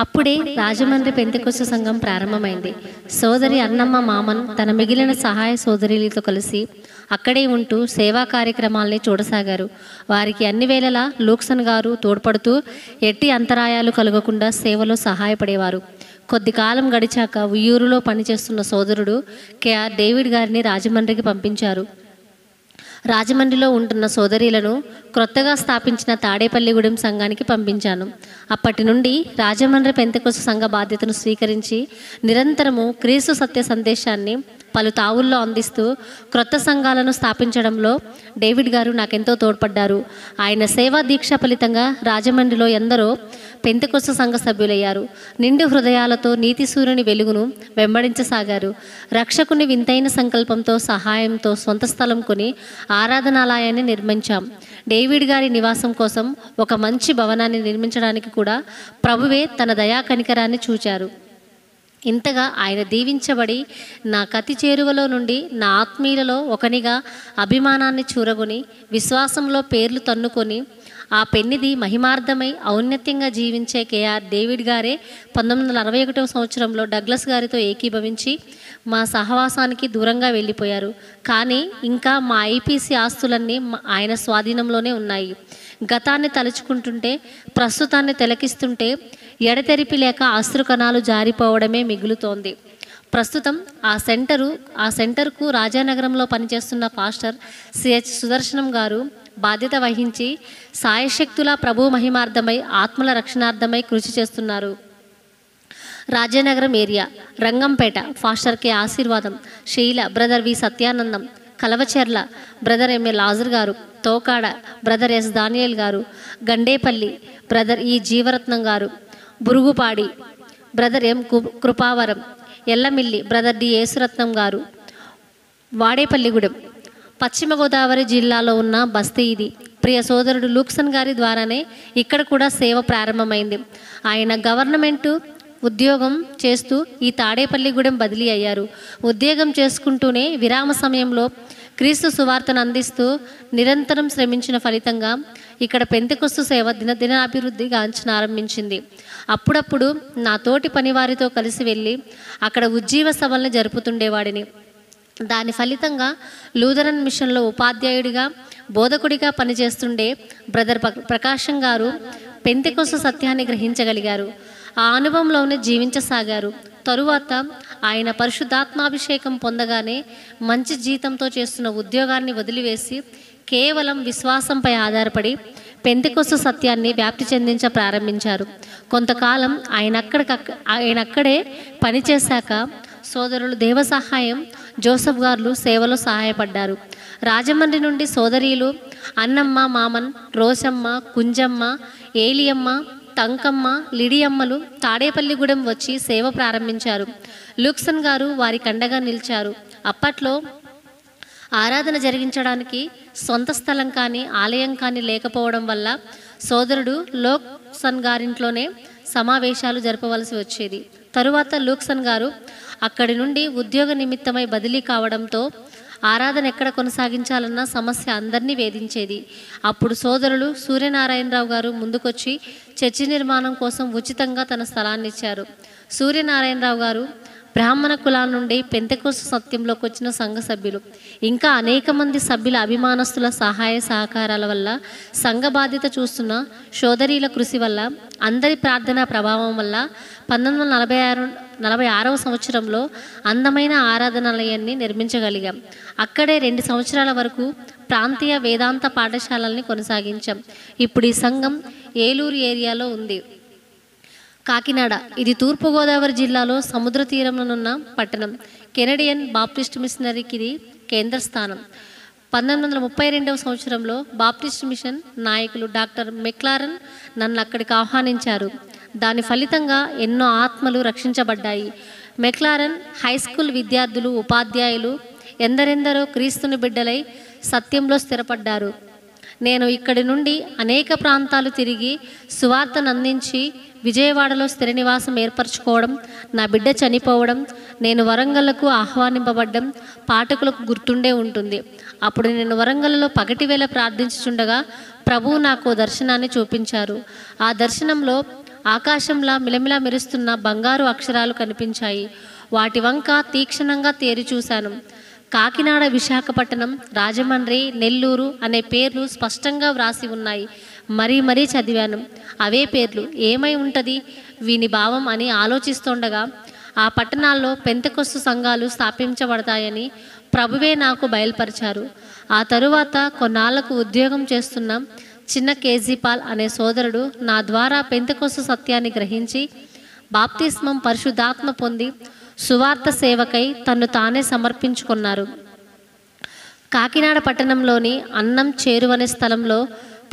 అప్పుడే రాజమండ్రి పెంతెకొస్తు సంఘం ప్రారంభమైంది. సోదరి అన్నమ్మ మామన్ తన మిగిలిన సహాయ సోదరులతో కలిసి అక్కడే ఉంటూ సేవా కార్యక్రమాల్ని చూడసాగారు. వారికి అన్ని వేళలా లూక్సన్ గారు తోడ్పడుతూ ఎట్టి అంతరాయాలు కలగకుండా సేవలో సహాయపడేవారు. కొద్ది కాలం గడిచాక ఉయ్యూరులో పనిచేస్తున్న సోదరుడు కేఆర్ డేవిడ్ గారిని రాజమండ్రికి పంపించారు. రాజమండ్రిలో ఉంటున్న సోదరీలను క్రొత్తగా స్థాపించిన తాడేపల్లిగూడెం సంఘానికి పంపించాను. అప్పటి నుండి రాజమండ్రి పెంతెకొస్తు సంఘ బాధ్యతను స్వీకరించి నిరంతరము క్రీస్తు సత్య సందేశాన్ని పలు తావుల్లో అందిస్తూ క్రొత్త సంఘాలను స్థాపించడంలో డేవిడ్ గారు నాకెంతో తోడ్పడ్డారు. ఆయన సేవా దీక్ష ఫలితంగా రాజమండ్రిలో ఎందరో పెంతెకొస్తు సంఘ సభ్యులయ్యారు. నిండు హృదయాలతో నీతి సూర్యుని వెలుగును వెంబడించసాగారు. రక్షకుని వింతైన సంకల్పంతో సహాయంతో సొంత స్థలం కొని ఆరాధనాలయాన్ని నిర్మించాం. డేవిడ్ గారి నివాసం కోసం ఒక మంచి భవనాన్ని నిర్మించడానికి కూడా ప్రభువే తన దయా కనికరాన్ని చూచారు. ఇంతగా ఆయన దీవించబడి నా కతి చేరువలో నుండి నా ఆత్మీయులలో ఒకనిగా అభిమానాన్ని చూరగొని విశ్వాసంలో పేర్లు తన్నుకొని ఆ పెన్నిది మహిమార్థమై ఔన్నత్యంగా జీవించే కేఆర్ డేవిడ్ గారే 1961 సంవత్సరంలో డగ్లస్ గారితో ఏకీభవించి మా సహవాసానికి దూరంగా వెళ్ళిపోయారు. కానీ ఇంకా మా ఐపీసీ ఆస్తులన్నీ ఆయన స్వాధీనంలోనే ఉన్నాయి. గతాన్ని తలుచుకుంటుంటే ప్రస్తుతాన్ని తిలకిస్తుంటే ఎడతెరిపి లేక అశ్రుకణాలు జారిపోవడమే మిగులుతోంది. ప్రస్తుతం ఆ సెంటర్కు రాజానగరంలో పనిచేస్తున్న పాస్టర్ సిహెచ్ సుదర్శనం గారు బాధ్యత వహించి సాయశక్తుల ప్రభు మహిమార్థమై ఆత్మల రక్షణార్థమై కృషి చేస్తున్నారు. Rajanagaram area Rangampeta pastor K Ashirvadam, Seela brother V Satyanandam, Kalavacherla brother MA Lazar garu, Tokada brother yes Daniel గారు, గండేపల్లి బ్రదర్ ఈ Jeevaratnam garu, Burugupadi brother M Krupavaram, Yellamilli brother D Yesuratnam garu, Vadepalligudem పశ్చిమ గోదావరి జిల్లాలో ఉన్న బస్తీ ఇది. ప్రియ సోదరుడు లూక్సన్ గారి ద్వారానే ఇక్కడ కూడా సేవ ప్రారంభమైంది. ఆయన గవర్నమెంటు ఉద్యోగం చేస్తూ ఈ తాడేపల్లిగూడెం బదిలీ అయ్యారు. ఉద్యోగం చేసుకుంటూనే విరామ సమయంలో క్రీస్తు సువార్తను అందిస్తూ నిరంతరం శ్రమించిన ఫలితంగా ఇక్కడ పెంతెకొస్తు సేవ దినదినాభివృద్ధి ఆరంభించింది. అప్పుడప్పుడు నా తోటి పనివారితో కలిసి వెళ్ళి అక్కడ ఉజ్జీవ సభల్ని జరుపుతుండేవాడిని. దాని ఫలితంగా లూథరన్ మిషన్లో ఉపాధ్యాయుడిగా బోధకుడిగా పనిచేస్తుండే బ్రదర్ ప్రకాశం గారు పెంతెకొస్తు సత్యాన్ని గ్రహించగలిగారు. ఆ అనుభవంలోనే జీవించసాగారు. తరువాత ఆయన పరిశుద్ధాత్మాభిషేకం పొందగానే మంచి జీతంతో చేస్తున్న ఉద్యోగాన్ని వదిలివేసి కేవలం విశ్వాసంపై ఆధారపడి పెంతెకొస్తు సత్యాన్ని వ్యాప్తి చెందించ ప్రారంభించారు. కొంతకాలం ఆయన అక్కడే పనిచేశాక సోదరులు దేవ సహాయం జోసఫ్ గారు సేవలో సహాయపడ్డారు. రాజమండ్రి నుండి సోదరీలు అన్నమ్మ మామన్, రోసమ్మ, కుంజమ్మ, ఏలియమ్మ, తంకమ్మ, లిడియమ్మలు తాడేపల్లిగూడెం వచ్చి సేవ ప్రారంభించారు. లూక్సన్ గారు వారి కండగా నిలిచారు. అప్పట్లో ఆరాధన జరిగించడానికి సొంత స్థలం కానీ ఆలయం కానీ లేకపోవడం వల్ల సోదరుడు లూక్సన్ గారింట్లోనే సమావేశాలు జరపవలసి వచ్చేది. తరువాత లూక్సన్ గారు అక్కడి నుండి ఉద్యోగ నిమిత్తమై బదిలీ కావడంతో ఆరాధన ఎక్కడ కొనసాగించాలన్న సమస్య అందరినీ వేధించేది. అప్పుడు సోదరులు సూర్యనారాయణరావు గారు ముందుకొచ్చి చర్చి నిర్మాణం కోసం ఉచితంగా తన స్థలాన్ని ఇచ్చారు. సూర్యనారాయణరావు గారు బ్రాహ్మణ కులాల నుండి పెంతెకొస్తు సత్యంలోకి వచ్చిన సంఘ సభ్యులు. ఇంకా అనేక మంది సభ్యుల అభిమానస్తుల సహాయ సహకారాల వల్ల సంఘ బాధ్యత చూస్తున్న సోదరీల కృషి వల్ల అందరి ప్రార్థనా ప్రభావం వల్ల 1946వ సంవత్సరంలో అందమైన ఆరాధనాలయాన్ని నిర్మించగలిగాం. అక్కడే 2 సంవత్సరాల వరకు ప్రాంతీయ వేదాంత పాఠశాలల్ని కొనసాగించాం. ఇప్పుడు ఈ సంఘం ఏలూరు ఏరియాలో ఉంది. కాకినాడ ఇది తూర్పుగోదావరి జిల్లాలో సముద్ర తీరంలోనున్న పట్టణం. కెనడియన్ బాప్టిస్ట్ మిషనరీకి ఇది కేంద్ర స్థానం. 1932వ సంవత్సరంలో బాప్టిస్ట్ మిషన్ నాయకులు డాక్టర్ మెక్లారన్ నన్ను అక్కడికి ఆహ్వానించారు. దాని ఫలితంగా ఎన్నో ఆత్మలు రక్షించబడ్డాయి. మెక్లారన్ హై స్కూల్ విద్యార్థులు, ఉపాధ్యాయులు ఎందరెందరో క్రీస్తుని బిడ్డలై సత్యంలో స్థిరపడ్డారు. నేను ఇక్కడి నుండి అనేక ప్రాంతాలు తిరిగి సువార్తను అందించి విజయవాడలో స్థిర నివాసం ఏర్పరచుకోవడం, నా బిడ్డ చనిపోవడం, నేను వరంగల్కు ఆహ్వానింపబడ్డం పాఠకులకు గుర్తుండే ఉంటుంది. అప్పుడు నేను వరంగల్లో పగటివేళ ప్రార్థించుచుండగా ప్రభువు నాకు దర్శనాన్ని చూపించారు. ఆ దర్శనంలో ఆకాశంలా మిలమిలా మెరుస్తున్న బంగారు అక్షరాలు కనిపించాయి. వాటి వంక తీక్షణంగా తేరి చూశాను. కాకినాడ, విశాఖపట్నం, రాజమండ్రి, నెల్లూరు అనే పేర్లు స్పష్టంగా వ్రాసి ఉన్నాయి. మరీ చదివాను. అవే పేర్లు. ఏమై ఉంటుంది వీని భావం అని ఆలోచిస్తుండగా ఆ పట్టణాల్లో పెంతెకొస్తు సంఘాలు స్థాపించబడతాయని ప్రభువే నాకు బయలుపరిచారు. ఆ తరువాత కొన్నాళ్లకు ఉద్యోగం చేస్తున్న చిన్న కేజీపాల్ అనే సోదరుడు నా ద్వారా పెంతెకొస్తు సత్యాన్ని గ్రహించి బాప్తిస్మం, పరిశుద్ధాత్మ పొంది సువార్త సేవకై తన్ను తానే సమర్పించుకున్నారు. కాకినాడ పట్టణంలోని అన్నం చేరువనే స్థలంలో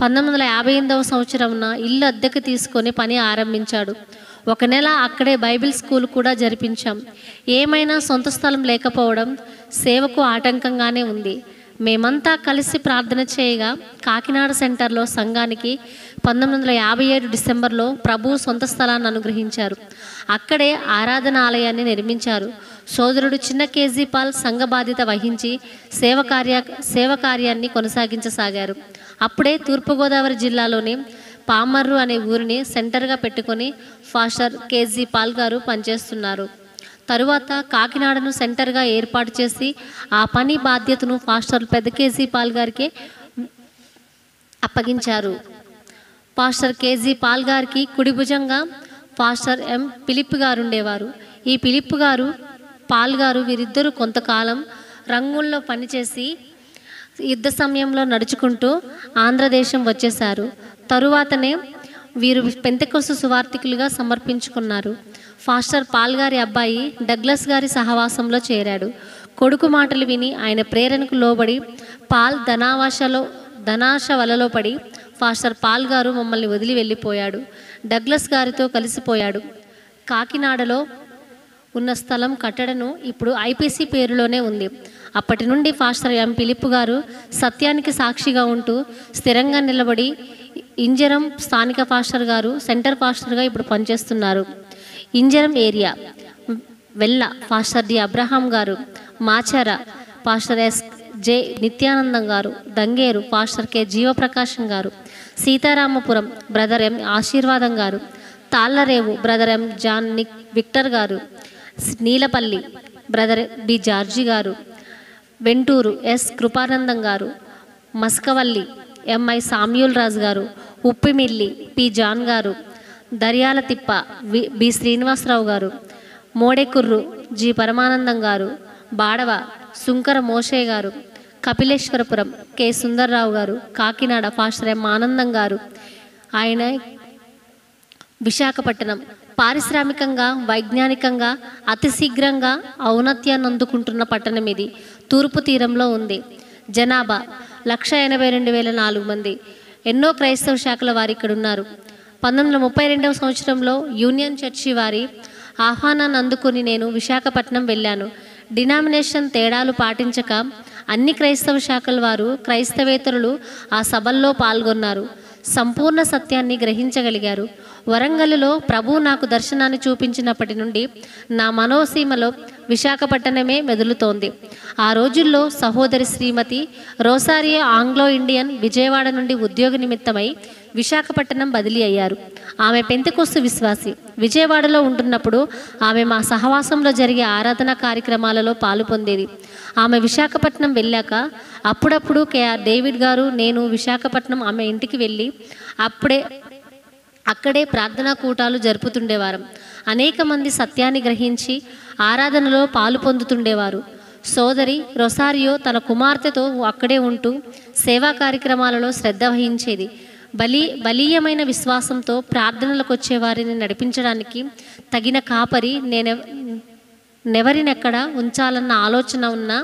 1958వ సంవత్సరంన ఇల్లు అద్దెకు తీసుకొని పని ఆరంభించాడు. 1 నెల అక్కడే బైబిల్ స్కూల్ కూడా జరిపించాం. ఏమైనా సొంత స్థలం లేకపోవడం సేవకు ఆటంకంగానే ఉంది. మేమంతా కలిసి ప్రార్థన చేయగా కాకినాడ సెంటర్లో సంఘానికి 1957 డిసెంబర్లో ప్రభు సొంత స్థలాన్ని అనుగ్రహించారు. అక్కడే ఆరాధనాలయాన్ని నిర్మించారు. సోదరుడు చిన్న కేజీపాల్ సంఘ బాధ్యత వహించి సేవ కార్యాన్ని కొనసాగించసాగారు. అప్పుడే తూర్పుగోదావరి జిల్లాలోని పామర్రు అనే ఊరిని సెంటర్గా పెట్టుకొని ఫాస్టర్ కేజీపాల్ గారు పనిచేస్తున్నారు. తరువాత కాకినాడను సెంటర్గా ఏర్పాటు చేసి ఆ పని బాధ్యతను ఫాస్టర్ పెద్ద కేజీపాల్ గారికి అప్పగించారు. పాస్టర్ కేజీపాల్ గారికి కుడిభుజంగా పాస్టర్ ఎం పిలిప్ గారు ఉండేవారు. ఈ పిలిప్ గారు, పాల్ గారు వీరిద్దరూ కొంతకాలం రంగుల్లో పనిచేసి యుద్ధ సమయంలో నడుచుకుంటూ ఆంధ్రదేశం వచ్చేశారు. తరువాతనే వీరు పెంతెకొస్తు సువార్థికులుగా సమర్పించుకున్నారు. ఫాస్టర్ పాల్ గారి అబ్బాయి డగ్లస్ గారి సహవాసంలో చేరాడు. కొడుకు మాటలు విని ఆయన ప్రేరణకు లోబడి పాల్ ధనాశ వలలో పడి ఫాస్టర్ పాల్ గారు మమ్మల్ని వదిలి వెళ్ళిపోయాడు. డగ్లస్ గారితో కలిసిపోయాడు. కాకినాడలో ఉన్న స్థలం కట్టడను ఇప్పుడు ఐపీసీ పేరులోనే ఉంది. అప్పటి నుండి ఫాస్టర్ ఎం పిలిప్ గారు సత్యానికి సాక్షిగా ఉంటూ స్థిరంగా నిలబడి ఇంజరం స్థానిక ఫాస్టర్ గారు సెంటర్ ఫాస్టర్గా ఇప్పుడు పనిచేస్తున్నారు. Injaram area Vella pastor D Abraham garu, Machara pastor S J Nityanandam garu, Dangeru pastor K జీవప్రకాశం గారు, Sitaramapuram brother M Ashirvadam garu, Tallarevu brother M John Victor garu, Neelapalli brother D George గారు, వెంటూరు ఎస్ కృపానందం గారు, మస్కవల్లి ఎంఐ సామ్యూల్ రాజు గారు, ఉప్పిమిల్లి పి జాన్ గారు, దర్యాల తిప్ప బి శ్రీనివాసరావు గారు, మోడెకుర్రు జి పరమానందం గారు, బాడవ సుంకర మోషే గారు, కపిలేశ్వరపురం కె సుందర్రావు గారు, కాకినాడ ఫాస్టర్ ఎం ఆనందం గారు. ఆయన విశాఖపట్నం పారిశ్రామికంగా, వైజ్ఞానికంగా అతి శీఘ్రంగా ఔన్నత్యాన్ని అందుకుంటున్న పట్టణం ఇది. తూర్పు తీరంలో ఉంది. జనాభా 182,004 మంది. ఎన్నో క్రైస్తవ శాఖల వారు ఇక్కడ ఉన్నారు. 1932వ సంవత్సరంలో యూనియన్ చర్చి వారి ఆహ్వానాన్ని అందుకుని నేను విశాఖపట్నం వెళ్ళాను. డినామినేషన్ తేడాలు పాటించక అన్ని క్రైస్తవ శాఖల వారు, క్రైస్తవేతరులు ఆ సభల్లో పాల్గొన్నారు. సంపూర్ణ సత్యాన్ని గ్రహించగలిగారు. వరంగల్లో ప్రభు నాకు దర్శనాన్ని చూపించినప్పటి నుండి నా మనోసీమలో విశాఖపట్నమే మెదులుతోంది. ఆ రోజుల్లో సహోదరి శ్రీమతి రోసారియో ఆంగ్లో ఇండియన్ విజయవాడ నుండి ఉద్యోగ నిమిత్తమై విశాఖపట్నం బదిలీ అయ్యారు. ఆమె పెంతెకొస్తు విశ్వాసి. విజయవాడలో ఉంటున్నప్పుడు ఆమె మా సహవాసంలో జరిగే ఆరాధన కార్యక్రమాలలో పాలు పొందేది. ఆమె విశాఖపట్నం వెళ్ళాక అప్పుడప్పుడు కేఆర్ డేవిడ్ గారు, నేను విశాఖపట్నం ఆమె ఇంటికి వెళ్ళి అక్కడే ప్రార్థనా కూటాలు జరుపుతుండేవారం. అనేక మంది సత్యాన్ని గ్రహించి ఆరాధనలో పాలు పొందుతుండేవారు. సోదరి రొసారియో తన కుమార్తెతో అక్కడే ఉంటూ సేవా కార్యక్రమాలలో శ్రద్ధ వహించేది. బలీయమైన విశ్వాసంతో ప్రార్థనలకు వచ్చే వారిని నడిపించడానికి తగిన కాపరి నెవరినెక్కడ ఉంచాలన్న ఆలోచన ఉన్నా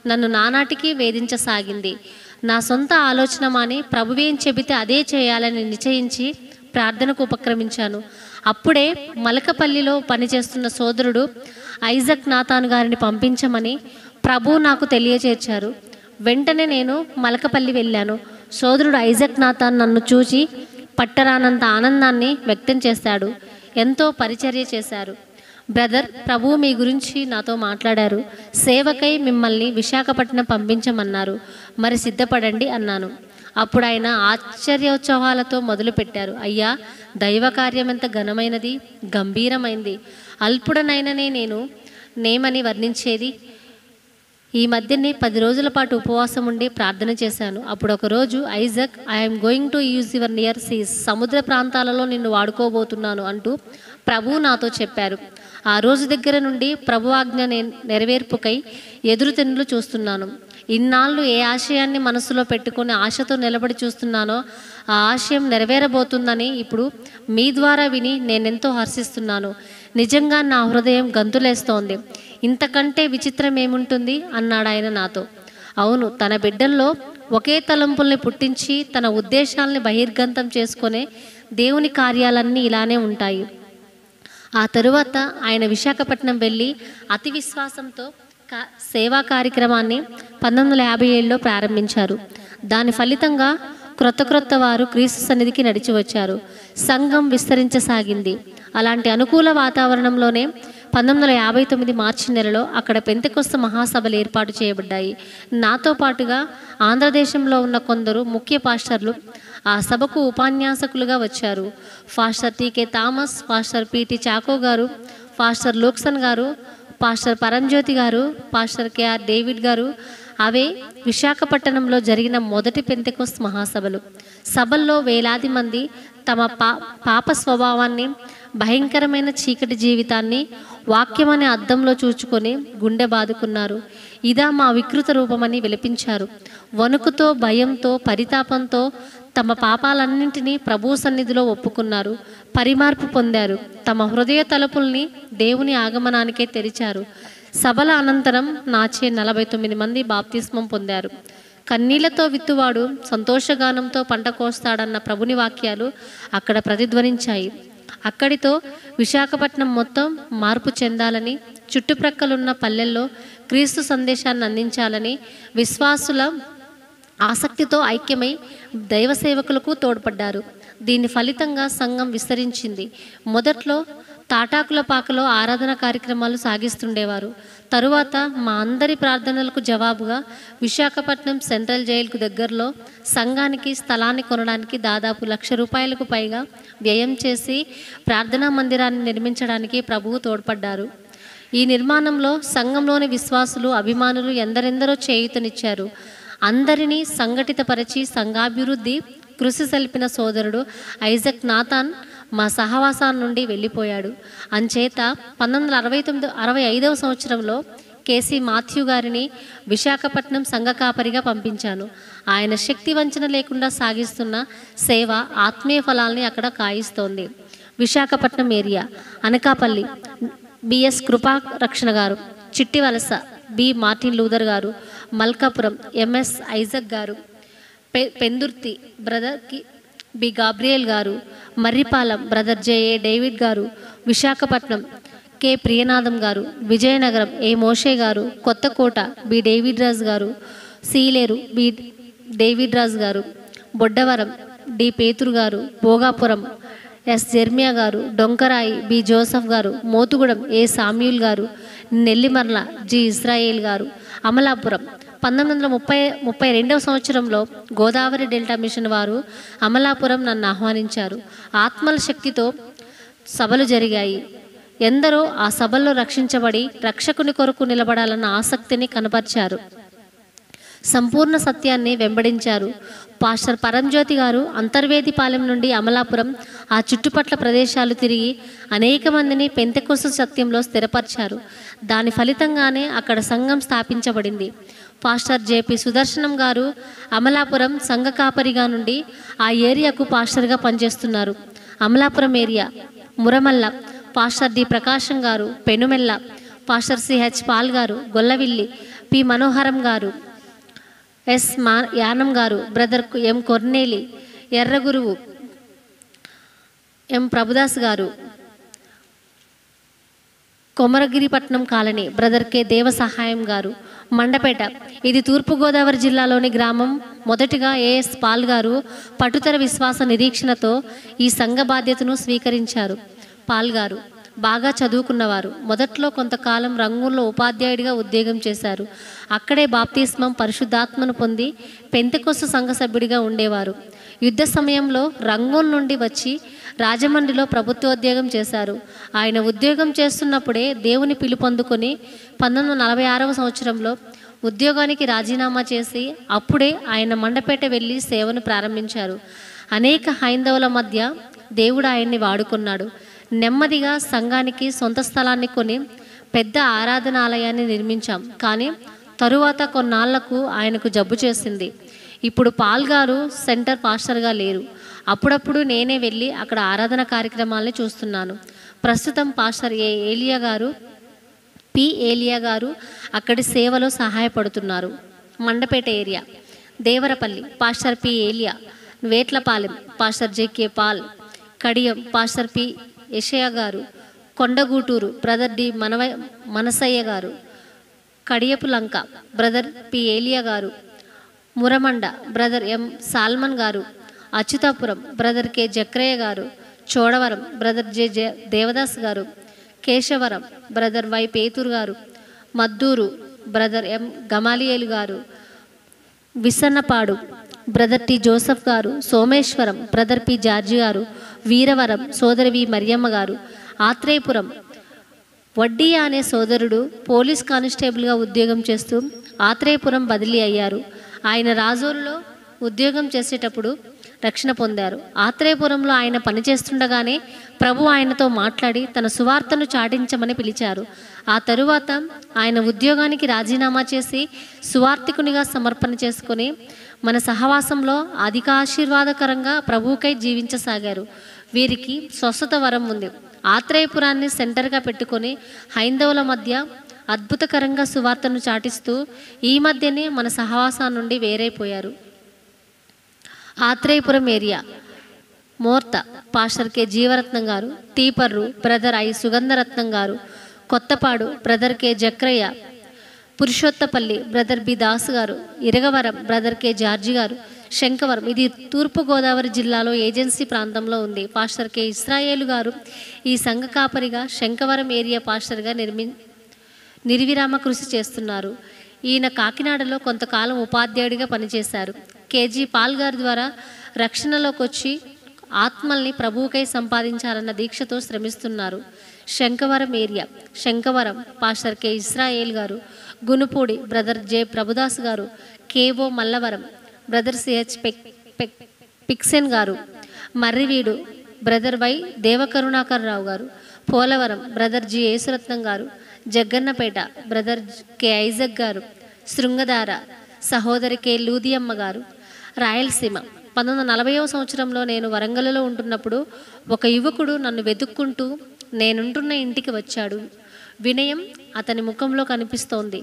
నన్ను నానాటికి వేధించసాగింది. నా సొంత ఆలోచన మాని ప్రభువేం చెబితే అదే చేయాలని నిశ్చయించి ప్రార్థనకు ఉపక్రమించాను. అప్పుడే మలకపల్లిలో పనిచేస్తున్న సోదరుడు ఐజక్ నాథాన్ గారిని పంపించమని ప్రభు నాకు తెలియచేర్చారు. వెంటనే నేను మలకపల్లి వెళ్ళాను. సోదరుడు ఐజక్ నాథాన్ నన్ను చూచి పట్టరానంత ఆనందాన్ని వ్యక్తం చేశాడు. ఎంతో పరిచర్య చేశారు. బ్రదర్, ప్రభు మీ గురించి నాతో మాట్లాడారు. సేవకై మిమ్మల్ని విశాఖపట్నం పంపించమన్నారు. మరి సిద్ధపడండి అన్నాను. అప్పుడు ఆయన ఆశ్చర్యోత్సవాలతో మొదలుపెట్టారు. అయ్యా, దైవ కార్యం ఎంత ఘనమైనది, గంభీరమైంది, అల్పుడనైననే నేమని వర్ణించేది. ఈ మధ్యనే 10 రోజుల పాటు ఉపవాసం ఉండి ప్రార్థన చేశాను. అప్పుడు ఒకరోజు Isaac, I'm going to use your near seas, సముద్ర ప్రాంతాలలో నిన్ను వాడుకోబోతున్నాను అంటూ ప్రభువు నాతో చెప్పారు. ఆ రోజు దగ్గర నుండి ప్రభు ఆజ్ఞ నెరవేర్పుకై ఎదురుతెన్నులు చూస్తున్నాను. ఇన్నాళ్ళు ఏ ఆశయాన్ని మనసులో పెట్టుకొని ఆశతో నిలబడి చూస్తున్నానో ఆ ఆశయం నెరవేరబోతుందని ఇప్పుడు మీ ద్వారా విని నేనెంతో హర్షిస్తున్నాను. నిజంగా నా హృదయం గంతులేస్తోంది. ఇంతకంటే విచిత్రం ఏముంటుంది అన్నాడు ఆయన నాతో. అవును, తన బిడ్డల్లో ఒకే తలంపుల్ని పుట్టించి తన ఉద్దేశాలని బహిర్గతం చేసుకునే దేవుని కార్యాలన్నీ ఇలానే ఉంటాయి. ఆ తరువాత ఆయన విశాఖపట్నం వెళ్ళి అతి విశ్వాసంతో సేవా కార్యక్రమాన్ని 1957లో ప్రారంభించారు. దాని ఫలితంగా క్రొత్త వారు క్రీస్తు సన్నిధికి నడిచి వచ్చారు. సంఘం విస్తరించసాగింది. అలాంటి అనుకూల వాతావరణంలోనే 1959 మార్చి నెలలో అక్కడ పెంతెకొస్తు మహాసభలు ఏర్పాటు చేయబడ్డాయి. నాతో పాటుగా ఆంధ్రదేశంలో ఉన్న కొందరు ముఖ్య పాస్టర్లు ఆ సభకు ఉపన్యాసకులుగా వచ్చారు. పాస్టర్ టీకే థామస్, పాస్టర్ పిటి చాకో గారు, పాస్టర్ లోక్సన్ గారు, పాస్టర్ పరంజ్యోతి గారు, పాస్టర్ కేఆర్ డేవిడ్ గారు. అవే విశాఖపట్నంలో జరిగిన మొదటి పెంతెకొస్తు మహాసభలు. సభల్లో వేలాది మంది తమ పాప స్వభావాన్ని, భయంకరమైన చీకటి జీవితాన్ని వాక్యమనే అద్దంలో చూచుకొని గుండె బాదుకున్నారు. ఇదా మా వికృత రూపమని విలపించారు. వణుకుతో, భయంతో, పరితాపంతో తమ పాపాలన్నింటినీ ప్రభు సన్నిధిలో ఒప్పుకున్నారు. పరిమార్పు పొందారు. తమ హృదయ తలుపుల్ని దేవుని ఆగమనానికే తెరిచారు. సభల అనంతరం నాచే 49 మంది బాప్తిస్మం పొందారు. కన్నీళ్లతో విత్తువాడు సంతోషగానంతో పంట కోస్తాడన్న ప్రభుని వాక్యాలు అక్కడ ప్రతిధ్వనించాయి. అక్కడితో విశాఖపట్నం మొత్తం మార్పు చెందాలని, చుట్టుప్రక్కలున్న పల్లెల్లో క్రీస్తు సందేశాన్ని అందించాలని విశ్వాసుల ఆసక్తితో ఐక్యమై దైవ సేవకులకు తోడ్పడ్డారు. దీని ఫలితంగా సంఘం విస్తరించింది. మొదట్లో తాటాకుల పాకలో ఆరాధన కార్యక్రమాలు సాగిస్తుండేవారు. తరువాత మా అందరి ప్రార్థనలకు జవాబుగా విశాఖపట్నం సెంట్రల్ జైలుకు దగ్గరలో సంఘానికి స్థలాన్ని కొనడానికి దాదాపు ₹1,00,000 పైగా వ్యయం చేసి ప్రార్థనా మందిరాన్ని నిర్మించడానికి ప్రభువు తోడ్పడ్డారు. ఈ నిర్మాణంలో సంఘంలోని విశ్వాసులు, అభిమానులు ఎందరెందరో చేయూతనిచ్చారు. అందరినీ సంఘటితపరిచి సంఘాభివృద్ధి కృషి సల్పిన సోదరుడు ఐజక్ నాథాన్ మా సహవాసాన్ని నుండి వెళ్ళిపోయాడు. అంచేత 1965వ సంవత్సరంలో కేసీ మాథ్యూ గారిని విశాఖపట్నం సంఘ కాపరిగా పంపించాను. ఆయన శక్తి వంచన లేకుండా సాగిస్తున్న సేవ ఆత్మీయ ఫలాల్ని అక్కడ కాయిస్తోంది. విశాఖపట్నం ఏరియా అనకాపల్లి బిఎస్ కృపారక్షణ గారు, చిట్టివలస బి మార్టిన్ లూథర్ గారు, మల్కాపురం ఎంఎస్ ఐజక్ గారు, పెందుర్తి బ్రదర్ బి గాబ్రియల్ గారు, మర్రిపాలెం బ్రదర్ జేఏ డేవిడ్ గారు, విశాఖపట్నం కె ప్రియనాథం గారు, విజయనగరం ఏ మోషే గారు, కొత్తకోట బి డేవిడ్ రాజు గారు, సీలేరు బి డేవిడ్ రాజు గారు, బొడ్డవరం డి పేతురు గారు, భోగాపురం ఎస్ జెర్మియా గారు, డొంకరాయి బి జోసఫ్ గారు, మోతుగూడెం ఏ సామ్యూల్ గారు, నెల్లిమర్ల జి ఇస్రాయేల్ గారు, అమలాపురం 1932వ సంవత్సరంలో గోదావరి డెల్టా మిషన్ వారు అమలాపురం నన్ను ఆహ్వానించారు. ఆత్మల శక్తితో సభలు జరిగాయి. ఎందరో ఆ సభల్లో రక్షించబడి రక్షకుని కొరకు నిలబడాలన్న ఆసక్తిని కనపరిచారు. సంపూర్ణ సత్యాన్ని వెంబడించారు. పాస్టర్ పరంజ్యోతి గారు అంతర్వేదిపాలెం నుండి అమలాపురం ఆ చుట్టుపట్ల ప్రదేశాలు తిరిగి అనేక మందిని పెంతెకొస్తు సత్యంలో స్థిరపరిచారు. దాని ఫలితంగానే అక్కడ సంఘం స్థాపించబడింది. పాస్టర్ జేపీ సుదర్శనం గారు అమలాపురం సంఘ కాపరిగా నుండి ఆ ఏరియాకు పాస్టర్గా పనిచేస్తున్నారు. Amalapuram area Muramalla pastor D Prakasam garu, Penumella pastor CH Paul గారు, గొల్లవిల్లి పి మనోహరం గారు, ఎస్ యానం గారు, బ్రదర్ ఎం కొర్నేలి, ఎర్రగురువు ఎం ప్రభుదాస్ గారు, కొమరగిరిపట్నం కాలనీ బ్రదర్ కె దేవ సహాయం గారు, మండపేట ఇది తూర్పుగోదావరి జిల్లాలోని గ్రామం. మొదటిగా ఏఎస్ పాల్ గారు పట్టుదల విశ్వాస నిరీక్షణతో ఈ సంఘ బాధ్యతను స్వీకరించారు. పాల్ గారు బాగా చదువుకున్నవారు. మొదట్లో కొంతకాలం రంగూన్లో ఉపాధ్యాయుడిగా ఉద్యోగం చేశారు. అక్కడే బాప్తిస్మం, పరిశుద్ధాత్మను పొంది పెంతెకొస్తు సంఘ సభ్యుడిగా ఉండేవారు. యుద్ధ సమయంలో రంగూన్ నుండి వచ్చి రాజమండ్రిలో ప్రభుత్వోద్యోగం చేశారు. ఆయన ఉద్యోగం చేస్తున్నప్పుడే దేవుని పిలుపొందుకొని 1946వ సంవత్సరంలో ఉద్యోగానికి రాజీనామా చేసి అప్పుడే ఆయన మండపేట వెళ్ళి సేవను ప్రారంభించారు. అనేక హైందవుల మధ్య దేవుడు ఆయన్ని వాడుకున్నాడు. నెమ్మదిగా సంఘానికి సొంత స్థలాన్ని కొని పెద్ద ఆరాధనాలయాన్ని నిర్మించాం. కానీ తరువాత కొన్నాళ్లకు ఆయనకు జబ్బు చేసింది. ఇప్పుడు పాల్ గారు సెంటర్ పాస్టర్గా లేరు. అప్పుడప్పుడు నేనే వెళ్ళి అక్కడ ఆరాధన కార్యక్రమాలని చూస్తున్నాను. ప్రస్తుతం పాస్టర్ పి ఏలియా గారు అక్కడి సేవలో సహాయపడుతున్నారు. Mandapeta area, Devarapalli pastor P Eliya, Vetlapalem pastor JK Paul, Kadiyam pastor P Yeshaya garu, కొండగూటూరు brother D మనసయ్య గారు, కడియపు లంక బ్రదర్ పి ఏలియా గారు, మురమండ బ్రదర్ ఎం సాల్మన్ గారు, అచ్యుతాపురం బ్రదర్ కె జక్రయ్య గారు, చోడవరం బ్రదర్ జె దేవదాస్ గారు, కేశవరం బ్రదర్ వై పేతూరు గారు, మద్దూరు బ్రదర్ ఎం గమాలియేలు గారు, విసన్నపాడు బ్రదర్ టి జోసఫ్ గారు, సోమేశ్వరం బ్రదర్ పి జార్జి గారు, వీరవరం సోదరి వి మరియమ్మ గారు, ఆత్రేయపురం వడ్డీ అనే సోదరుడు పోలీస్ కానిస్టేబుల్గా ఉద్యోగం చేస్తూ ఆత్రేయపురం బదిలీ అయ్యారు. ఆయన రాజోలులో ఉద్యోగం చేసేటప్పుడు రక్షణ పొందారు. ఆత్రేయపురంలో ఆయన పనిచేస్తుండగానే ప్రభు ఆయనతో మాట్లాడి తన సువార్తను చాటించమని పిలిచారు. ఆ తరువాత ఆయన ఉద్యోగానికి రాజీనామా చేసి సువార్తికునిగా సమర్పణ చేసుకొని మన సహవాసంలో అధిక ఆశీర్వాదకరంగా ప్రభువుకై జీవించసాగారు. వీరికి స్వస్థత వరం ఉంది. ఆత్రేయపురాన్ని సెంటర్గా పెట్టుకొని హైందవుల మధ్య అద్భుతకరంగా సువార్తను చాటిస్తూ ఈ మధ్యనే మన సహవాసం నుండి వేరైపోయారు. Atreyapuram area, Morta pastor K Jeevaratnam garu, Teeparru brother I Sugandharatnam garu, Kothapadu brother K Jakrayya, Purushothapalli brother B Das garu, Iragavaram brother K George గారు, శంకవరం ఇది తూర్పుగోదావరి జిల్లాలో ఏజెన్సీ ప్రాంతంలో ఉంది. పాస్టర్ కె ఇస్రాయేలు గారు ఈ సంఘ కాపరిగా శంకవరం ఏరియా పాస్టర్గా నిర్విరామ కృషి చేస్తున్నారు. ఈయన కాకినాడలో కొంతకాలం ఉపాధ్యాయుడిగా పనిచేశారు. కేజీ పాల్ గారి ద్వారా రక్షణలోకి వచ్చి ఆత్మల్ని ప్రభువుకై సంపాదించాలన్న దీక్షతో శ్రమిస్తున్నారు. Shankavaram area, Shankavaram pastor K Israel garu, Gunupudi brother J Prabhudas garu, KO Mallavaram brother CH Pixen garu, Marriveedu brother why దేవకరుణాకర్ రావు గారు, పోలవరం బ్రదర్ జి యేసురత్నం గారు, జగ్గన్నపేట బ్రదర్ కె ఐజక్ గారు, శృంగధార సహోదరి కె లూదియమ్మ గారు, రాయలసీమ 1940వ సంవత్సరంలో నేను వరంగల్లో ఉంటున్నప్పుడు ఒక యువకుడు నన్ను వెతుక్కుంటూ నేనుంటున్న ఇంటికి వచ్చాడు. వినయం అతని ముఖంలో కనిపిస్తోంది.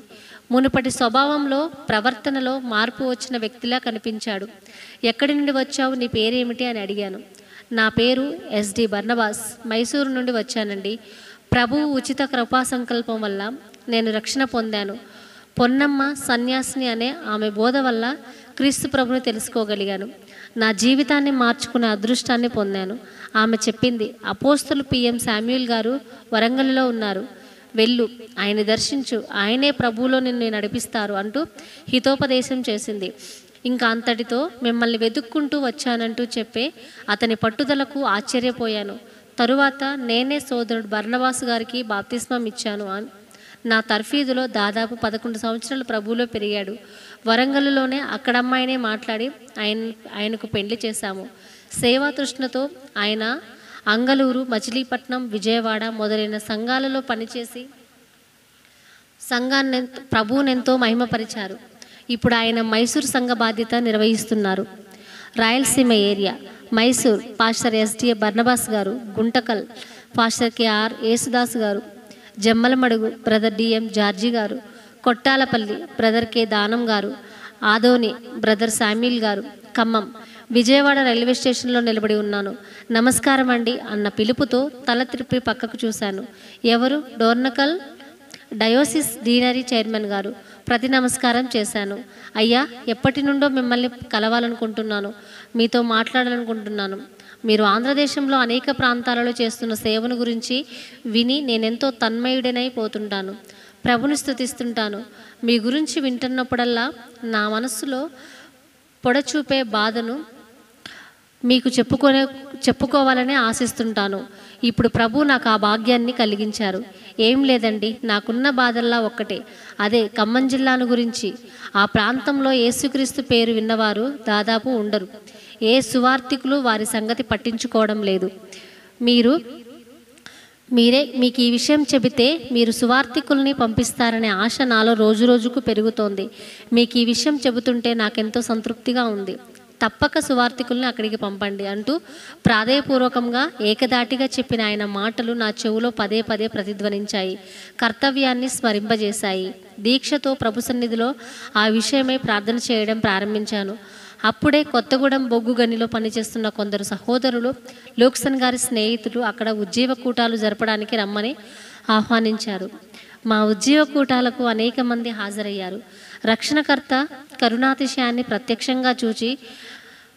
మునుపటి స్వభావంలో ప్రవర్తనలో మార్పు వచ్చిన వ్యక్తిలా కనిపించాడు. ఎక్కడి నుండి వచ్చావు, నీ పేరేమిటి అని అడిగాను. నా పేరు ఎస్డి బర్నబాస్, మైసూరు నుండి వచ్చానండి. ప్రభువు ఉచిత కృపా సంకల్పం వల్ల నేను రక్షణ పొందాను. పొన్నమ్మ సన్యాసిని అనే ఆమె బోధ వల్ల క్రీస్తు ప్రభుని తెలుసుకోగలిగాను. నా జీవితాన్ని మార్చుకునే అదృష్టాన్ని పొందాను. ఆమె చెప్పింది, అపోస్తలు పిఎం శామ్యూల్ గారు వరంగల్లో ఉన్నారు, వెళ్ళు, ఆయన దర్శించు, ఆయనే ప్రభువులో నిన్ను నడిపిస్తారు అంటూ హితోపదేశం చేసింది. ఇంకా అంతటితో మిమ్మల్ని వెతుక్కుంటూ వచ్చానంటూ చెప్పే అతని పట్టుదలకు ఆశ్చర్యపోయాను. తరువాత నేనే సోదరుడు బర్నబాస్ గారికి బాప్తిస్మం ఇచ్చాను. నా తర్ఫీదులో దాదాపు 11 సంవత్సరాలు ప్రభువులో పెరిగాడు. వరంగల్లోనే అక్కడమ్మాయినే మాట్లాడి ఆయనకు పెళ్లి చేశాము. సేవా తృష్ణతో ఆయన అంగలూరు, మచిలీపట్నం, విజయవాడ మొదలైన సంఘాలలో పనిచేసి సంఘాన్ని ప్రభువునెంతో మహిమపరిచారు. ఇప్పుడు ఆయన మైసూరు సంఘ బాధ్యత నిర్వహిస్తున్నారు. Rayalaseema area, Mysore pastor SDA Barnabas గారు, గుంటకల్ పాస్టర్ కెఆర్ యేసుదాస్ గారు, జమ్మలమడుగు బ్రదర్ డిఎం జార్జి గారు, కొట్టాలపల్లి బ్రదర్ కె దానం గారు, ఆదోని బ్రదర్ శామ్యూల్ గారు, ఖమ్మం. విజయవాడ రైల్వే స్టేషన్లో నిలబడి ఉన్నాను. నమస్కారం అండి అన్న పిలుపుతో తల తిప్పి పక్కకు చూశాను. ఎవరు? డోర్నకల్ డయోసిస్ డీనరీ చైర్మన్ గారు. ప్రతి నమస్కారం చేశాను. అయ్యా, ఎప్పటి నుండో మిమ్మల్ని కలవాలనుకుంటున్నాను, మీతో మాట్లాడాలనుకుంటున్నాను. మీరు ఆంధ్రదేశంలో అనేక ప్రాంతాలలో చేస్తున్న సేవను గురించి విని నేనెంతో తన్మయుడనైపోతుంటాను. ప్రభుని స్తుతిస్తుంటాను. మీ గురించి వింటున్నప్పుడల్లా నా మనస్సులో పొడచూపే బాధను మీకు చెప్పుకోవాలని ఆశిస్తుంటాను. ఇప్పుడు ప్రభు నాకు ఆ భాగ్యాన్ని కలిగించారు. ఏం లేదండి, నాకున్న బాధల్లా ఒక్కటే, అదే ఖమ్మం జిల్లాను గురించి. ఆ ప్రాంతంలో యేసుక్రీస్తు పేరు విన్నవారు దాదాపు ఉండరు. ఏ సువార్థికులు వారి సంగతి పట్టించుకోవడం లేదు. మీకు ఈ విషయం చెబితే మీరు సువార్థికుల్ని పంపిస్తారనే ఆశ నాలో రోజురోజుకు పెరుగుతోంది. మీకు ఈ విషయం చెబుతుంటే నాకెంతో సంతృప్తిగా ఉంది. తప్పక సువార్థికుల్ని అక్కడికి పంపండి అంటూ ప్రాధేయపూర్వకంగా ఏకదాటిగా చెప్పిన ఆయన మాటలు నా చెవులో పదే పదే ప్రతిధ్వనించాయి. కర్తవ్యాన్ని స్మరింపజేశాయి. దీక్షతో ప్రభు సన్నిధిలో ఆ విషయమై ప్రార్థన చేయడం ప్రారంభించాను. అప్పుడే కొత్తగూడెం బొగ్గు గనిలో పనిచేస్తున్న కొందరు సహోదరులు, లోక్సన్ గారి స్నేహితులు అక్కడ ఉజ్జీవ కూటాలు జరపడానికి రమ్మని ఆహ్వానించారు. మా ఉజ్జీవ కూటాలకు అనేక మంది హాజరయ్యారు. రక్షణకర్త కరుణాతిశయాన్ని ప్రత్యక్షంగా చూచి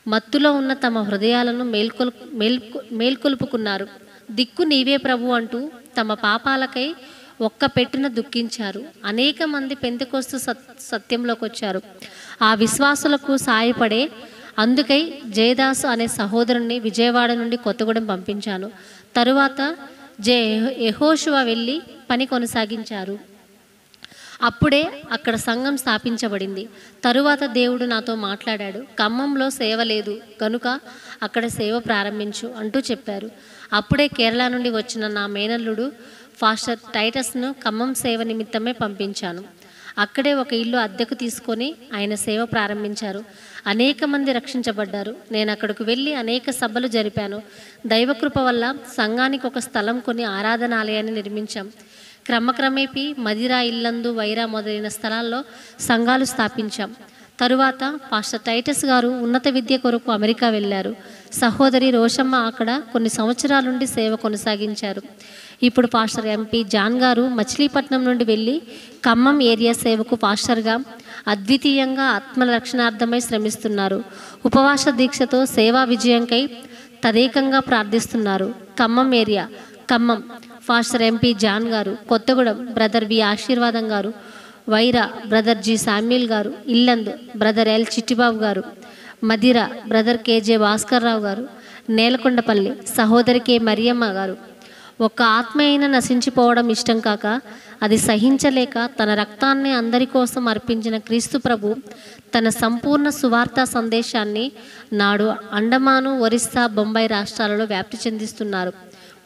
మత్తులో ఉన్న తమ హృదయాలను మేల్కొల్పుకున్నారు. దిక్కు నీవే ప్రభు అంటూ తమ పాపాలకై ఒక్క పెట్టున దుఃఖించారు. అనేక మంది పెంతెకొస్తు సత్యంలోకి వచ్చారు. ఆ విశ్వాసులకు సాయపడే అందుకై జయదాసు అనే సహోదరుణ్ణి విజయవాడ నుండి కొత్తగూడెం పంపించాను. తరువాత యెహోషువ వెళ్ళి పని కొనసాగించారు. అప్పుడే అక్కడ సంఘం స్థాపించబడింది. తరువాత దేవుడు నాతో మాట్లాడాడు. ఖమ్మంలో సేవ లేదు కనుక అక్కడ సేవ ప్రారంభించు అంటూ చెప్పారు. అప్పుడే కేరళ నుండి వచ్చిన నా మేనల్లుడు ఫాస్టర్ టైటస్ను ఖమ్మం సేవ నిమిత్తమే పంపించాను. అక్కడే ఒక ఇల్లు అద్దెకు తీసుకొని ఆయన సేవ ప్రారంభించారు. అనేక మంది రక్షించబడ్డారు. నేను అక్కడికి వెళ్ళి అనేక సభలు జరిపాను. దైవకృప వల్ల సంఘానికి ఒక స్థలం కొని ఆరాధనాలయాన్ని నిర్మించాం. క్రమక్రమేపీ మదిరా, ఇల్లందు, వైరా మొదలైన స్థలాల్లో సంఘాలు స్థాపించాం. తరువాత పాస్టర్ టైటస్ గారు ఉన్నత విద్య కొరకు అమెరికా వెళ్ళారు. సహోదరి రోషమ్మ అక్కడ కొన్ని సంవత్సరాల నుండి సేవ కొనసాగించారు. ఇప్పుడు పాస్టర్ ఎంపీ జాన్ గారు మచిలీపట్నం నుండి వెళ్ళి ఖమ్మం ఏరియా సేవకు పాస్టర్గా అద్వితీయంగా ఆత్మరక్షణార్థమై శ్రమిస్తున్నారు. ఉపవాస దీక్షతో సేవా విజయంకై తదేకంగా ప్రార్థిస్తున్నారు. ఖమ్మం పాస్టర్ ఎంపీ జాన్ గారు, కొత్తగూడెం బ్రదర్ వి ఆశీర్వాదం గారు, వైరా బ్రదర్ జి శామ్యుల్ గారు, ఇల్లందు బ్రదర్ ఎల్ చిట్టిబాబు గారు, మదిర బ్రదర్ కేజే భాస్కర్ రావు గారు, నేలకొండపల్లి సహోదరి కె మరియమ్మ గారు. ఒక్క ఆత్మ అయినా నశించిపోవడం ఇష్టం కాక అది సహించలేక తన రక్తాన్ని అందరి కోసం అర్పించిన క్రీస్తు ప్రభు తన సంపూర్ణ సువార్త సందేశాన్ని నాడు అండమాను, ఒరిస్సా, బొంబాయి రాష్ట్రాలలో వ్యాప్తి చెందిస్తున్నారు.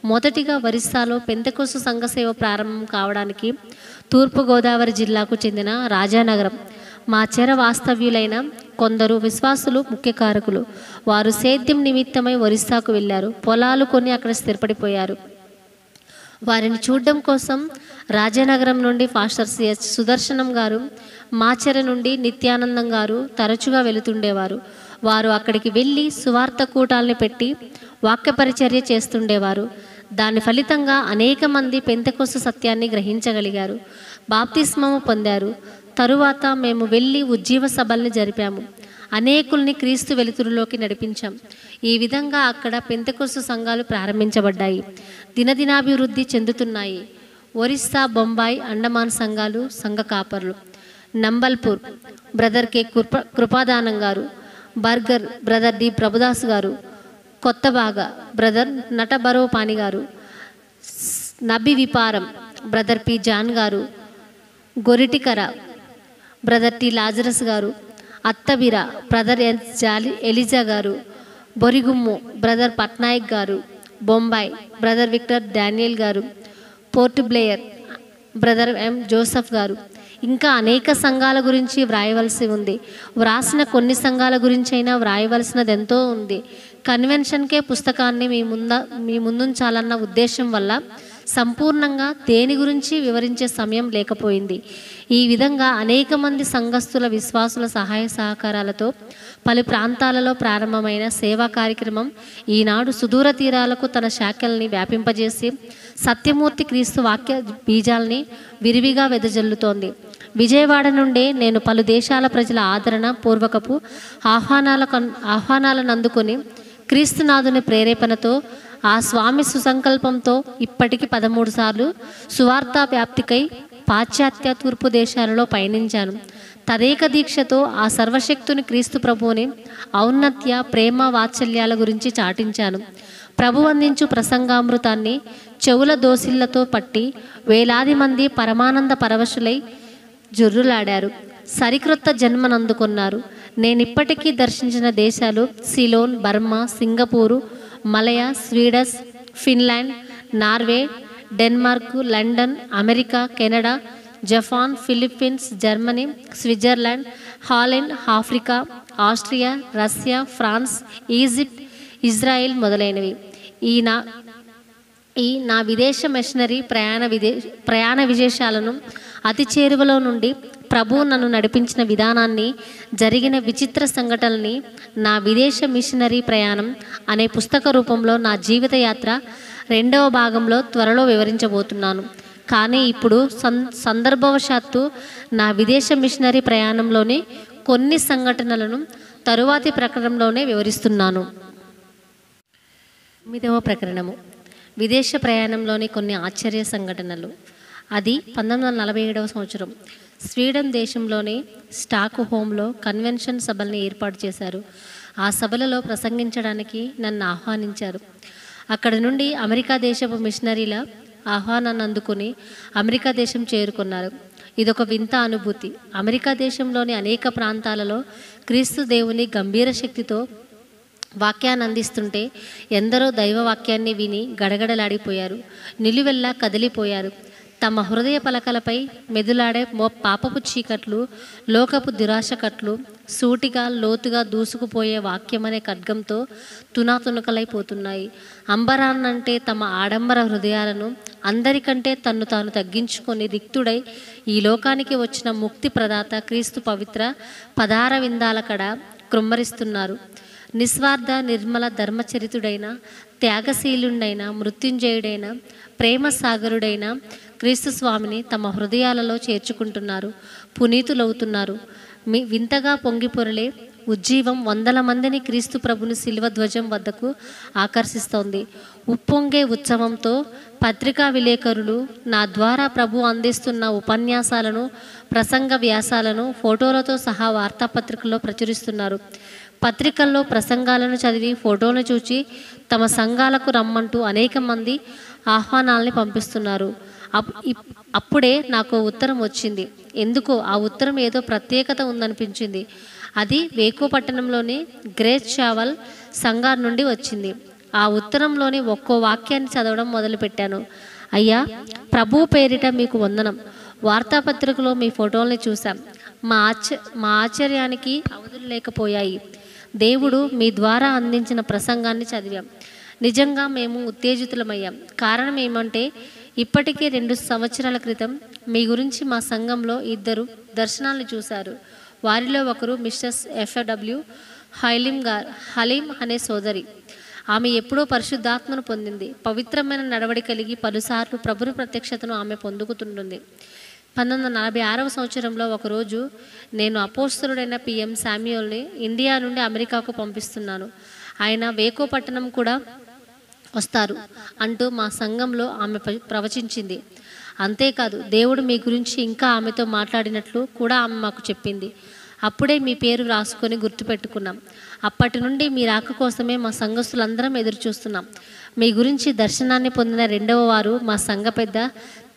మొదటిగా ఒరిస్సాలో పెంతెకొస్తు సంఘ సేవ ప్రారంభం కావడానికి తూర్పుగోదావరి జిల్లాకు చెందిన రాజానగరం మా చెర వాస్తవ్యులైన కొందరు విశ్వాసులు ముఖ్య కారకులు. వారు సేద్యం నిమిత్తమై ఒరిస్సాకు వెళ్ళారు. పొలాలు కొని అక్కడ స్థిరపడిపోయారు. వారిని చూడడం కోసం రాజానగరం నుండి పాస్టర్ సిఎస్ సుదర్శనం గారు, మాచెర నుండి నిత్యానందం గారు తరచుగా వెళుతుండేవారు. వారు అక్కడికి వెళ్ళి సువార్త కూటాల్ని పెట్టి వాక్య పరిచర్య చేస్తుండేవారు. దాని ఫలితంగా అనేక మంది పెంతెకొస్తు సత్యాన్ని గ్రహించగలిగారు, బాప్తిస్మము పొందారు. తరువాత మేము వెళ్ళి ఉజ్జీవ సభల్ని జరిపాము. అనేకుల్ని క్రీస్తు వెలుతురులోకి నడిపించాం. ఈ విధంగా అక్కడ పెంతెకొస్తు సంఘాలు ప్రారంభించబడ్డాయి, దినదినాభివృద్ధి చెందుతున్నాయి. ఒరిస్సా, బొంబాయి, అండమాన్ సంఘాలు, సంఘ కాపర్లు. నంబల్పూర్ బ్రదర్ కె కృపాదానం గారు, బర్గర్ బ్రదర్ డి ప్రభుదాస్ గారు, కొత్తబాగ బ్రదర్ నటబరోపాని గారు, నబి విపారం బ్రదర్ పి జాన్ గారు, గొరిటికర బ్రదర్ టి లాజరస్ గారు, అత్తబిర బ్రదర్ ఎలిజా గారు, బొరిగుమ్ము బ్రదర్ పట్నాయక్ గారు, బొంబాయి బ్రదర్ విక్టర్ డానియల్ గారు, పోర్ట్ బ్లేయర్ బ్రదర్ ఎం జోసఫ్ గారు. ఇంకా అనేక సంఘాల గురించి వ్రాయవలసి ఉంది. వ్రాసిన కొన్ని సంఘాల గురించి అయినా వ్రాయవలసినది ఎంతో ఉంది. కన్వెన్షన్కే పుస్తకాన్ని మీ ముందుంచాలన్న ఉద్దేశం వల్ల సంపూర్ణంగా దేని గురించి వివరించే సమయం లేకపోయింది. ఈ విధంగా అనేక మంది సంఘస్థుల విశ్వాసుల సహాయ సహకారాలతో పలు ప్రాంతాలలో ప్రారంభమైన సేవా కార్యక్రమం ఈనాడు సుదూర తీరాలకు తన శాఖల్ని వ్యాపింపజేసి సత్యమూర్తి క్రీస్తు వాక్య బీజాల్ని విరివిగా వెదజల్లుతోంది. విజయవాడ నుండే నేను పలు దేశాల ప్రజల ఆదరణ పూర్వకపు ఆహ్వానాలను అందుకొని క్రీస్తునాథుని ప్రేరేపణతో ఆ స్వామి సుసంకల్పంతో ఇప్పటికి 13 సార్లు సువార్త వ్యాప్తికై పాశ్చాత్య తూర్పు దేశాలలో పయనించాను. తదేక దీక్షతో ఆ సర్వశక్తుని క్రీస్తు ప్రభువుని ఔన్నత్య ప్రేమ వాత్సల్యాల గురించి చాటించాను. ప్రభు అందించు ప్రసంగామృతాన్ని చెవుల దోసిళ్లతో పట్టి వేలాది మంది పరమానంద పరవశులై జుర్రులాడారు, సరిక్రొత్త జన్మనందుకున్నారు. నేనిప్పటికీ దర్శించిన దేశాలు Ceylon, Burma, Singapore, Malaya, Sweden, Finland, Norway, Denmark, London, America, Canada, Japan, Philippines, Germany, Switzerland, Holland, Africa, Austria, Russia, France, Egypt, Israel మొదలైనవి. ఈ నా విదేశ మిషనరీ ప్రయాణ విశేషాలను, అతి చేరువలో నుండి ప్రభువు నన్ను నడిపించిన విధానాన్ని, జరిగిన విచిత్ర సంఘటనల్ని నా విదేశ మిషనరీ ప్రయాణం అనే పుస్తక రూపంలో నా జీవిత యాత్ర 2వ భాగంలో త్వరలో వివరించబోతున్నాను. కానీ ఇప్పుడు సందర్భవశాత్తు నా విదేశ మిషనరీ ప్రయాణంలోని కొన్ని సంఘటనలను తరువాతి ప్రకరణంలోనే వివరిస్తున్నాను. 9వ ప్రకరణము, విదేశ ప్రయాణంలోని కొన్ని ఆశ్చర్య సంఘటనలు. అది 1947వ సంవత్సరం. స్వీడన్ దేశంలోని స్టాక్ హోమ్లో కన్వెన్షన్ సభల్ని ఏర్పాటు చేశారు. ఆ సభలలో ప్రసంగించడానికి నన్ను ఆహ్వానించారు. అక్కడి నుండి అమెరికా దేశపు మిషనరీల ఆహ్వానాన్ని అందుకుని అమెరికా దేశం చేరుకున్నారు. ఇదొక వింత అనుభూతి. అమెరికా దేశంలోని అనేక ప్రాంతాలలో క్రీస్తు దేవుని గంభీర శక్తితో వాక్యాన్ని అందిస్తుంటే ఎందరో దైవ వాక్యాన్ని విని గడగడలాడిపోయారు, నిలువెల్లా కదిలిపోయారు. తమ హృదయ పలకలపై మెదులాడే పాపపు చీకట్లు, లోకపు దురాశ కట్లు సూటిగా లోతుగా దూసుకుపోయే వాక్యమనే ఖడ్గంతో తునాతునకలైపోతున్నాయి. అంబరాన్నంటే తమ ఆడంబర హృదయాలను అందరికంటే తన్ను తాను తగ్గించుకొని రిక్తుడై ఈ లోకానికి వచ్చిన ముక్తి ప్రదాత క్రీస్తు పవిత్ర పదార విందాల కడ కృమ్మరిస్తున్నారు. నిస్వార్థ నిర్మల ధర్మచరితుడైన, త్యాగశీలుడైన, మృత్యుంజయుడైన, ప్రేమ సాగరుడైన క్రీస్తు స్వామిని తమ హృదయాలలో చేర్చుకుంటున్నారు, పునీతులవుతున్నారు. వింతగా పొంగిపొరలే ఉజ్జీవం వందల మందిని క్రీస్తు ప్రభుని శిల్వ ధ్వజం వద్దకు ఆకర్షిస్తోంది. ఉప్పొంగే ఉత్సవంతో పత్రికా విలేకరులు నా ద్వారా ప్రభు అందిస్తున్న ఉపన్యాసాలను, ప్రసంగ వ్యాసాలను ఫోటోలతో సహా వార్తాపత్రికల్లో ప్రచురిస్తున్నారు. పత్రికల్లో ప్రసంగాలను చదివి ఫోటోలను చూచి తమ సంఘాలకు రమ్మంటూ అనేక మంది ఆహ్వానాలని పంపిస్తున్నారు. అప్పుడే నాకు ఉత్తరం వచ్చింది. ఎందుకో ఆ ఉత్తరం ఏదో ప్రత్యేకత ఉందనిపించింది. అది వేకో పట్టణంలోని గ్రేస్ చావల్ సంఘార్ నుండి వచ్చింది. ఆ ఉత్తరంలోని ఒక్కో వాక్యాన్ని చదవడం మొదలుపెట్టాను. అయ్యా, ప్రభు పేరిట మీకు వందనం. వార్తాపత్రికలో మీ ఫోటోల్ని చూసాం. మా ఆశ్చర్యానికి అవధులు లేకపోయాయి. దేవుడు మీ ద్వారా అందించిన ప్రసంగాన్ని చదివాం. నిజంగా మేము ఉత్తేజితులమయ్యాం. కారణం ఏమంటే ఇప్పటికే 2 సంవత్సరాల క్రితం మీ గురించి మా సంఘంలో 2 దర్శనాలను చూశారు. వారిలో ఒకరు మిస్టర్స్ ఎఫ్డబ్ల్యూ హలీం అనే సోదరి. ఆమె ఎప్పుడో పరిశుద్ధాత్మను పొందింది. పవిత్రమైన నడవడి కలిగి పలుసార్లు ప్రభుని ప్రత్యక్షతను ఆమె పొందుకుతుంటుంది. 1946వ సంవత్సరంలో ఒకరోజు నేను అపోస్తలుడైన పిఎం శామ్యూల్ని ఇండియా నుండి అమెరికాకు పంపిస్తున్నాను. ఆయన వేకో పట్టణం కూడా వస్తారు అంటూ మా సంఘంలో ఆమె ప్రవచించింది. అంతేకాదు, దేవుడు మీ గురించి ఇంకా ఆమెతో మాట్లాడినట్లు కూడా ఆమె మాకు చెప్పింది. అప్పుడే మీ పేరు రాసుకొని గుర్తుపెట్టుకున్నాం. అప్పటి నుండి మీ రాక కోసమే మా సంఘస్థులందరం ఎదురు చూస్తున్నాం. మీ గురించి దర్శనాన్ని పొందిన 2వ వారు మా సంఘ పెద్ద,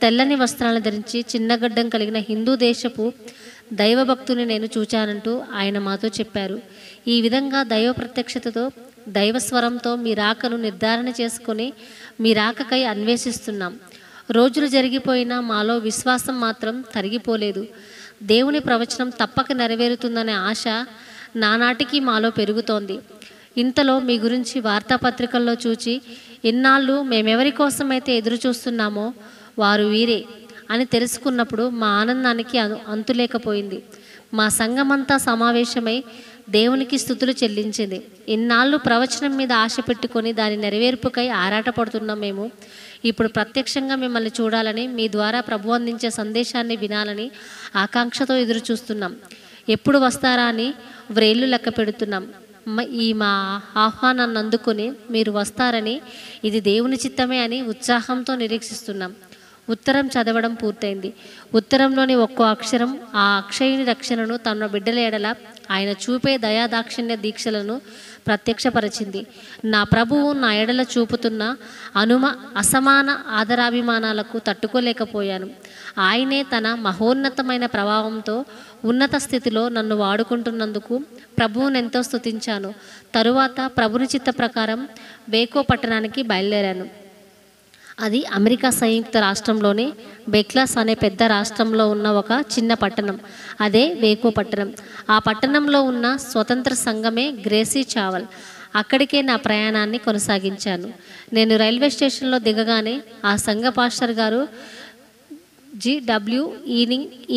తెల్లని వస్త్రాలను ధరించి చిన్నగడ్డం కలిగిన హిందూ దేశపు దైవభక్తుని నేను చూచానంటూ ఆయన మాతో చెప్పారు. ఈ విధంగా దైవ ప్రత్యక్షతతో, దైవస్వరంతో మీ రాకను నిర్ధారణ చేసుకొని మీ రాకకై అన్వేషిస్తున్నాం. రోజులు జరిగిపోయినా మాలో విశ్వాసం మాత్రం తరిగిపోలేదు. దేవుని ప్రవచనం తప్పక నెరవేరుతుందనే ఆశ నానాటికి మాలో పెరుగుతోంది. ఇంతలో మీ గురించి వార్తాపత్రికల్లో చూచి ఇన్నాళ్ళు మేమెవరి కోసమైతే ఎదురు చూస్తున్నామో వారు వీరే అని తెలుసుకున్నప్పుడు మా ఆనందానికి అంతులేకపోయింది. మా సంఘమంతా సమావేశమై దేవునికి స్తుతులు చెల్లించింది. ఇన్నాళ్ళు ప్రవచనం మీద ఆశ పెట్టుకొని దాని నెరవేర్పుకై ఆరాటపడుతున్నాం. మేము ఇప్పుడు ప్రత్యక్షంగా మిమ్మల్ని చూడాలని, మీ ద్వారా ప్రభు అందించే సందేశాన్ని వినాలని ఆకాంక్షతో ఎదురు చూస్తున్నాం. ఎప్పుడు వస్తారా అని వ్రేళ్ళు లెక్క పెడుతున్నాం. మా ఆహ్వానాన్ని అందుకుని మీరు వస్తారని, ఇది దేవుని చిత్తమే అని ఉత్సాహంతో నిరీక్షిస్తున్నాం. ఉత్తరం చదవడం పూర్తయింది. ఉత్తరంలోని ఒక్కో అక్షరం ఆ అక్షయుని రక్షణను తన బిడ్డల ఎడల ఆయన చూపే దయాదాక్షిణ్య దీక్షలను ప్రత్యక్షపరిచింది. నా ప్రభువు నా ఎడల చూపుతున్న అసమాన ఆదరాభిమానాలకు తట్టుకోలేకపోయాను. ఆయనే తన మహోన్నతమైన ప్రభావంతో ఉన్నత స్థితిలో నన్ను వాడుకుంటున్నందుకు ప్రభువును ఎంతో స్తుతించాను. తరువాత ప్రభుని చిత్త ప్రకారం వేకో పట్టణానికి బయలుదేరాను. అది అమెరికా సంయుక్త రాష్ట్రంలోని బెక్లాస్ అనే పెద్ద రాష్ట్రంలో ఉన్న ఒక చిన్న పట్టణం. అదే వేకో పట్టణం. ఆ పట్టణంలో ఉన్న స్వతంత్ర సంఘమే గ్రేసీ చావల్. అక్కడికే నా ప్రయాణాన్ని కొనసాగించాను. నేను రైల్వే స్టేషన్లో దిగగానే ఆ సంఘ పాస్టర్ గారు GW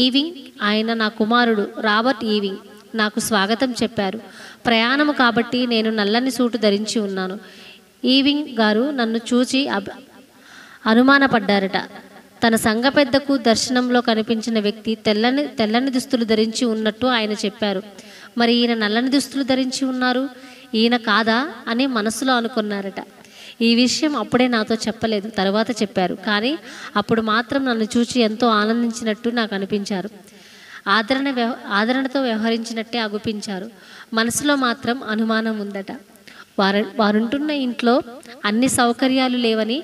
ఈవింగ్, ఆయన నా కుమారుడు రాబర్ట్ ఈవింగ్, నాకు స్వాగతం చెప్పారు. ప్రయాణము కాబట్టి నేను నల్లని సూటు ధరించి ఉన్నాను. ఈవింగ్ గారు నన్ను చూచి అనుమానపడ్డారట. తన సంఘ పెద్దకు దర్శనంలో కనిపించిన వ్యక్తి తెల్లని దుస్తులు ధరించి ఉన్నట్టు ఆయన చెప్పారు. మరి ఈయన నల్లని దుస్తులు ధరించి ఉన్నారు, ఈయన కాదా అని మనసులో అనుకున్నారట. ఈ విషయం అప్పుడే నాతో చెప్పలేదు, తర్వాత చెప్పారు. కానీ అప్పుడు మాత్రం నన్ను చూచి ఎంతో ఆనందించినట్టు నాకు అనిపించారు. ఆదరణతో వ్యవహరించినట్టే అగుపించారు. మనసులో మాత్రం అనుమానం ఉందట. వారుంటున్న ఇంట్లో అన్ని సౌకర్యాలు లేవని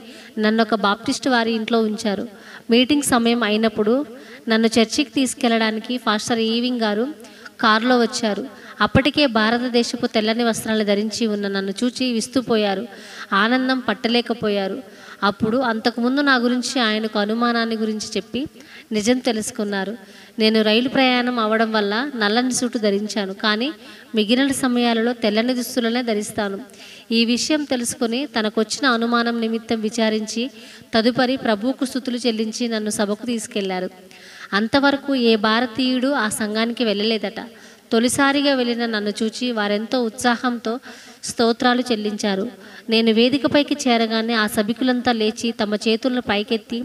నన్ను ఒక బాప్టిస్ట్ వారి ఇంట్లో ఉంచారు. మీటింగ్ సమయం అయినప్పుడు నన్ను చర్చికి తీసుకెళ్లడానికి పాస్టర్ ఈవింగ్ గారు కారులో వచ్చారు. అప్పటికే భారతదేశపు తెల్లని వస్త్రాలు ధరించి ఉన్న నన్ను చూచి విస్తుపోయారు. ఆనందం పట్టలేకపోయారు. అప్పుడు అంతకుముందు నా గురించి ఆయనకు అనుమానాన్ని గురించి చెప్పి నిజం తెలుసుకున్నారు. నేను రైలు ప్రయాణం అవడం వల్ల నల్లని సూటు ధరించాను, కానీ మిగిలిన సమయాలలో తెల్లని దుస్తులనే ధరిస్తాను. ఈ విషయం తెలుసుకుని తనకొచ్చిన అనుమానం నిమిత్తం విచారించి తదుపరి ప్రభువుకు స్తుతులు చెల్లించి నన్ను సభకు తీసుకెళ్లారు. అంతవరకు ఏ భారతీయుడు ఆ సంఘానికి వెళ్ళలేదట. తొలిసారిగా వెళ్ళిన నన్ను చూచి వారెంతో ఉత్సాహంతో స్తోత్రాలు చెల్లించారు. నేను వేదికపైకి చేరగానే ఆ సభికులంతా లేచి తమ చేతులను పైకెత్తి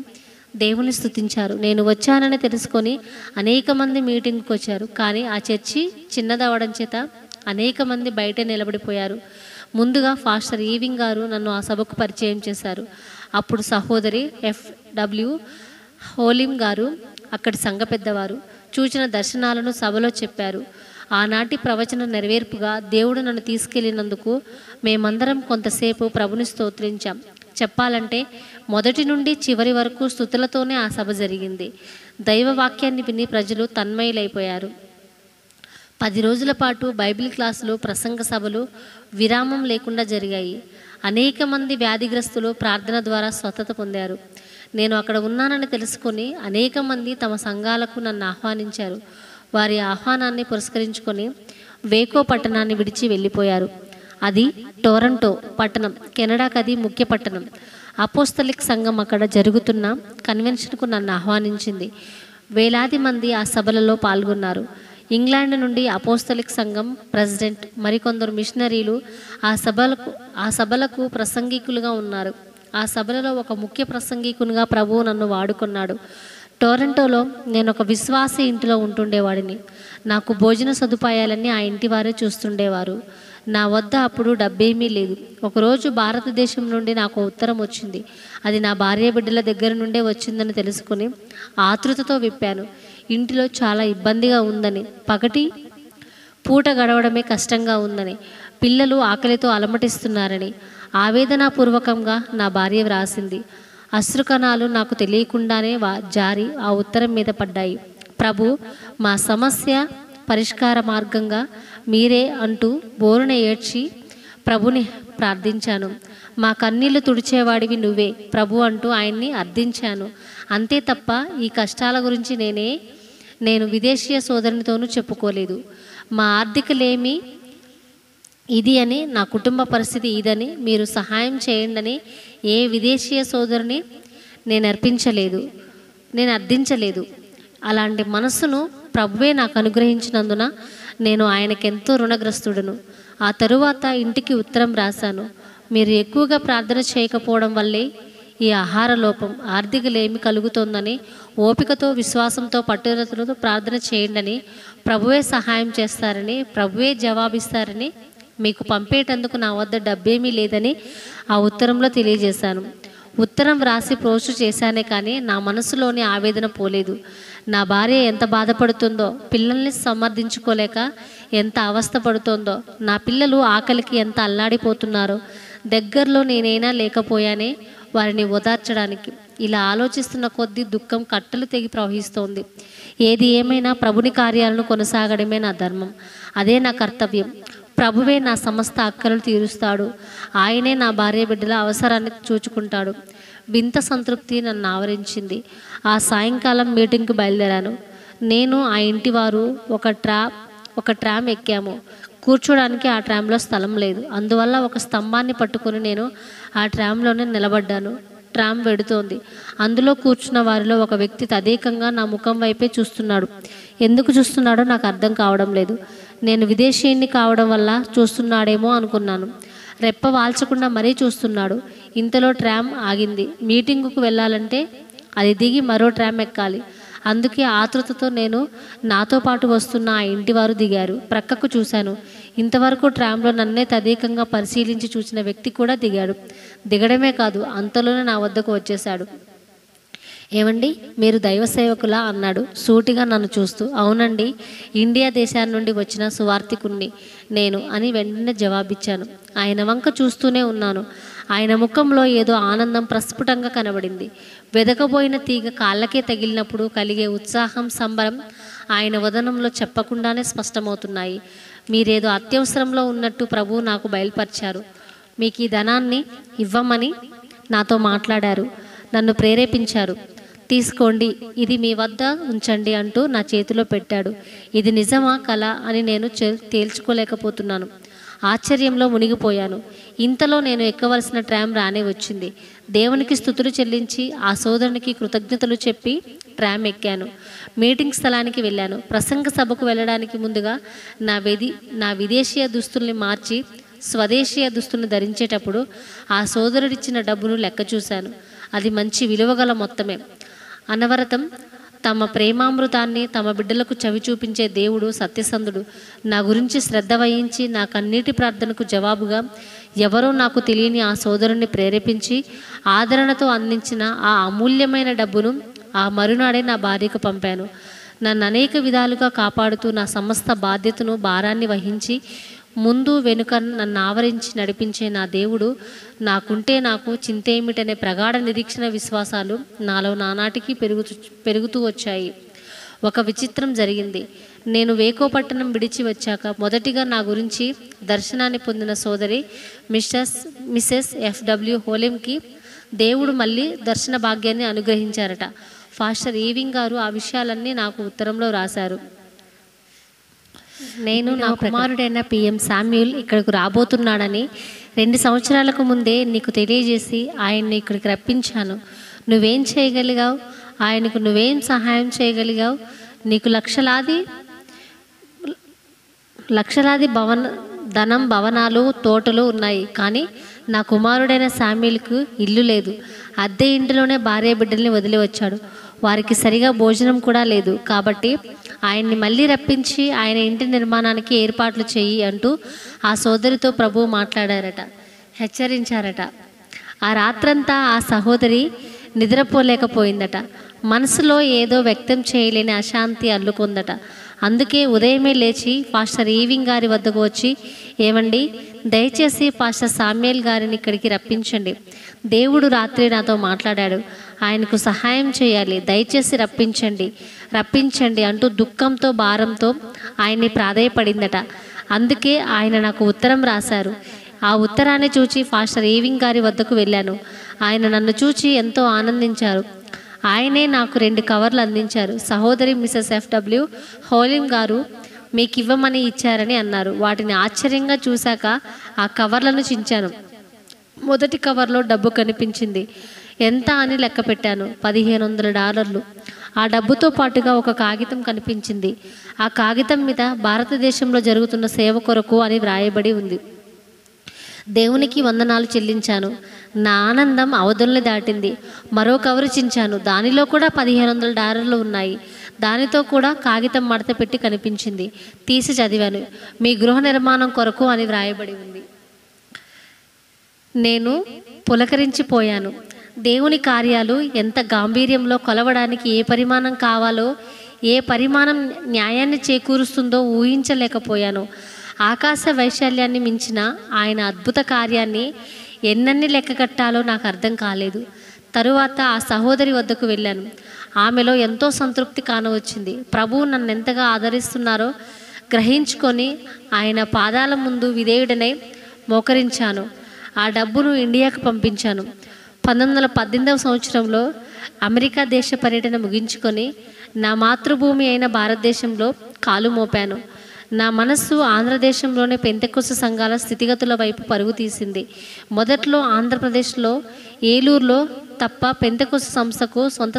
దేవుని స్తుతించారు. నేను వచ్చానని తెలుసుకొని అనేక మంది మీటింగ్కి వచ్చారు. కానీ ఆ చర్చి చిన్నదవడం చేత అనేక మంది బయటే నిలబడిపోయారు. ముందుగా పాస్టర్ ఈవింగ్ గారు నన్ను ఆ సభకు పరిచయం చేశారు. అప్పుడు సహోదరి FW హోలిం గారు, అక్కడి సంఘ పెద్దవారు, చూచిన దర్శనాలను సభలో చెప్పారు. ఆనాటి ప్రవచన నెరవేర్పుగా దేవుడు నన్ను తీసుకెళ్లినందుకు మేమందరం కొంతసేపు ప్రభుని స్తోత్రించాం. చెప్పాలంటే మొదటి నుండి చివరి వరకు స్తుతులతోనే ఆ సభ జరిగింది. దైవవాక్యాన్ని విని ప్రజలు తన్మయులైపోయారు. 10 రోజుల పాటు బైబిల్ క్లాసులు, ప్రసంగ సభలు విరామం లేకుండా జరిగాయి. అనేక మంది వ్యాధిగ్రస్తులు ప్రార్థన ద్వారా స్వస్థత పొందారు. నేను అక్కడ ఉన్నానని తెలుసుకొని అనేక మంది తమ సంఘాలకు నన్ను ఆహ్వానించారు. వారి ఆహ్వానాన్ని పురస్కరించుకొని వేకో పట్టణాన్ని విడిచి వెళ్ళిపోయారు. అది టొరంటో పట్టణం, కెనడాకు అది ముఖ్య పట్టణం. అపోస్తలిక్ సంఘం అక్కడ జరుగుతున్న కన్వెన్షన్కు నన్ను ఆహ్వానించింది. వేలాది మంది ఆ సభలలో పాల్గొన్నారు. ఇంగ్లాండ్ నుండి అపోస్తలిక్ సంఘం ప్రెసిడెంట్, మరికొందరు మిషనరీలు ఆ సభలకు ప్రసంగికులుగా ఉన్నారు. ఆ సభలలో ఒక ముఖ్య ప్రసంగికునిగా ప్రభువు నన్ను వాడుకున్నాడు. టొరంటోలో నేను ఒక విశ్వాసీ ఇంటిలో ఉంటుండేవాడిని. నాకు భోజన సదుపాయాలన్నీ ఆ ఇంటి వారే చూస్తుండేవారు. నా వద్ద అప్పుడు డబ్బేమీ లేదు. ఒకరోజు భారతదేశం నుండి నాకు ఉత్తరం వచ్చింది. అది నా భార్య బిడ్డల దగ్గర నుండే వచ్చిందని తెలుసుకుని ఆతృతతో విప్పాను. ఇంటిలో చాలా ఇబ్బందిగా ఉందని, పగటి పూట గడవడమే కష్టంగా ఉందని, పిల్లలు ఆకలితో అలమటిస్తున్నారని ఆవేదనాపూర్వకంగా నా భార్య వ్రాసింది. అశ్రుకణాలు నాకు తెలియకుండానే జారి ఆ ఉత్తరం మీద పడ్డాయి. ప్రభు, మా సమస్య పరిష్కార మార్గంగా మీరే అంటూ బోరున ఏడ్చి ప్రభుని ప్రార్థించాను. మా కన్నీళ్లు తుడిచేవాడివి నువ్వే ప్రభు అంటూ ఆయన్ని అర్థించాను. అంతే తప్ప ఈ కష్టాల గురించి నేను విదేశీయ సోదరునితోనూ చెప్పుకోలేదు. మా ఆర్థికలేమి ఇది అని, నా కుటుంబ పరిస్థితి ఇదని, మీరు సహాయం చేయండి ఏ విదేశీయ సోదరుని నేను అర్థించలేదు. అలాంటి మనస్సును ప్రభువే నాకు అనుగ్రహించినందున నేను ఆయనకెంతో రుణగ్రస్తుడను. ఆ తరువాత ఇంటికి ఉత్తరం రాశాను. మీరు ఎక్కువగా ప్రార్థన చేయకపోవడం వల్లే ఈ ఆహార లోపం, ఆర్థికలేమి కలుగుతోందని, ఓపికతో, విశ్వాసంతో, పట్టుదలతో ప్రార్థన చేయండి. ప్రభువే సహాయం చేస్తారని, ప్రభువే జవాబిస్తారని మీకు పంపేటందుకు నా వద్ద డబ్బేమీ లేదని ఆ ఉత్తరంలో తెలియజేశాను. ఉత్తరం వ్రాసి పోస్టు చేశానే కానీ నా మనసులోని ఆవేదన పోలేదు. నా భార్య ఎంత బాధపడుతుందో, పిల్లల్ని సమర్థించుకోలేక ఎంత అవస్థపడుతోందో, నా పిల్లలు ఆకలికి ఎంత అల్లాడిపోతున్నారో, దగ్గరలో నేనైనా లేకపోయానే వారిని ఓదార్చడానికి. ఇలా ఆలోచిస్తున్న కొద్దీ దుఃఖం కట్టలు తెగి ప్రవహిస్తోంది. ఏది ఏమైనా ప్రభుని కార్యాలను కొనసాగడమే నా ధర్మం, అదే నా కర్తవ్యం. ప్రభువే నా సమస్త అక్కరలు తీరుస్తాడు. ఆయనే నా భార్య బిడ్డల అవసరాన్ని చూచుకుంటాడు. వింత సంతృప్తి నన్ను ఆవరించింది. ఆ సాయంకాలం మీటింగ్కి బయలుదేరాను. నేను ఆ ఇంటి వారు ఒక ట్రామ్ ఎక్కాము. కూర్చోడానికి ఆ ట్రామ్లో స్థలం లేదు. అందువల్ల ఒక స్తంభాన్ని పట్టుకొని నేను ఆ ట్రామ్లోనే నిలబడ్డాను. ట్రామ్ వెడుతోంది. అందులో కూర్చున్న వారిలో ఒక వ్యక్తి తదేకంగా నా ముఖం వైపే చూస్తున్నాడు. ఎందుకు చూస్తున్నాడో నాకు అర్థం కావడం లేదు. నేను విదేశీయుణ్ణి కావడం వల్ల చూస్తున్నాడేమో అనుకున్నాను. రెప్ప వాల్చకుండా మరీ చూస్తున్నాడు. ఇంతలో ట్రామ్ ఆగింది. మీటింగుకు వెళ్ళాలంటే అది దిగి మరో ట్రామ్ ఎక్కాలి. అందుకే ఆతృతతో నేను, నాతో పాటు వస్తున్న ఆ ఇంటివారు దిగారు. ప్రక్కకు చూశాను. ఇంతవరకు ట్రామ్లో నన్నే తదేకంగా పరిశీలించి చూసిన వ్యక్తి కూడా దిగాడు. దిగడమే కాదు, అంతలోనే నా వద్దకు వచ్చేశాడు. ఏమండి, మీరు దైవ సేవకులా అన్నాడు సూటిగా నన్ను చూస్తూ. అవునండి, ఇండియా దేశాన్ని నుండి వచ్చిన సువార్థికుణ్ణి నేను అని వెంటనే జవాబిచ్చాను. ఆయన వంక చూస్తూనే ఉన్నాను. ఆయన ముఖంలో ఏదో ఆనందం ప్రస్ఫుటంగా కనబడింది. వెదకబోయిన తీగ కాళ్ళకే తగిలినప్పుడు కలిగే ఉత్సాహం, సంబరం ఆయన వదనంలో చెప్పకుండానే స్పష్టమవుతున్నాయి. మీరేదో అత్యవసరంలో ఉన్నట్టు ప్రభువు నాకు బయలుపరిచారు. మీకు ఈ ధనాన్ని ఇవ్వమని నాతో మాట్లాడారు, నన్ను ప్రేరేపించారు. తీసుకోండి, ఇది మీ వద్ద ఉంచండి అంటూ నా చేతిలో పెట్టాడు. ఇది నిజమా కల అని నేను తేల్చుకోలేకపోతున్నాను. ఆశ్చర్యంలో మునిగిపోయాను. ఇంతలో నేను ఎక్కవలసిన ట్రామ్ రానే వచ్చింది. దేవునికి స్తుతులు చెల్లించి ఆ సోదరునికి కృతజ్ఞతలు చెప్పి ట్రామ్ ఎక్కాను. మీటింగ్ స్థలానికి వెళ్ళాను. ప్రసంగ సభకు వెళ్ళడానికి ముందుగా నా విదేశీయ దుస్తుల్ని మార్చి స్వదేశీయ దుస్తుల్ని ధరించేటప్పుడు ఆ సోదరుడిచ్చిన డబ్బును లెక్క చూశాను. అది మంచి విలువగల మొత్తమే. అనవరతం తమ ప్రేమామృతాన్ని తమ బిడ్డలకు చవి చూపించే దేవుడు సత్యసంధుడు. నా గురించి శ్రద్ధ వహించి నా కన్నీటి ప్రార్థనకు జవాబుగా ఎవరో నాకు తెలియని ఆ సోదరుణ్ణి ప్రేరేపించి ఆదరణతో అందించిన ఆ అమూల్యమైన డబ్బును ఆ మరునాడే నా భార్యకు పంపాను. నన్ను అనేక విధాలుగా కాపాడుతూ నా సమస్త బాధ్యతను, భారాన్ని వహించి ముందు వెనుక నన్ను ఆవరించి నడిపించే నా దేవుడు నాకుంటే నాకు చింతేమిటనే ప్రగాఢ నిరీక్షణ విశ్వాసాలు నాలో నానాటికి పెరుగుతూ వచ్చాయి. ఒక విచిత్రం జరిగింది. నేను వేకోపట్టణం విడిచి వచ్చాక మొదటిగా నా గురించి దర్శనాన్ని పొందిన సోదరి మిసెస్ FW హోలెంకి దేవుడు మళ్ళీ దర్శన భాగ్యాన్ని అనుగ్రహించారట. ఫాస్టర్ ఈవింగ్ గారు ఆ విషయాలన్నీ నాకు ఉత్తరంలో రాశారు. నేను నా కుమారుడైన PM శామ్యూల్ ఇక్కడికి రాబోతున్నాడని 2 సంవత్సరాలకు ముందే నీకు తెలియజేసి ఆయన్ని ఇక్కడికి రప్పించాను. నువ్వేం చేయగలిగావు? ఆయనకు నువ్వేం సహాయం చేయగలిగావు? నీకు లక్షలాది ధనం, భవనాలు, తోటలు ఉన్నాయి. కానీ నా కుమారుడైన శామ్యూల్కు ఇల్లు లేదు. అద్దె ఇంటిలోనే భార్య బిడ్డల్ని వదిలి వచ్చాడు. వారికి సరిగా భోజనం కూడా లేదు. కాబట్టి ఆయన్ని మళ్ళీ రప్పించి ఆయన ఇంటి నిర్మాణానికి ఏర్పాట్లు చెయ్యి అంటూ ఆ సోదరితో ప్రభువు మాట్లాడారట, హెచ్చరించారట. ఆ రాత్రంతా ఆ సహోదరి నిద్రపోలేకపోయిందట. మనసులో ఏదో వ్యక్తం చేయలేని అశాంతి అల్లుకుందట. అందుకే ఉదయమే లేచి పాస్టర్ ఈవింగ్ గారి వద్దకు వచ్చి, ఏమండి, దయచేసి పాస్టర్ సామ్యూల్ గారిని ఇక్కడికి రప్పించండి. దేవుడు రాత్రి నాతో మాట్లాడాడు. ఆయనకు సహాయం చేయాలి, దయచేసి రప్పించండి అంటూ దుఃఖంతో, భారంతో ఆయన్ని ప్రాధేయపడిందట. అందుకే ఆయన నాకు ఉత్తరం రాశారు. ఆ ఉత్తరాన్ని చూచి పాస్టర్ ఈవింగ్ గారి వద్దకు వెళ్ళాను. ఆయన నన్ను చూచి ఎంతో ఆనందించారు. ఆయనే నాకు 2 కవర్లు అందించారు. సహోదరి మిసెస్ FW హోలిం గారు మీకు ఇవ్వమని ఇచ్చారని అన్నారు. వాటిని ఆశ్చర్యంగా చూశాక ఆ కవర్లను చించాను. మొదటి కవర్లో డబ్బు కనిపించింది. ఎంత అని లెక్క పెట్టాను. $1500. ఆ డబ్బుతో పాటుగా ఒక కాగితం కనిపించింది. ఆ కాగితం మీద భారతదేశంలో జరుగుతున్న సేవ కొరకు అని వ్రాయబడి ఉంది. దేవునికి వందనాలు చెల్లించాను. నా ఆనందం అవధుల్ని దాటింది. మరో కవరు చించాను. దానిలో కూడా $1500 ఉన్నాయి. దానితో కూడా కాగితం మడత పెట్టి కనిపించింది. తీసి చదివాను. మీ గృహ నిర్మాణం కొరకు అని వ్రాయబడి ఉంది. నేను పులకరించిపోయాను. దేవుని కార్యాలు ఎంత గాంభీర్యంలో కొలవడానికి ఏ పరిమాణం కావాలో, ఏ పరిమాణం న్యాయాన్ని చేకూరుస్తుందో ఊహించలేకపోయాను. ఆకాశ వైశాల్యాన్ని మించిన ఆయన అద్భుత కార్యాన్ని ఎన్నన్ని లెక్క కట్టాలో నాకు అర్థం కాలేదు. తరువాత ఆ సహోదరి వద్దకు వెళ్ళాను. ఆమెలో ఎంతో సంతృప్తి కానవచ్చింది. ప్రభువు నన్ను ఎంతగా ఆదరిస్తున్నారో గ్రహించుకొని ఆయన పాదాల ముందు విధేయుడనై మోకరించాను. ఆ డబ్బును ఇండియాకు పంపించాను. 1918వ సంవత్సరంలో అమెరికా దేశ పర్యటన ముగించుకొని నా మాతృభూమి అయిన భారతదేశంలో కాలు మోపాను. నా మనస్సు ఆంధ్రదేశంలోని పెంతెకొస్తు సంఘాల స్థితిగతుల వైపు పరుగు తీసింది. మొదట్లో ఆంధ్రప్రదేశ్లో ఏలూరులో తప్ప పెంతెకొస్తు సంస్థకు సొంత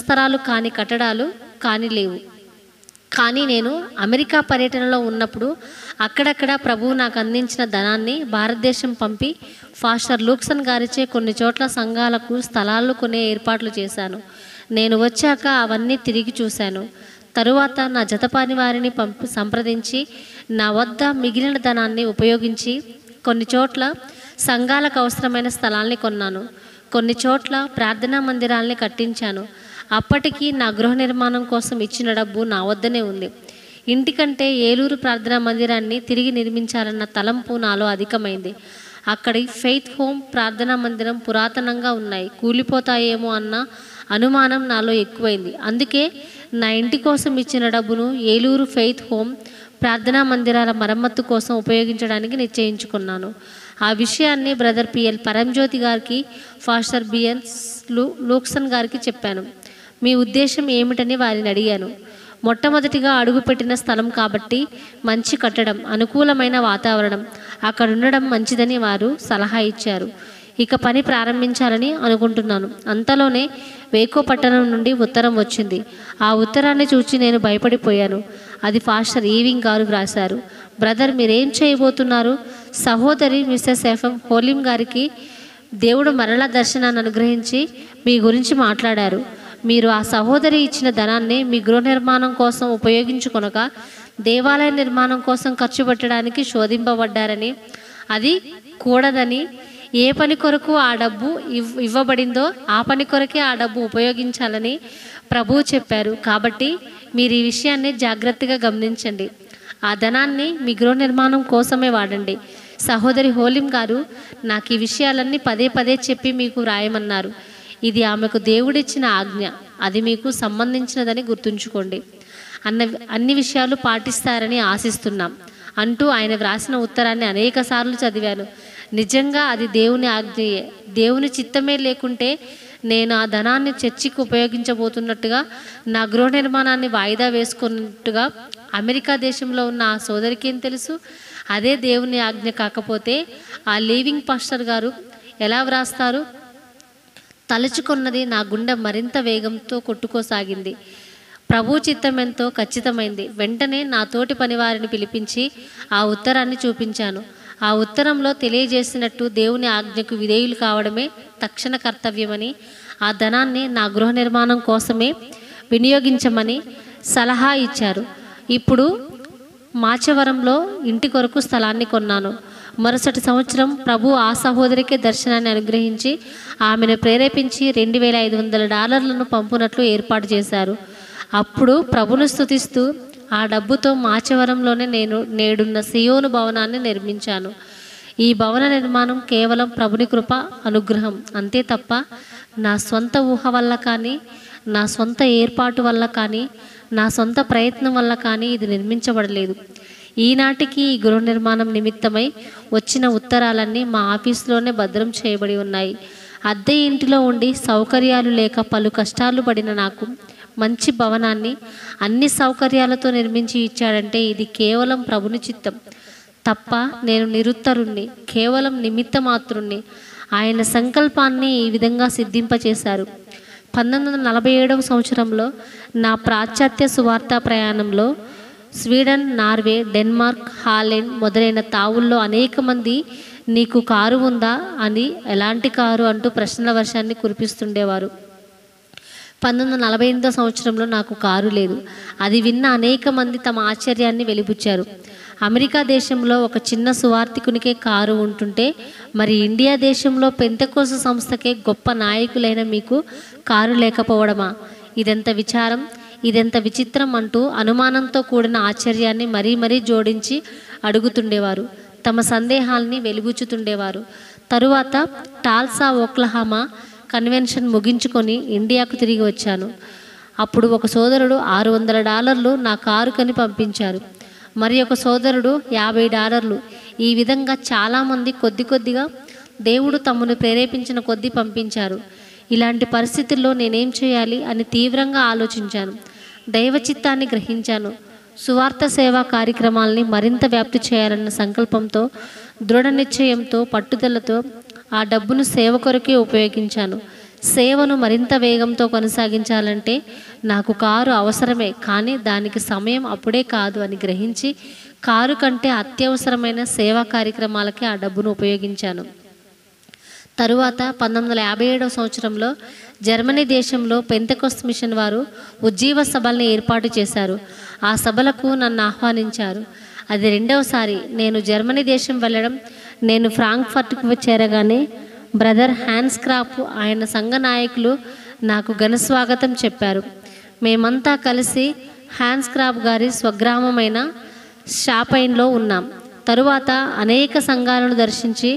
స్థలాలు కాని కట్టడాలు కానీ లేవు. కానీ నేను అమెరికా పర్యటనలో ఉన్నప్పుడు అక్కడక్కడ ప్రభువు నాకు అందించిన ధనాన్ని భారతదేశం పంపి ఫాస్టర్ లూక్సన్ గారిచే కొన్ని చోట్ల సంఘాలకు స్థలాలు కొనే ఏర్పాట్లు చేశాను. నేను వచ్చాక అవన్నీ తిరిగి చూశాను. తరువాత నా జతపాని వారిని సంప్రదించి నా వద్ద మిగిలిన ధనాన్ని ఉపయోగించి కొన్ని చోట్ల సంఘాలకు అవసరమైన స్థలాల్ని కొన్నాను. కొన్ని చోట్ల ప్రార్థనా మందిరాల్ని కట్టించాను. అప్పటికి నా గృహ నిర్మాణం కోసం ఇచ్చిన డబ్బు నా వద్దనే ఉంది. ఇంటికంటే ఏలూరు ప్రార్థనా మందిరాన్ని తిరిగి నిర్మించాలన్న తలంపు నాలో అధికమైంది. అక్కడి ఫెయిత్ హోమ్ ప్రార్థనా మందిరం పురాతనంగా ఉన్నాయి, కూలిపోతాయేమో అన్న అనుమానం నాలో ఎక్కువైంది. అందుకే నా ఇంటి కోసం ఇచ్చిన డబ్బును ఏలూరు ఫెయిత్ హోమ్ ప్రార్థనా మందిరాల మరమ్మత్తు కోసం ఉపయోగించడానికి నిశ్చయించుకున్నాను. ఆ విషయాన్ని బ్రదర్ పిఎల్ పరంజ్యోతి గారికి, ఫాస్టర్ బిఎన్ లూక్సన్ గారికి చెప్పాను. మీ ఉద్దేశం ఏమిటని వారిని అడిగాను. మొట్టమొదటిగా అడుగుపెట్టిన స్థలం కాబట్టి మంచి కట్టడం, అనుకూలమైన వాతావరణం, అక్కడ ఉండడం మంచిదని వారు సలహా ఇచ్చారు. ఇక పని ప్రారంభించాలని అనుకుంటున్నాను. అంతలోనే వేకో పట్టణం నుండి ఉత్తరం వచ్చింది. ఆ ఉత్తరాన్ని చూచి నేను భయపడిపోయాను. అది ఫాస్టర్ ఈవింగ్ గారు వ్రాశారు. బ్రదర్, మీరేం చేయబోతున్నారు? సహోదరి మిస్సెస్ ఎఫ్ఎం హోలిం గారికి దేవుడు మరలా దర్శనాన్ని అనుగ్రహించి మీ గురించి మాట్లాడారు. మీరు ఆ సహోదరి ఇచ్చిన ధనాన్ని మీ గృహ నిర్మాణం కోసం ఉపయోగించుకొనక దేవాలయ నిర్మాణం కోసం ఖర్చు పెట్టడానికి శోధింపబడ్డారని, అది కూడదని, ఏ పని కొరకు ఆ డబ్బు ఇవ్వబడిందో ఆ పని కొరకే ఆ డబ్బు ఉపయోగించాలని ప్రభువు చెప్పారు. కాబట్టి మీరు ఈ విషయాన్ని జాగ్రత్తగా గమనించండి. ఆ ధనాన్ని మీ గృహ నిర్మాణం కోసమే వాడండి. సహోదరి హోలిం గారు నాకు ఈ విషయాలన్నీ పదే పదే చెప్పి మీకు వ్రాయమన్నారు. ఇది ఆమెకు దేవుడిచ్చిన ఆజ్ఞ, అది మీకు సంబంధించినదని గుర్తుంచుకోండి. అన్ని విషయాలు పాటిస్తారని ఆశిస్తున్నాం అంటూ ఆయన వ్రాసిన ఉత్తరాన్ని అనేక సార్లు చదివాను. నిజంగా అది దేవుని ఆజ్ఞయే. దేవుని చిత్తమే లేకుంటే నేను ఆ ధనాన్ని చర్చికి ఉపయోగించబోతున్నట్టుగా, నా గృహ నిర్మాణాన్ని వాయిదా వేసుకున్నట్టుగా అమెరికా దేశంలో ఉన్న ఆ సోదరికి ఏం తెలుసు? అదే దేవుని ఆజ్ఞ కాకపోతే ఆ లీవింగ్ పాస్టర్ గారు ఎలా వ్రాస్తారు? తలుచుకున్నది నా గుండె మరింత వేగంతో కొట్టుకోసాగింది. ప్రభు చిత్తం ఎంతో ఖచ్చితమైంది. వెంటనే నా తోటి పనివారిని పిలిపించి ఆ ఉత్తరాన్ని చూపించాను. ఆ ఉత్తరంలో తెలియజేసినట్టు దేవుని ఆజ్ఞకు విధేయులు కావడమే తక్షణ కర్తవ్యమని, ఆ ధనాన్ని నా గృహ నిర్మాణం కోసమే వినియోగించమని సలహా ఇచ్చారు. ఇప్పుడు మాచవరంలో ఇంటి కొరకు స్థలాన్ని కొన్నాను. మరుసటి సంవత్సరం ప్రభు ఆ సహోదరికే దర్శనాన్ని అనుగ్రహించి ఆమెను ప్రేరేపించి $2,500 పంపునట్లు ఏర్పాటు చేశారు. అప్పుడు ప్రభును స్తుతిస్తూ ఆ డబ్బుతో మాచవరంలోనే నేను నేడున్న సియోను భవనాన్ని నిర్మించాను. ఈ భవన నిర్మాణం కేవలం ప్రభుని కృప, అనుగ్రహం అంతే తప్ప నా సొంత ఊహ వల్ల కానీ, నా సొంత ఏర్పాటు వల్ల కానీ, నా సొంత ప్రయత్నం వల్ల కానీ ఇది నిర్మించబడలేదు. ఈనాటికి ఈ గృహ నిర్మాణం నిమిత్తమై వచ్చిన ఉత్తరాలన్నీ మా ఆఫీసులోనే భద్రం చేయబడి ఉన్నాయి. అద్దె ఇంటిలో ఉండి సౌకర్యాలు లేక పలు కష్టాలు పడిన నాకు మంచి భవనాన్ని అన్ని సౌకర్యాలతో నిర్మించి ఇచ్చాడంటే ఇది కేవలం ప్రభుని చిత్తం తప్ప నేను నిరుత్తరుణ్ణి, కేవలం నిమిత్త మాత్రుణ్ణి. ఆయన సంకల్పాన్ని ఈ విధంగా సిద్ధింపచేశారు. 1947వ సంవత్సరంలో నా పాశ్చాత్య సువార్తా ప్రయాణంలో స్వీడన్, నార్వే, డెన్మార్క్, హాలెండ్ మొదలైన తావుల్లో అనేక మంది నీకు కారు ఉందా అని, ఎలాంటి కారు అంటూ ప్రశ్నల వర్షాన్ని కురిపిస్తుండేవారు. 1948 సంవత్సరంలో నాకు కారు లేదు. అది విన్న అనేక మంది తమ ఆశ్చర్యాన్ని వెలిబుచ్చారు. అమెరికా దేశంలో ఒక చిన్న సువార్థికునికే కారు ఉంటుంటే మరి ఇండియా దేశంలో పెంతెకోస్తు సంస్థకే గొప్ప నాయకులైన మీకు కారు లేకపోవడమా? ఇదెంత విచారం, ఇదెంత విచిత్రం అంటూ అనుమానంతో కూడిన ఆశ్చర్యాన్ని మరీ మరీ జోడించి అడుగుతుండేవారు. తమ సందేహాల్ని వెలిబుచ్చుతుండేవారు. తరువాత టాల్సా, ఓక్లహామా కన్వెన్షన్ ముగించుకొని ఇండియాకు తిరిగి వచ్చాను. అప్పుడు ఒక సోదరుడు $600 నా కారు కని పంపించారు. మరి ఒక సోదరుడు $50. ఈ విధంగా చాలామంది కొద్దిగా దేవుడు తమను ప్రేరేపించిన కొద్దీ పంపించారు. ఇలాంటి పరిస్థితుల్లో నేనేం చేయాలి అని తీవ్రంగా ఆలోచించాను. దైవ చిత్తాన్ని గ్రహించాను. సువార్త సేవా కార్యక్రమాల్ని మరింత వ్యాప్తి చేయాలన్న సంకల్పంతో, దృఢ నిశ్చయంతో, పట్టుదలతో ఆ డబ్బును సేవ కొరకే ఉపయోగించాను. సేవను మరింత వేగంతో కొనసాగించాలంటే నాకు కారు అవసరమే, కానీ దానికి సమయం అప్పుడే కాదు అని గ్రహించి కారు కంటే అత్యవసరమైన సేవా కార్యక్రమాలకే ఆ డబ్బును ఉపయోగించాను. తరువాత 1957 సంవత్సరంలో జర్మనీ దేశంలో పెంతెకోస్తు మిషన్ వారు ఉజ్జీవ సభల్ని ఏర్పాటు చేశారు. ఆ సభలకు నన్ను ఆహ్వానించారు. అది రెండవసారి నేను జర్మనీ దేశం వెళ్ళడం. నేను ఫ్రాంక్ఫర్ట్కు చేరగానే బ్రదర్ హ్యాన్స్ క్రాప్, ఆయన సంఘ నాయకులు నాకు ఘన స్వాగతం చెప్పారు. మేమంతా కలిసి హ్యాన్స్ క్రాప్ గారి స్వగ్రామమైన షాపైన్లో ఉన్నాం. తరువాత అనేక సంఘాలను దర్శించి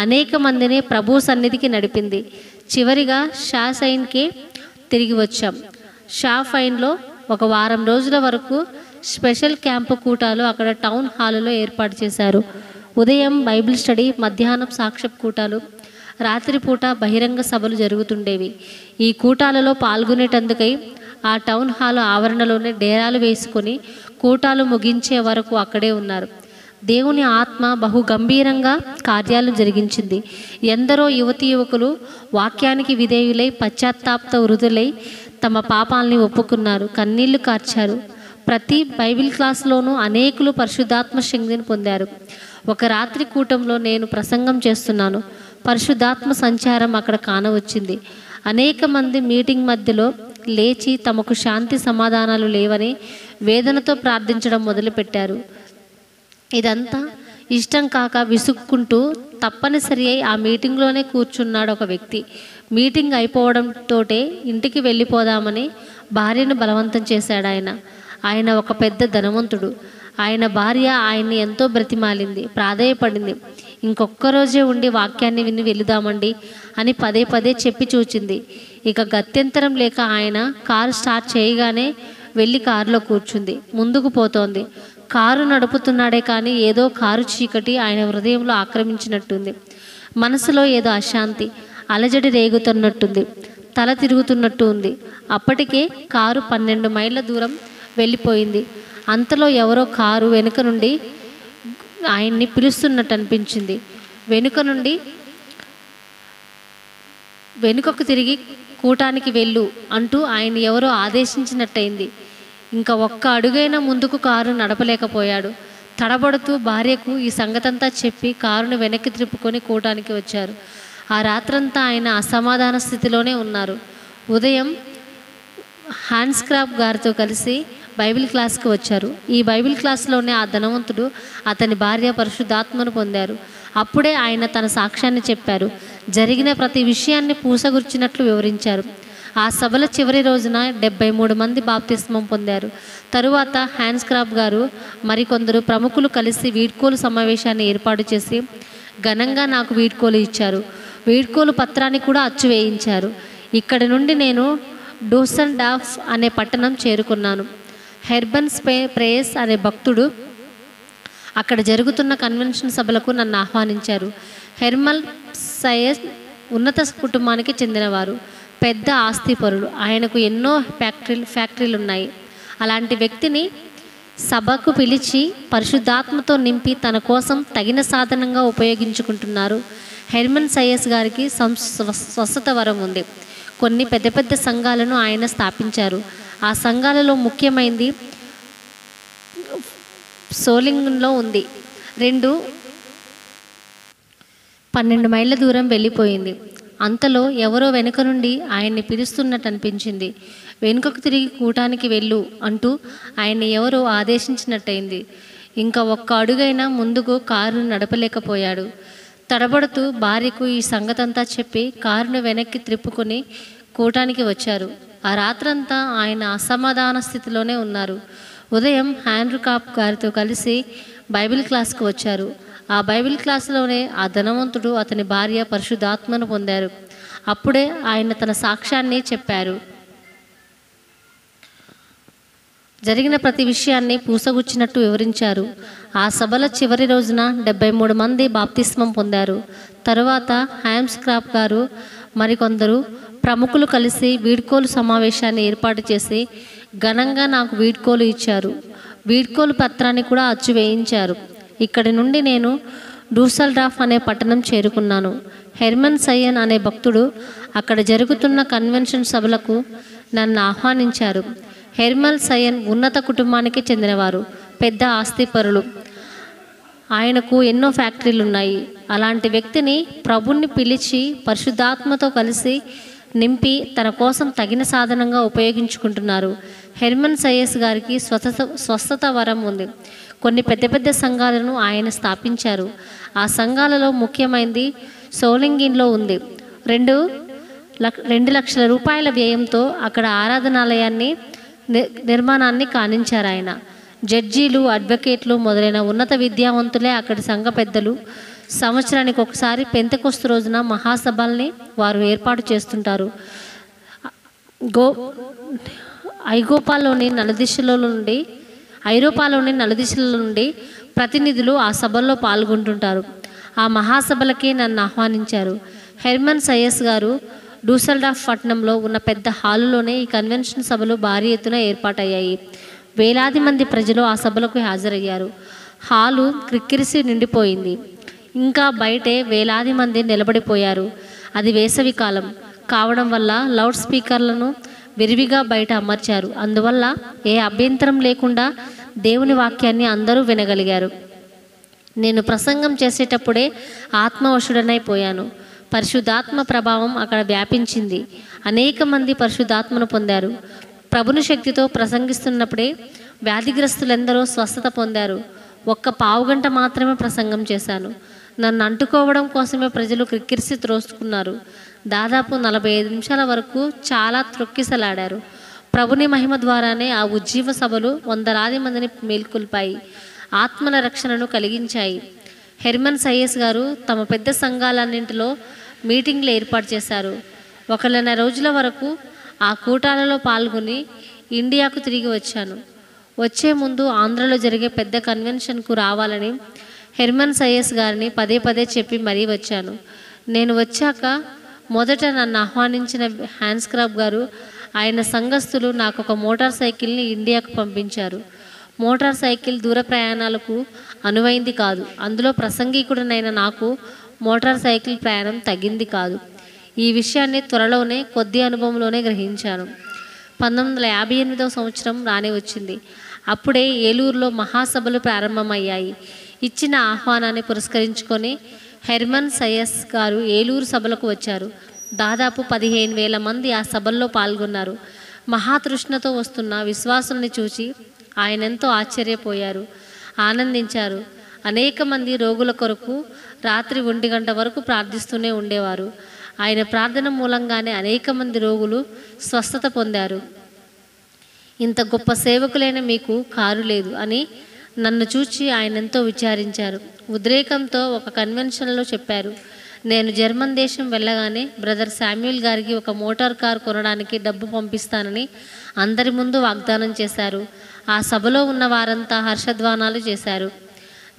అనేక మందిని ప్రభు సన్నిధికి నడిపింది. చివరిగా షాసైన్కే తిరిగి వచ్చాం. షాఫైన్లో ఒక వారం రోజుల వరకు స్పెషల్ క్యాంపు కూటాలు అక్కడ టౌన్ హాలులో ఏర్పాటు చేశారు. ఉదయం బైబిల్ స్టడీ, మధ్యాహ్నం సాక్ష్య కూటాలు, రాత్రిపూట బహిరంగ సభలు జరుగుతుండేవి. ఈ కూటాలలో పాల్గొనేటందుకై ఆ టౌన్ హాల్ ఆవరణలోనే డేరాలు వేసుకొని కూటాలు ముగించే వరకు అక్కడే ఉన్నారు. దేవుని ఆత్మ బహు గంభీరంగా కార్యాలు జరిగించింది. ఎందరో యువతీ యువకులు వాక్యానికి విధేయులై పశ్చాత్తాప వృద్ధులై తమ పాపాలని ఒప్పుకున్నారు, కన్నీళ్లు కార్చారు. ప్రతి బైబిల్ క్లాసులోనూ అనేకులు పరిశుద్ధాత్మ శక్తిని పొందారు. ఒక రాత్రి కూటంలో నేను ప్రసంగం చేస్తున్నాను. పరిశుద్ధాత్మ సంచారం అక్కడ కానవచ్చింది. అనేక మంది మీటింగ్ మధ్యలో లేచి తమకు శాంతి సమాధానాలు లేవని వేదనతో ప్రార్థించడం మొదలుపెట్టారు. ఇదంతా ఇష్టం కాక విసుక్కుంటూ తప్పనిసరి అయి ఆ మీటింగ్లోనే కూర్చున్నాడు ఒక వ్యక్తి. మీటింగ్ అయిపోవడంతోటే ఇంటికి వెళ్ళిపోదామని భార్యను బలవంతం చేశాడు ఆయన ఒక పెద్ద ధనవంతుడు. ఆయన భార్య ఆయన్ని ఎంతో బ్రతిమాలింది, ప్రాధేయపడింది. ఇంకొక్క రోజే ఉండి వాక్యాన్ని విని వెళుదామండి అని పదే చెప్పి చూచింది. ఇక గత్యంతరం లేక ఆయన కారు స్టార్ట్ చేయగానే వెళ్ళి కారులో కూర్చుంది. ముందుకు పోతోంది. కారు నడుపుతున్నాడే కానీ ఏదో కారు చీకటి ఆయన హృదయంలో ఆక్రమించినట్టుంది. మనసులో ఏదో అశాంతి, అలజడి రేగుతున్నట్టుంది, తల తిరుగుతున్నట్టు ఉంది. అప్పటికే కారు 12 మైళ్ళ దూరం వెళ్ళిపోయింది. అంతలో ఎవరో కారు వెనుక నుండి ఆయన్ని పిలుస్తున్నట్టు అనిపించింది. వెనుకకు తిరిగి కూటానికి వెళ్ళు అంటూ ఆయన ఎవరో ఆదేశించినట్టయింది. ఇంకా ఒక్క అడుగైనా ముందుకు కారు నడపలేకపోయాడు. తడబడుతూ భార్యకు ఈ సంగతంతా చెప్పి కారును వెనక్కి త్రిప్పుకొని కూటానికి వచ్చారు. ఆ రాత్రంతా ఆయన అసమాధాన స్థితిలోనే ఉన్నారు. ఉదయం హ్యాన్స్ క్రాప్ గారితో కలిసి బైబిల్ క్లాస్కి వచ్చారు. ఈ బైబిల్ క్లాస్లోనే ఆ ధనవంతుడు, అతని భార్య పరిశుద్ధాత్మను పొందారు. అప్పుడే ఆయన తన సాక్ష్యాన్ని చెప్పారు. జరిగిన ప్రతి విషయాన్ని పూసగుర్చినట్లు వివరించారు. ఆ సభల చివరి రోజున 73 మంది బాప్తిస్మం పొందారు. తరువాత హ్యాన్స్ క్రాప్ గారు మరికొందరు ప్రముఖులు కలిసి వీడ్కోలు సమావేశాన్ని ఏర్పాటు చేసి ఘనంగా నాకు వీడ్కోలు ఇచ్చారు. వీడ్కోలు పత్రాన్ని కూడా అచ్చు వేయించారు. ఇక్కడి నుండి నేను డూసెల్డార్ఫ్ అనే పట్టణం చేరుకున్నాను. హెర్బన్ ప్రేయస్ అనే భక్తుడు అక్కడ జరుగుతున్న కన్వెన్షన్ సభలకు నన్ను ఆహ్వానించారు. హెర్మల్ సయస్ ఉన్నత కుటుంబానికి చెందినవారు, పెద్ద ఆస్తిపరులు. ఆయనకు ఎన్నో ఫ్యాక్టరీలు ఉన్నాయి. అలాంటి వ్యక్తిని సభకు పిలిచి పరిశుద్ధాత్మతో నింపి తన కోసం తగిన సాధనంగా ఉపయోగించుకుంటున్నారు. హెర్మన్ సయస్ గారికి స్వస్థత వరం ఉంది. కొన్ని పెద్ద సంఘాలను ఆయన స్థాపించారు. ఆ సంఘాలలో ముఖ్యమైనది సోలింగ్లో ఉంది. 12 మైళ్ళ దూరం వెళ్ళిపోయింది. అంతలో ఎవరో వెనుక నుండి ఆయన్ని పిలుస్తున్నట్టు అనిపించింది. వెనుకకు తిరిగి కూటానికి వెళ్ళు అంటూ ఆయన్ని ఎవరో ఆదేశించినట్టయింది. ఇంకా ఒక్క అడుగైనా ముందుకు కారును నడపలేకపోయాడు. తడబడుతూ భార్యకు ఈ సంగతంతా చెప్పి కారును వెనక్కి త్రిప్పుకొని కూటానికి వచ్చారు. ఆ రాత్రంతా ఆయన అసమాధాన స్థితిలోనే ఉన్నారు. ఉదయం హ్యాండ్రూ కాప్ గారితో కలిసి బైబిల్ క్లాస్కు వచ్చారు. ఆ బైబిల్ క్లాసులోనే ఆ ధనవంతుడు అతని భార్య పరిశుద్ధాత్మను పొందారు. అప్పుడే ఆయన తన సాక్ష్యాన్ని చెప్పారు. జరిగిన ప్రతి విషయాన్ని పూసగుచ్చినట్టు వివరించారు. ఆ సభల చివరి రోజున 73 మంది బాప్తిస్మం పొందారు. తరువాత హ్యామ్స్ క్రాప్ గారు మరికొందరు ప్రముఖులు కలిసి వీడ్కోలు సమావేశాన్ని ఏర్పాటు చేసి ఘనంగా నాకు వీడ్కోలు ఇచ్చారు. వీడ్కోలు పత్రాన్ని కూడా అచ్చు వేయించారు. ఇక్కడి నుండి నేను డూసెల్డార్ఫ్ అనే పట్టణం చేరుకున్నాను. హెర్మన్ సయ్యన్ అనే భక్తుడు అక్కడ జరుగుతున్న కన్వెన్షన్ సభలకు నన్ను ఆహ్వానించారు. హెర్మన్ సయ్యన్ ఉన్నత కుటుంబానికి చెందినవారు, పెద్ద ఆస్తిపరులు. ఆయనకు ఎన్నో ఫ్యాక్టరీలు ఉన్నాయి. అలాంటి వ్యక్తిని ప్రభుని పిలిచి పరిశుద్ధాత్మతో కలిసి నింపి తన కోసం తగిన సాధనంగా ఉపయోగించుకుంటున్నారు. హెర్మన్ సయ్యస్ గారికి స్వస్థత వరం ఉంది. కొన్ని పెద్ద పెద్ద సంఘాలను ఆయన స్థాపించారు. ఆ సంఘాలలో ముఖ్యమైనది సోలింగిన్లో ఉంది. 2 లక్షల రూపాయల వ్యయంతో అక్కడ ఆరాధనాలయాన్ని నిర్మాణాన్ని కానించారు ఆయన. జడ్జీలు, అడ్వకేట్లు మొదలైన ఉన్నత విద్యావంతులే అక్కడి సంఘ పెద్దలు. సంవత్సరానికి ఒకసారి పెంతెకొస్తు రోజున మహాసభల్ని వారు ఏర్పాటు చేస్తుంటారు. ఐరోపాలోని నలుదిశల నుండి ప్రతినిధులు ఆ సభల్లో పాల్గొంటుంటారు. ఆ మహాసభలకే నన్ను ఆహ్వానించారు. హెర్మన్ సయ్యస్ గారు డూసెల్డార్ఫ్ పట్టణంలో ఉన్న పెద్ద హాలులోనే ఈ కన్వెన్షన్ సభలు భారీ ఎత్తున ఏర్పాటయ్యాయి. వేలాది మంది ప్రజలు ఆ సభలకు హాజరయ్యారు. హాలు క్రిక్కిరిసి నిండిపోయింది. ఇంకా బయటే వేలాది మంది నిలబడిపోయారు. అది వేసవి కాలం కావడం వల్ల లౌడ్ స్పీకర్లను విరివిగా బయట అమర్చారు. అందువల్ల ఏ అభ్యంతరం లేకుండా దేవుని వాక్యాన్ని అందరూ వినగలిగారు. నేను ప్రసంగం చేసేటప్పుడే ఆత్మవశుడనైపోయాను. పరిశుద్ధాత్మ ప్రభావం అక్కడ వ్యాపించింది. అనేక మంది పరిశుద్ధాత్మను పొందారు. ప్రభుని శక్తితో ప్రసంగిస్తున్నప్పుడే వ్యాధిగ్రస్తులెందరో స్వస్థత పొందారు. ఒక్క పావుగంట మాత్రమే ప్రసంగం చేశాను. నన్ను అంటుకోవడం కోసమే ప్రజలు క్రిక్కిరిసి త్రోసుకున్నారు. దాదాపు 45 నిమిషాల వరకు చాలా త్రొక్కిసలాడారు. ప్రభుని మహిమ ద్వారానే ఆ ఉజ్జీవ సభలు వందలాది మందిని మేల్కొల్పాయి, ఆత్మల రక్షణను కలిగించాయి. హెర్మన్ సయ్యస్ గారు తమ పెద్ద సంఘాలన్నింటిలో మీటింగ్లు ఏర్పాటు చేశారు. 1.5 రోజుల వరకు ఆ కూటాలలో పాల్గొని ఇండియాకు తిరిగి వచ్చాను. వచ్చే ముందు ఆంధ్రలో జరిగే పెద్ద కన్వెన్షన్కు రావాలని హెర్మన్ సయ్యస్ గారిని పదే పదే చెప్పి మరీ వచ్చాను. నేను వచ్చాక మొదట నన్ను ఆహ్వానించిన హ్యాన్స్ క్రాప్ గారు, ఆయన సంఘస్థులు నాకు ఒక మోటార్ సైకిల్ని ఇండియాకు పంపించారు. మోటార్ సైకిల్ దూర ప్రయాణాలకు అనువైంది కాదు. అందులో ప్రసంగికుడినైన నాకు మోటార్ సైకిల్ ప్రయాణం తగ్గింది కాదు. ఈ విషయాన్ని త్వరలోనే కొద్ది అనుభవంలోనే గ్రహించాను. 1958వ సంవత్సరం రానే వచ్చింది. అప్పుడే ఏలూరులో మహాసభలు ప్రారంభమయ్యాయి. ఇచ్చిన ఆహ్వానాన్ని పురస్కరించుకొని హెర్మన్ సయ్యస్ గారు ఏలూరు సభలకు వచ్చారు. దాదాపు 15,000 మంది ఆ సభల్లో పాల్గొన్నారు. మహాతృష్ణతో వస్తున్న విశ్వాసుల్ని చూసి ఆయన ఎంతో ఆశ్చర్యపోయారు, ఆనందించారు. అనేక మంది రోగుల కొరకు రాత్రి 1 గంట వరకు ప్రార్థిస్తూనే ఉండేవారు. ఆయన ప్రార్థన మూలంగానే అనేక మంది రోగులు స్వస్థత పొందారు. ఇంత గొప్ప సేవకులైన మీకు కారు లేదు అని నన్ను చూచి ఆయన ఎంతో విచారించారు. ఉద్రేకంతో ఒక కన్వెన్షన్లో చెప్పారు. నేను జర్మన్ దేశం వెళ్ళగానే బ్రదర్ శామ్యూల్ గారికి ఒక మోటార్ కారు కొనడానికి డబ్బు పంపిస్తానని అందరి ముందు వాగ్దానం చేశారు. ఆ సభలో ఉన్న వారంతా హర్షధ్వానాలు చేశారు.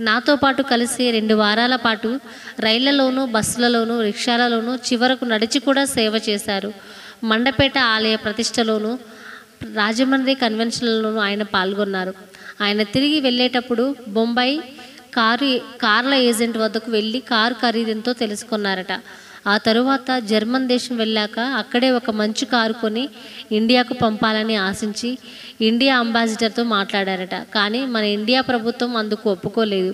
నాతో పాటు కలిసి 2 వారాల పాటు రైళ్లలోనూ, బస్సులలోనూ, రిక్షాలలోనూ, చివరకు నడిచి కూడా సేవ చేశారు. మండపేట ఆలయ ప్రతిష్టలోనూ, రాజమండ్రి కన్వెన్షన్లలోనూ ఆయన పాల్గొన్నారు. ఆయన తిరిగి వెళ్ళేటప్పుడు బొంబాయి కార్ల ఏజెంట్ వద్దకు వెళ్ళి కారు ఖరీదెంతో తెలుసుకున్నారట. ఆ తరువాత జర్మన్ దేశం వెళ్ళాక అక్కడే ఒక మంచి కారు కొని ఇండియాకు పంపాలని ఆశించి ఇండియా అంబాసిడర్తో మాట్లాడారట. కానీ మన ఇండియా ప్రభుత్వం అందుకు ఒప్పుకోలేదు.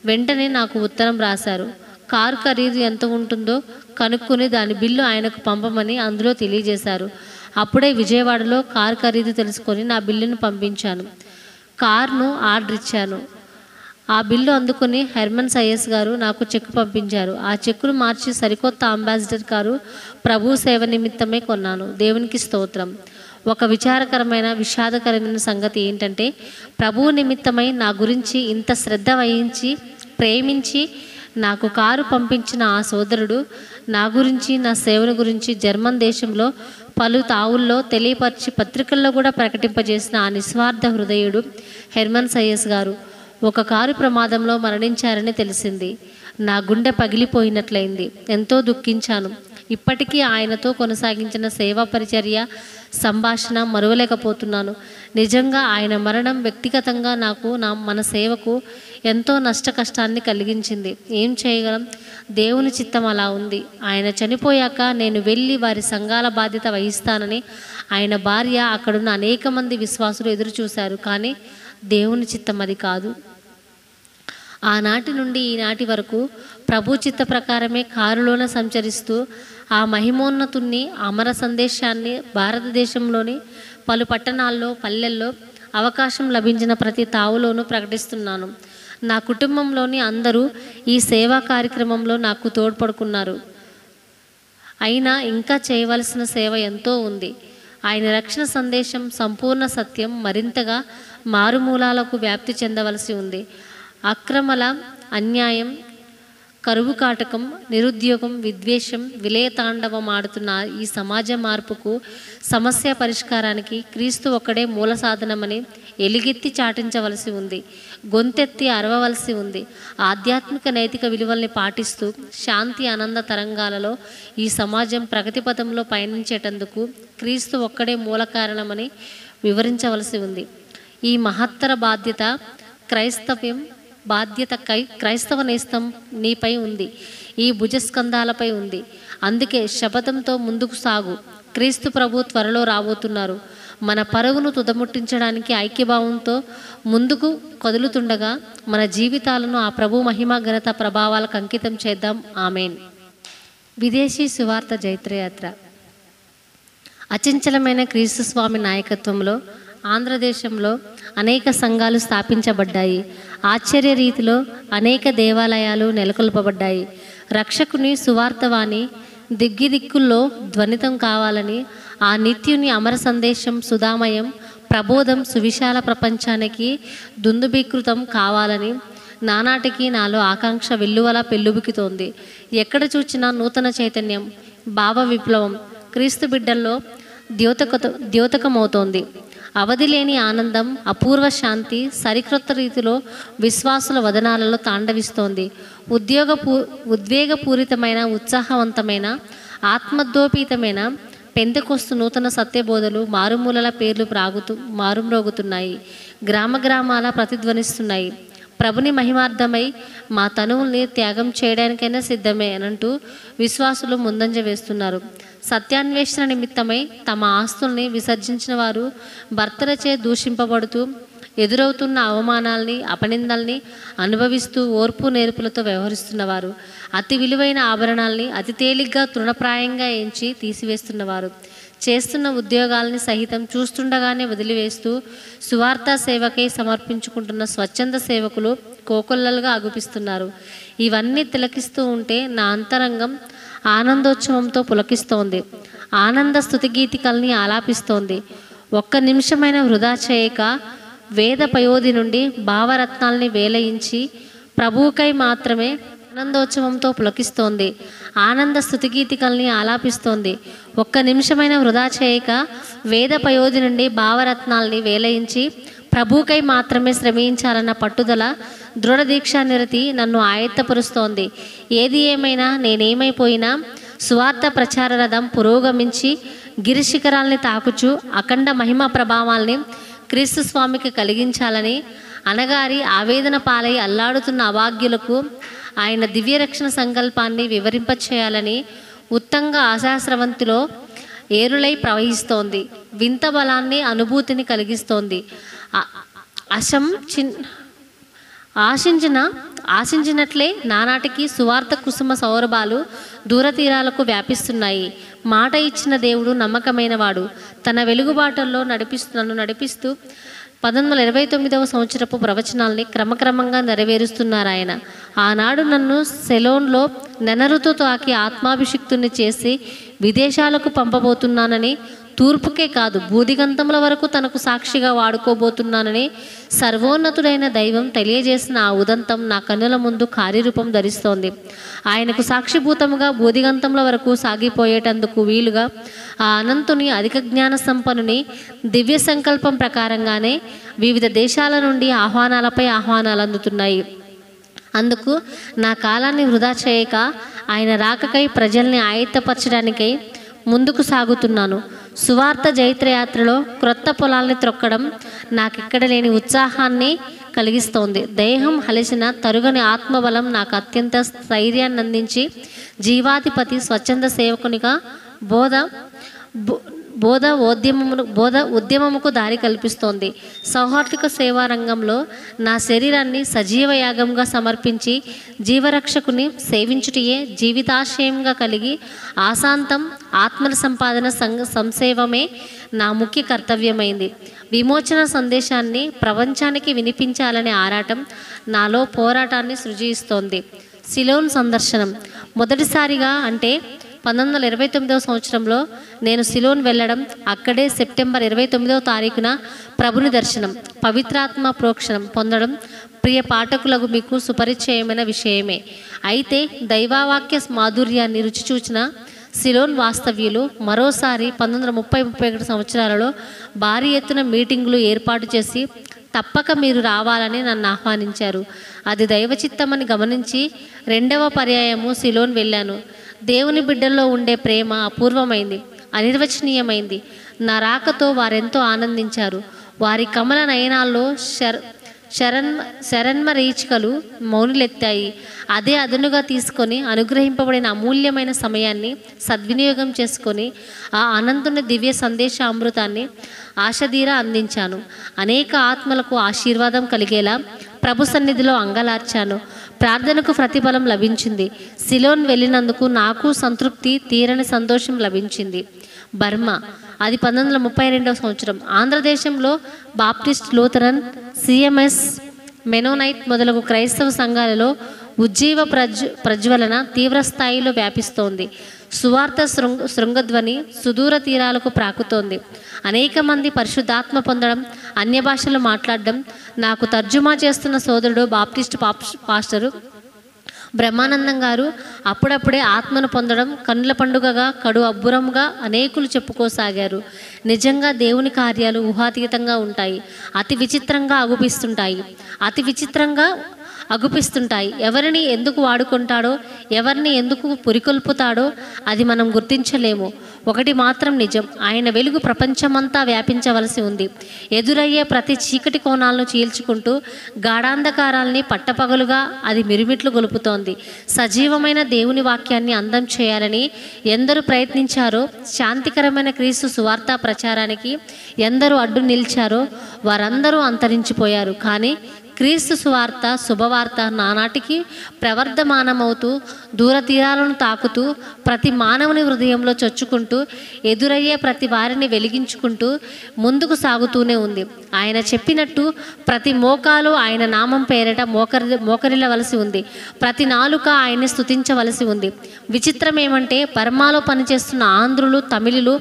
వెంటనే నాకు ఉత్తరం రాశారు. కారు ఖరీదు ఎంత ఉంటుందో కనుక్కొని దాని బిల్లు ఆయనకు పంపమని అందులో తెలియజేశారు. అప్పుడే విజయవాడలో కారు ఖరీదు తెలుసుకొని నా బిల్లును పంపించాను. కారును ఆర్డర్ ఇచ్చాను. ఆ బిల్లు అందుకుని హెర్మన్ సయ్యస్ గారు నాకు చెక్కు పంపించారు. ఆ చెక్కును మార్చి సరికొత్త అంబాసిడర్ కారు ప్రభు సేవ నిమిత్తమే కొన్నాను. దేవునికి స్తోత్రం. ఒక విషాదకరమైన సంగతి ఏంటంటే, ప్రభువు నిమిత్తమై నా గురించి ఇంత శ్రద్ధ వహించి ప్రేమించి నాకు కారు పంపించిన ఆ సోదరుడు నా గురించి, నా సేవల గురించి జర్మన్ దేశంలో పలు తావుల్లో తెలియపరిచి పత్రికల్లో కూడా ప్రకటింపజేసిన ఆ నిస్వార్థ హృదయుడు హెర్మన్ సయ్యస్ గారు ఒక కారు ప్రమాదంలో మరణించారని తెలిసింది. నా గుండె పగిలిపోయినట్లయింది. ఎంతో దుఃఖించాను. ఇప్పటికీ ఆయనతో కొనసాగించిన సేవా పరిచర్య సంభాషణ మరువలేకపోతున్నాను. నిజంగా ఆయన మరణం వ్యక్తిగతంగా నాకు మన సేవకు ఎంతో నష్ట కష్టాన్ని కలిగించింది. ఏం చేయగలం? దేవుని చిత్తం అలా ఉంది. ఆయన చనిపోయాక నేను వెళ్ళి వారి సంఘాల బాధ్యత వహిస్తానని ఆయన భార్య, అక్కడున్న అనేక మంది విశ్వాసులు ఎదురు చూశారు. కానీ దేవుని చిత్తం అది కాదు. ఆనాటి నుండి ఈనాటి వరకు ప్రభు చిత్త ప్రకారమే కారులోన సంచరిస్తూ ఆ మహిమోన్నతుణ్ణి, అమర సందేశాన్ని భారతదేశంలోని పలు పట్టణాల్లో, పల్లెల్లో అవకాశం లభించిన ప్రతి తావులోనూ ప్రకటిస్తున్నాను. నా కుటుంబంలోని అందరూ ఈ సేవా కార్యక్రమంలో నాకు తోడ్పడుకున్నారు. అయినా ఇంకా చేయవలసిన సేవ ఎంతో ఉంది. ఆయన రక్షణ సందేశం, సంపూర్ణ సత్యం మరింతగా మారుమూలాలకు వ్యాప్తి చెందవలసి ఉంది. అక్రమల, అన్యాయం, కరువు కాటకం, నిరుద్యోగం, విద్వేషం విలయతాండవం ఆడుతున్న ఈ సమాజ మార్పుకు, సమస్య పరిష్కారానికి క్రీస్తు ఒక్కడే మూల సాధనమని ఎలుగెత్తి చాటించవలసి ఉంది. గొంతెత్తి అరవవలసి ఉంది. ఆధ్యాత్మిక నైతిక విలువల్ని పాటిస్తూ శాంతి ఆనంద తరంగాలలో ఈ సమాజం ప్రగతి పథంలో పయనించేటందుకు క్రీస్తు ఒక్కడే మూల కారణమని వివరించవలసి ఉంది. ఈ మహత్తర బాధ్యత క్రైస్తవ నేస్తం నీపై ఉంది. ఈ భుజస్కంధాలపై ఉంది. అందుకే శపథంతో ముందుకు సాగు. క్రీస్తు ప్రభు త్వరలో రాబోతున్నారు. మన పరుగును తుదముట్టించడానికి ఐక్యభావంతో ముందుకు కదులుతుండగా మన జీవితాలను ఆ ప్రభు మహిమ ఘనత ప్రభావాలకు అంకితం చేద్దాం. ఆమెన్. విదేశీ సువార్త జైత్రయాత్ర. అచంచలమైన క్రీస్తు స్వామి నాయకత్వంలో ఆంధ్రదేశంలో అనేక సంఘాలు స్థాపించబడ్డాయి. ఆశ్చర్య రీతిలో అనేక దేవాలయాలు నెలకొల్పబడ్డాయి. రక్షకుని సువార్తవాణి దిగ్గిదిక్కుల్లో ధ్వనితం కావాలని, ఆ నిత్యుని అమర సందేశం సుధామయం ప్రబోధం సువిశాల ప్రపంచానికి దుందుబీకృతం కావాలని నానాటికి నాలో ఆకాంక్ష వెల్లువలా పెళ్ళుబుకుతోంది. ఎక్కడ చూచినా నూతన చైతన్యం, భావ విప్లవం క్రీస్తు బిడ్డల్లో ద్యోతకమవుతోంది. అవధి లేని ఆనందం, అపూర్వ శాంతి సరికొత్త రీతిలో విశ్వాసుల వదనాలలో తాండవిస్తోంది. ఉద్వేగపూరితమైన, ఉత్సాహవంతమైన, ఆత్మోద్దీపితమైన పెంతెకొస్తు నూతన సత్యబోధలు మారుమూలల పేర్లు మారుమ్రోగుతున్నాయి. గ్రామాల ప్రతిధ్వనిస్తున్నాయి. ప్రభుని మహిమార్థమై మా తనువుల్ని త్యాగం చేయడానికైనా సిద్ధమే అనంటూ విశ్వాసులు ముందంజ వేస్తున్నారు. సత్యాన్వేషణ నిమిత్తమై తమ ఆస్తుల్ని విసర్జించిన వారు భర్తలచే దూషింపబడుతూ ఎదురవుతున్న అవమానాల్ని, అపనిందల్ని అనుభవిస్తూ ఓర్పు నేర్పులతో వ్యవహరిస్తున్నవారు, అతి విలువైన ఆభరణాల్ని అతి తేలిగ్గా తృణప్రాయంగా ఎంచి తీసివేస్తున్నవారు, చేస్తున్న ఉద్యోగాల్ని సహితం చూస్తుండగానే వదిలివేస్తూ సువార్త సేవకై సమర్పించుకుంటున్న స్వచ్ఛంద సేవకులు కోకొల్లలుగా అగుపిస్తున్నారు. ఇవన్నీ తిలకిస్తూ ఉంటే నా అంతరంగం ఆనందోత్సవంతో పులకిస్తోంది. ఆనంద స్తుతిగీతికల్ని ఆలాపిస్తోంది. ఒక్క నిమిషమైన వృధా చేయక వేద పయోధి నుండి భావరత్నాల్ని వేలయించి ప్రభువుకై మాత్రమే ఆనందోత్సవంతో పులకిస్తోంది. ఆనంద స్తుతిగీతికల్ని ఆలాపిస్తోంది. ఒక్క నిమిషమైన వృధా చేయక వేద పయోధి నుండి భావరత్నాల్ని వేలయించి ప్రభువుకై మాత్రమే శ్రమించాలన్న పట్టుదల, దృఢ దీక్షా నిరతి నన్ను ఆయత్తపరుస్తోంది. ఏది ఏమైనా, నేనేమైపోయినా సువార్త ప్రచార రథం పురోగమించి గిరిశిఖరాల్ని తాకుచు అఖండ మహిమ ప్రభావాల్ని క్రీస్తు స్వామికి కలిగించాలని, అనగారి ఆవేదన పాలై అల్లాడుతున్న అభాగ్యులకు ఆయన దివ్యరక్షణ సంకల్పాన్ని వివరింపచేయాలని ఉత్తంగ ఆశాస్రవంతిలో ఏరులై ప్రవహిస్తోంది. వింత బలాన్ని, అనుభూతిని కలిగిస్తోంది. ఆశించినట్లే నానాటికి సువార్త కుసుమ సౌరభాలు దూరతీరాలకు వ్యాపిస్తున్నాయి. మాట ఇచ్చిన దేవుడు నమ్మకమైన వాడు. తన వెలుగుబాటల్లో నన్ను నడిపిస్తూ 1929వ సంవత్సరపు ప్రవచనాల్ని క్రమక్రమంగా నెరవేరుస్తున్నారు ఆయన. ఆనాడు నన్ను సెలోన్లో నెనరుతో తాకి ఆత్మాభిషిక్తుని చేసి విదేశాలకు పంపబోతున్నానని, తూర్పుకే కాదు భూదిగంతముల వరకు తనకు సాక్షిగా వాడుకోబోతున్నానని సర్వోన్నతుడైన దైవం తెలియజేసిన ఆ ఉదంతం నా కన్నుల ముందు కార్యరూపం ధరిస్తోంది. ఆయనకు సాక్షిభూతముగా భూదిగంతముల వరకు సాగిపోయేటందుకు వీలుగా ఆ అనంతుని అధిక జ్ఞాన సంపన్నుని దివ్య సంకల్పం ప్రకారంగానే వివిధ దేశాల నుండి ఆహ్వానాలపై ఆహ్వానాలు అందుతున్నాయి. అందుకు నా కాలాన్ని వృధా చేయక ఆయన రాకకై ప్రజల్ని ఆయత్తపరచడానికై ముందుకు సాగుతున్నాను. సువార్త జైత్రయాత్రలో క్రొత్త పొలాల్ని త్రొక్కడం నాకెక్కడ లేని ఉత్సాహాన్ని కలిగిస్తోంది. దేహం హలిసిన తరుగని ఆత్మబలం నాకు అత్యంత స్థైర్యాన్ని అందించి జీవాధిపతి స్వచ్ఛంద సేవకునిగా బోధ ఉద్యమముకు దారి కల్పిస్తోంది. సౌహార్దిక సేవా రంగంలో నా శరీరాన్ని సజీవ యాగంగా సమర్పించి జీవరక్షకుని సేవించుటయే జీవితాశయంగా కలిగి ఆశాంతం ఆత్మల సంపాదన సంసేవమే నా ముఖ్య కర్తవ్యమైంది. విమోచన సందేశాన్ని ప్రపంచానికి వినిపించాలనే ఆరాటం నాలో పోరాటాన్ని సృజిస్తోంది. సిలోన్ సందర్శనం మొదటిసారిగా అంటే 1929వ సంవత్సరంలో నేను సిలోన్ వెళ్ళడం, అక్కడే సెప్టెంబర్ 29వ తారీఖున ప్రభుని దర్శనం, పవిత్రాత్మ ప్రోక్షణం పొందడం ప్రియ పాఠకులకు మీకు సుపరిచయమైన విషయమే. అయితే దైవవాక్య మాధుర్యాన్ని రుచి చూచిన సిలోన్ వాస్తవ్యులు మరోసారి 1930-31 సంవత్సరాలలో భారీ ఎత్తున మీటింగులు ఏర్పాటు చేసి తప్పక మీరు రావాలని నన్ను ఆహ్వానించారు. అది దైవచిత్తమని గమనించి 2వ పర్యాయము సిలోన్ వెళ్ళాను. దేవుని బిడ్డల్లో ఉండే ప్రేమ అపూర్వమైంది, అనిర్వచనీయమైంది. నా రాకతో వారెంతో ఆనందించారు. వారి కమల నయనాల్లో శరణ్మరీచికలు మౌనులెత్తాయి. అదే అదనుగా తీసుకొని అనుగ్రహింపబడిన అమూల్యమైన సమయాన్ని సద్వినియోగం చేసుకొని ఆ అనంతుని దివ్య సందేశామృతాన్ని ఆశదీరా అందించాను. అనేక ఆత్మలకు ఆశీర్వాదం కలిగేలా ప్రభు సన్నిధిలో అంగలార్చాను. ప్రార్థనకు ప్రతిఫలం లభించింది. సిలోన్ వెళ్ళినందుకు నాకు సంతృప్తి, తీరని సంతోషం లభించింది. బర్మా, అది 1932వ సంవత్సరం. ఆంధ్రదేశంలో బాప్టిస్ట్, లూథరన్, సిఎంఎస్, మెనోనైట్ మొదలగు క్రైస్తవ సంఘాలలో ఉజ్జీవ ప్రజ్వలన తీవ్ర స్థాయిలో వ్యాపిస్తోంది. సువార్త శృంగధ్వని సుదూర తీరాలకు ప్రాకుతోంది. అనేక మంది పరిశుద్ధాత్మ పొందడం, అన్య భాషలు మాట్లాడడం నాకు తర్జుమా చేస్తున్న సోదరుడు బాప్టిస్ట్ పాస్టరు బ్రహ్మానందం గారు అప్పుడప్పుడే ఆత్మను పొందడం కన్నుల పండుగగా, కడు అబ్బురంగా అనేకులు చెప్పుకోసాగారు. నిజంగా దేవుని కార్యాలు ఊహాతీతంగా ఉంటాయి, అతి విచిత్రంగా అగుపిస్తుంటాయి. ఎవరిని ఎందుకు వాడుకుంటాడో, ఎవరిని ఎందుకు పురికొల్పుతాడో అది మనం గుర్తించలేము. ఒకటి మాత్రం నిజం, ఆయన వెలుగు ప్రపంచమంతా వ్యాపించవలసి ఉంది. ఎదురయ్యే ప్రతి చీకటి కోణాలను చీల్చుకుంటూ గాఢాంధకారాల్ని పట్టపగలుగా అది మిరుమిట్లు గొలుపుతోంది. సజీవమైన దేవుని వాక్యాన్ని అందం చేయాలని ఎందరు ప్రయత్నించారో, శాంతికరమైన క్రీస్తు సువార్త ప్రచారానికి ఎందరూ అడ్డు నిలిచారో వారందరూ అంతరించిపోయారు. కానీ క్రీస్తు సువార్త శుభవార్త నానాటికి ప్రవర్ధమానమవుతూ దూరతీరాలను తాకుతూ ప్రతి మానవుని హృదయంలో చొచ్చుకుంటూ ఎదురయ్యే ప్రతి వారిని వెలిగించుకుంటూ ముందుకు సాగుతూనే ఉంది. ఆయన చెప్పినట్టు ప్రతి మోకాలు ఆయన నామం పేరిట మోకరిల్లవలసి ఉంది. ప్రతి నాలుక ఆయన్ని స్తుతించవలసి ఉంది. విచిత్రం ఏమంటే బర్మాలో పనిచేస్తున్న ఆంధ్రులు, తమిళులు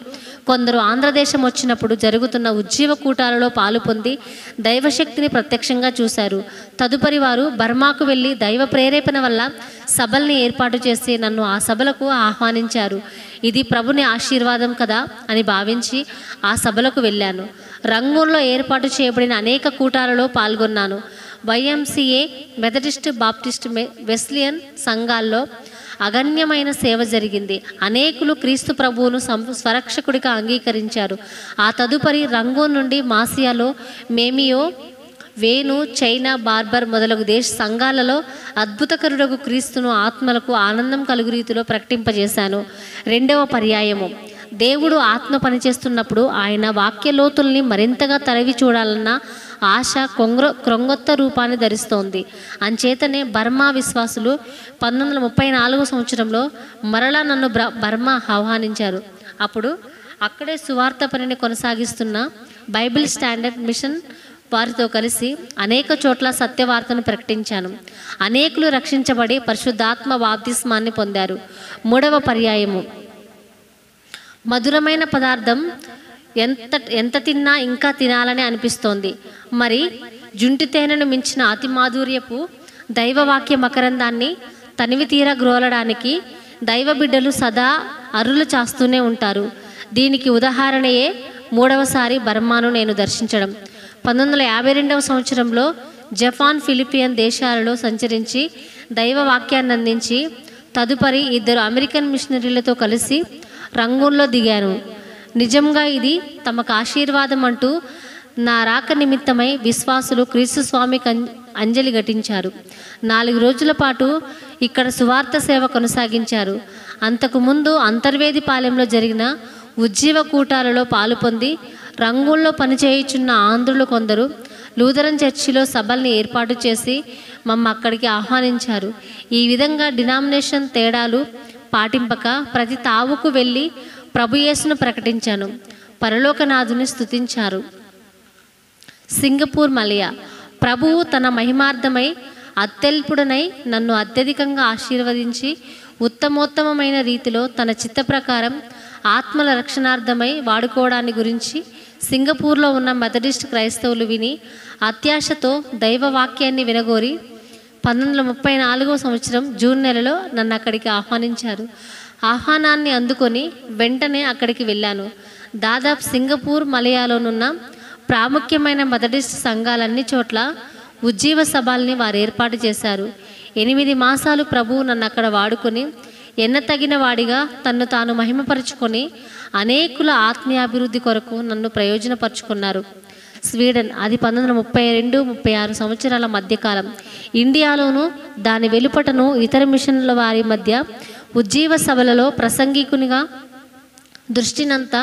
కొందరు ఆంధ్రదేశం వచ్చినప్పుడు జరుగుతున్న ఉజ్జీవ కూటాలలో పాలు పొంది దైవశక్తిని ప్రత్యక్షంగా చూశారు. తదుపరి వారు బర్మాకు వెళ్ళి దైవ ప్రేరేపణ వల్ల సభల్ని ఏర్పాటు చేసి నన్ను ఆ సభలకు ఆహ్వానించారు. ఇది ప్రభుని ఆశీర్వాదం కదా అని భావించి ఆ సభలకు వెళ్ళాను. రంగూన్లో ఏర్పాటు చేయబడిన అనేక కూటాలలో పాల్గొన్నాను. వైఎంసిఏ, మెథడిస్ట్, బాప్టిస్ట్, వెస్లియన్ సంఘాల్లో అగణ్యమైన సేవ జరిగింది. అనేకులు క్రీస్తు ప్రభువును స్వరక్షకుడిగా అంగీకరించారు. ఆ తదుపరి రంగూన్ నుండి మాసియాలో మేమియో, వేణు, చైనా, బార్బర్ మొదలగు దేశ సంఘాలలో అద్భుతకరుడగు క్రీస్తును ఆత్మలకు ఆనందం కలుగు రీతిలో ప్రకటింపజేశాను. 2వ పర్యాయము, దేవుడు ఆత్మ పనిచేస్తున్నప్పుడు ఆయన వాక్య లోతుల్ని మరింతగా తరవి చూడాలన్న ఆశ క్రొంగొత్త రూపాన్ని ధరిస్తోంది. అంచేతనే బర్మా విశ్వాసులు 1934 సంవత్సరంలో మరలా నన్ను బర్మా ఆహ్వానించారు. అప్పుడు అక్కడే సువార్త పనిని కొనసాగిస్తున్న బైబిల్ స్టాండర్డ్ మిషన్ వారితో కలిసి అనేక చోట్ల సత్యవార్తను ప్రకటించాను. అనేకులు రక్షించబడి పరిశుద్ధాత్మ బాప్తిస్మాన్ని పొందారు. 3వ పర్యాయము, మధురమైన పదార్థం ఎంత తిన్నా ఇంకా తినాలని అనిపిస్తోంది. మరి జుంటి తేనెను మించిన అతి మాధుర్యపు దైవవాక్య మకరందాన్ని తనివి తీరా గ్రోలడానికి దైవ బిడ్డలు సదా అరులు చాస్తూనే ఉంటారు. దీనికి ఉదాహరణయే 3వసారి బర్మాను నేను దర్శించడం. 1952వ సంవత్సరంలో జపాన్, ఫిలిపియన్ దేశాలలో సంచరించి దైవ వాక్యాన్ని అందించి తదుపరి 2 అమెరికన్ మిషనరీలతో కలిసి రంగూన్లో దిగాను. నిజంగా ఇది తమకు ఆశీర్వాదం అంటూ నా రాక నిమిత్తమై విశ్వాసులు క్రీస్తు స్వామికి అంజలి ఘటించారు. 4 రోజుల పాటు ఇక్కడ సువార్త సేవ కొనసాగించారు. అంతకుముందు అంతర్వేది పాలెంలో జరిగిన ఉజ్జీవ కూటాలలో పాలు పొంది రంగూన్లో పనిచేయుచున్న ఆంధ్రులు కొందరు లూథరన్ చర్చిలో సభల్ని ఏర్పాటు చేసి మమ్మ అక్కడికి ఆహ్వానించారు. ఈ విధంగా డినామినేషన్ తేడాలు పాటింపక ప్రతి తావుకు వెళ్ళి ప్రభు యేసును ప్రకటించాను. పరలోకనాథుని స్తుతించారు. సింగపూర్, మలయా. ప్రభువు తన మహిమార్థమై అత్యల్పుడనై నన్ను అత్యధికంగా ఆశీర్వదించి ఉత్తమోత్తమైన రీతిలో తన చిత్త ప్రకారం ఆత్మల రక్షణార్థమై వాడుకోవడాన్ని గురించి సింగపూర్లో ఉన్న మెథడిస్ట్ క్రైస్తవులు విని అత్యాశతో దైవ వాక్యాన్ని వినగోరి 1934వ సంవత్సరం జూన్ నెలలో నన్ను అక్కడికి ఆహ్వానించారు. ఆహ్వానాన్ని అందుకొని వెంటనే అక్కడికి వెళ్ళాను. దాదాపు సింగపూర్, మలయాలోనున్న ప్రాముఖ్యమైన మెథడిస్ట్ సంఘాలన్నీ చోట్ల ఉజ్జీవ సభల్ని వారు ఏర్పాటు చేశారు. 8 మాసాలు ప్రభువు నన్ను అక్కడ వాడుకొని ఎన్నతగిన వాడిగా తన్ను తాను మహిమపరుచుకొని అనేకుల ఆత్మీయాభివృద్ధి కొరకు నన్ను ప్రయోజనపరుచుకున్నారు. స్వీడన్, అది 1932-36 సంవత్సరాల మధ్యకాలం. ఇండియాలోనూ దాని వెలుపటను ఇతర మిషన్ల వారి మధ్య ఉజ్జీవ సభలలో ప్రసంగికునిగా దృష్టినంతా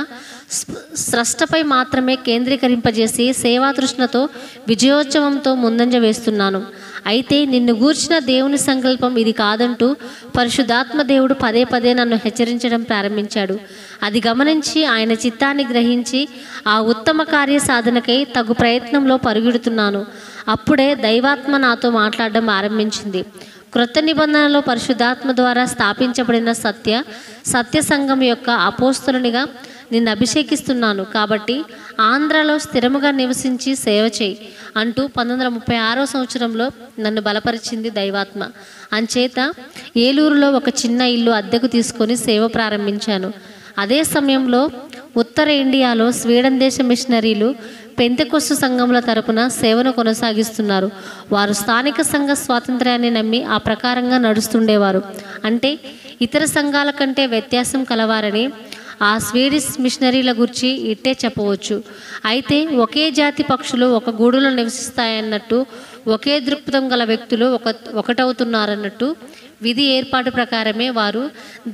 స్రష్టపై మాత్రమే కేంద్రీకరింపజేసి సేవాతృష్ణతో విజయోత్సవంతో ముందంజ వేస్తున్నాను. అయితే నిన్ను గూర్చిన దేవుని సంకల్పం ఇది కాదంటూ పరిశుద్ధాత్మ దేవుడు పదే పదే నన్ను హెచ్చరించడం ప్రారంభించాడు. అది గమనించి ఆయన చిత్తాన్ని గ్రహించి ఆ ఉత్తమ కార్య సాధనకై తగు ప్రయత్నంలో పరుగుడుతున్నాను. అప్పుడే దైవాత్మ నాతో మాట్లాడడం ఆరంభించింది. క్రొత్త నిబంధనలో పరిశుద్ధాత్మ ద్వారా స్థాపించబడిన సత్య సంఘం యొక్క అపోస్తలునిగా నిన్ను అభిషేకిస్తున్నాను. కాబట్టి ఆంధ్రాలో స్థిరముగా నివసించి సేవ చేయి అంటూ 1936వ సంవత్సరంలో నన్ను బలపరిచింది దైవాత్మ. అంచేత ఏలూరులో ఒక చిన్న ఇల్లు అద్దెకు తీసుకొని సేవ ప్రారంభించాను. అదే సమయంలో ఉత్తర ఇండియాలో స్వీడన్ దేశ మిషనరీలు పెంతెకొస్తు సంఘముల తరపున సేవను కొనసాగిస్తున్నారు. వారు స్థానిక సంఘ స్వాతంత్ర్యాన్ని నమ్మి ఆ ప్రకారంగా నడుస్తుండేవారు. అంటే ఇతర సంఘాల కంటే వ్యత్యాసం కలవారని ఆ స్వీడిష్ మిషనరీల గురించి ఇట్టే చెప్పవచ్చు. అయితే ఒకే జాతి పక్షులు ఒక గూడులో నివసిస్తాయన్నట్టు, ఒకే దృక్పథం గల వ్యక్తులు ఒకటవుతున్నారన్నట్టు విధి ఏర్పాటు ప్రకారమే వారు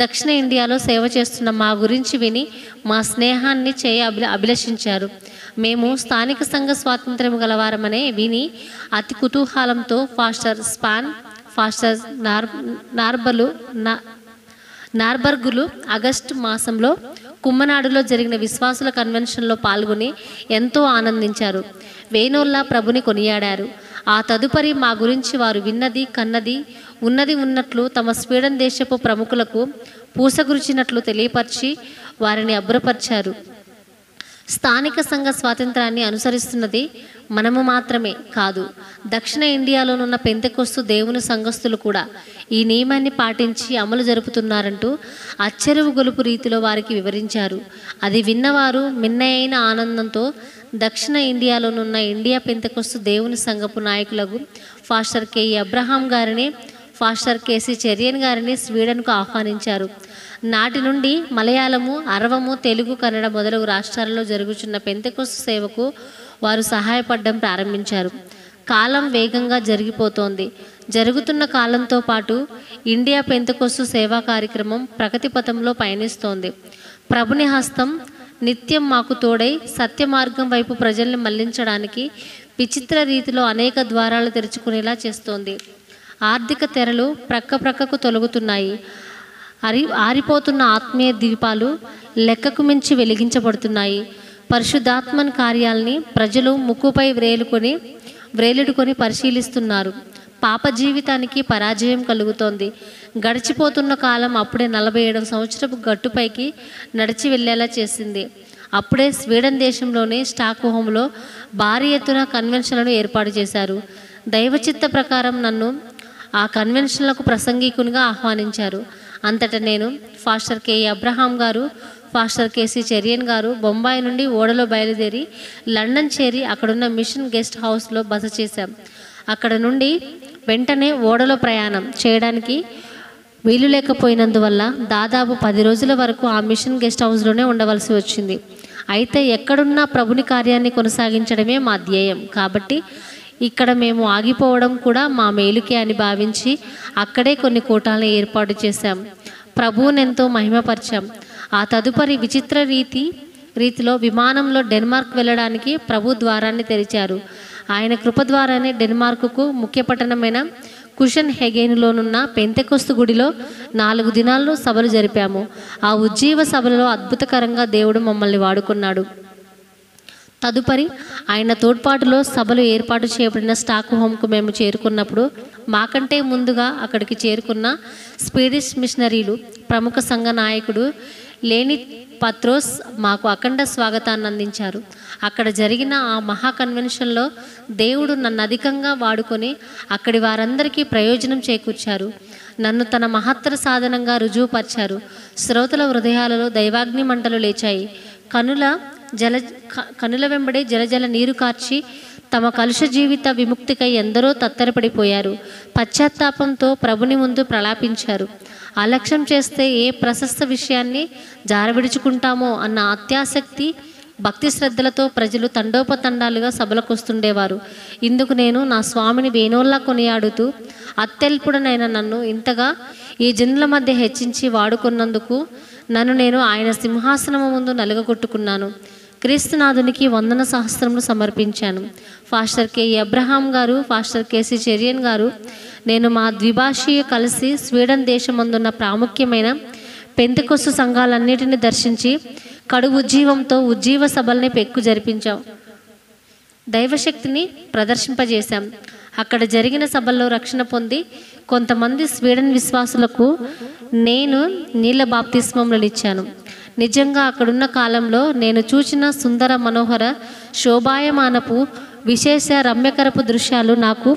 దక్షిణ ఇండియాలో సేవ చేస్తున్న మా గురించి విని మా స్నేహాన్ని అభిలషించారు. మేము స్థానిక సంఘ స్వాతంత్ర్యం గలవారమనే విని అతి కుతూహలంతో ఫాస్టర్ నార్బర్గులు ఆగస్టు మాసంలో కుమ్మనాడులో జరిగిన విశ్వాసుల కన్వెన్షన్లో పాల్గొని ఎంతో ఆనందించారు. వేణోల్లా ప్రభుని కొనియాడారు. ఆ తదుపరి మా గురించి వారు విన్నది కన్నది ఉన్నది ఉన్నట్లు తమ స్వీడన్ దేశపు ప్రముఖులకు పూసగురిచినట్లు తెలియపరిచి వారిని అభ్రపరిచారు. స్థానిక సంఘ స్వాతంత్రాన్ని అనుసరిస్తున్నది మనము మాత్రమే కాదు, దక్షిణ ఇండియాలోనున్న పెంతెకొస్తు దేవుని సంఘస్థులు కూడా ఈ నియమాన్ని పాటించి అమలు జరుపుతున్నారంటూ అచ్చెరువు గొలుపు రీతిలో వారికి వివరించారు. అది విన్నవారు మిన్నయైన ఆనందంతో దక్షిణ ఇండియాలోనున్న ఇండియా పెంతెకొస్తు దేవుని సంఘపు నాయకులకు ఫాస్టర్ కె.ఈ. అబ్రహాం గారిని, ఫాస్టర్ కె.సి. చెరియన్ గారిని స్వీడన్కు ఆహ్వానించారు. నాటి నుండి మలయాళము, అరవము, తెలుగు, కన్నడ మొదలగు రాష్ట్రాలలో జరుగుతున్న పెంతెకొస్తు సేవకు వారు సహాయపడడం ప్రారంభించారు. కాలం వేగంగా జరిగిపోతోంది. జరుగుతున్న కాలంతో పాటు ఇండియా పెంతెకొస్తు సేవా కార్యక్రమం ప్రగతి పథంలో పయనిస్తోంది. ప్రభుని హస్తం నిత్యం మాకు తోడై సత్య మార్గం వైపు ప్రజల్ని మళ్లించడానికి విచిత్ర రీతిలో అనేక ద్వారాలు తెరుచుకునేలా చేస్తోంది. ఆర్థిక తెరలు ప్రక్కకు తొలగుతున్నాయి. ఆరిపోతున్న ఆత్మీయ దీపాలు లెక్కకు మించి వెలిగించబడుతున్నాయి. పరిశుద్ధాత్మన్ కార్యాలని ప్రజలు ముక్కుపై వ్రేలుడుకొని పరిశీలిస్తున్నారు. పాప జీవితానికి పరాజయం కలుగుతోంది. గడిచిపోతున్న కాలం అప్పుడే 47 సంవత్సరపు గట్టుపైకి నడిచి వెళ్ళేలా చేసింది. అప్పుడే స్వీడన్ దేశంలోని స్టాక్హోమ్లో భారీ ఎత్తున కన్వెన్షన్లను ఏర్పాటు చేశారు. దైవచిత్త ప్రకారం నన్ను ఆ కన్వెన్షన్లకు ప్రసంగికునిగా ఆహ్వానించారు. అంతటా నేను ఫాస్టర్ కె అబ్రహాం గారు, ఫాస్టర్ కేసీ చెరియన్ గారు బొంబాయి నుండి ఓడలో బయలుదేరి లండన్ చేరి అక్కడున్న మిషన్ గెస్ట్ హౌస్లో బస చేశాం. అక్కడ నుండి వెంటనే ఓడలో ప్రయాణం చేయడానికి వీలు లేకపోయినందువల్ల దాదాపు 10 రోజుల వరకు ఆ మిషన్ గెస్ట్ హౌస్లోనే ఉండవలసి వచ్చింది. అయితే ఎక్కడున్నా ప్రభుని కార్యాన్ని కొనసాగించడమే మా ధ్యేయం కాబట్టి ఇక్కడ మేము ఆగిపోవడం కూడా మా మేలుకే అని భావించి అక్కడే కొన్ని కూటాలను ఏర్పాటు చేశాం. ప్రభువునెంతో మహిమపరిచాం. ఆ తదుపరి విచిత్ర రీతిలో విమానంలో డెన్మార్క్ వెళ్ళడానికి ప్రభు ద్వారాన్ని తెరిచారు. ఆయన కృప ద్వారానే డెన్మార్కుకు ముఖ్య పట్టణమైన కుషన్ హెగెన్లోనున్న పెంతెకొస్తు గుడిలో 4 దినాల్లో సభలు జరిపాము. ఆ ఉజ్జీవ సభలలో అద్భుతకరంగా దేవుడు మమ్మల్ని వాడుకున్నాడు. తదుపరి ఆయన తోడ్పాటులో సభలు ఏర్పాటు చేయబడిన స్టాక్హోమ్కు మేము చేరుకున్నప్పుడు మాకంటే ముందుగా అక్కడికి చేరుకున్న స్వీడిష్ మిషనరీలు ప్రముఖ సంఘ నాయకుడు లేని పత్రోస్ మాకు అఖండ స్వాగతాన్ని అందించారు. అక్కడ జరిగిన ఆ మహా కన్వెన్షన్లో దేవుడు నన్ను అధికంగా వాడుకొని అక్కడి వారందరికీ ప్రయోజనం చేకూర్చారు. నన్ను తన మహత్తర సాధనంగా రుజువుపరిచారు. శ్రోతల హృదయాలలో దైవాగ్ని మంటలు లేచాయి. కనుల వెంబడే జలజల నీరు కార్చి తమ కలుష జీవిత విముక్తికై ఎందరో తత్తరపడిపోయారు. పశ్చాత్తాపంతో ప్రభుని ముందు ప్రలాపించారు. అలక్ష్యం చేస్తే ఏ ప్రశస్త విషయాన్ని జారవిడుచుకుంటామో అన్న అత్యాసక్తి భక్తి శ్రద్ధలతో ప్రజలు తండోపతండాలుగా సభలకు వస్తుండేవారు. ఇందుకు నేను నా స్వామిని వేణోల్లా కొనియాడుతూ అత్తెల్పుడనైన నన్ను ఇంతగా ఈ జనుల మధ్య హెచ్చించి వాడుకున్నందుకు నన్ను నేను ఆయన సింహాసనము ముందు నలుగగొట్టుకున్నాను. క్రీస్తునాథునికి వందన సహస్రములు సమర్పించాను. ఫాస్టర్ కె అబ్రహాం గారు, ఫాస్టర్ కేసీ చెరియన్ గారు, నేను మా ద్విభాషీయ కలిసి స్వీడన్ దేశమందున్న ప్రాముఖ్యమైన పెంతెకొస్తు సంఘాలన్నిటిని దర్శించి కడు ఉజ్జీవంతో ఉజ్జీవ సభల్ని పెక్కు జరిపించాం. దైవశక్తిని ప్రదర్శింపజేశాం. అక్కడ జరిగిన సభల్లో రక్షణ పొంది కొంతమంది స్వీడన్ విశ్వాసులకు నేను నీళ్ళ బాప్తిస్మములను ఇచ్చాను. నిజంగా అక్కడున్న కాలంలో నేను చూసిన సుందర మనోహర శోభాయమానపు విశేష రమ్యకరపు దృశ్యాలు నాకు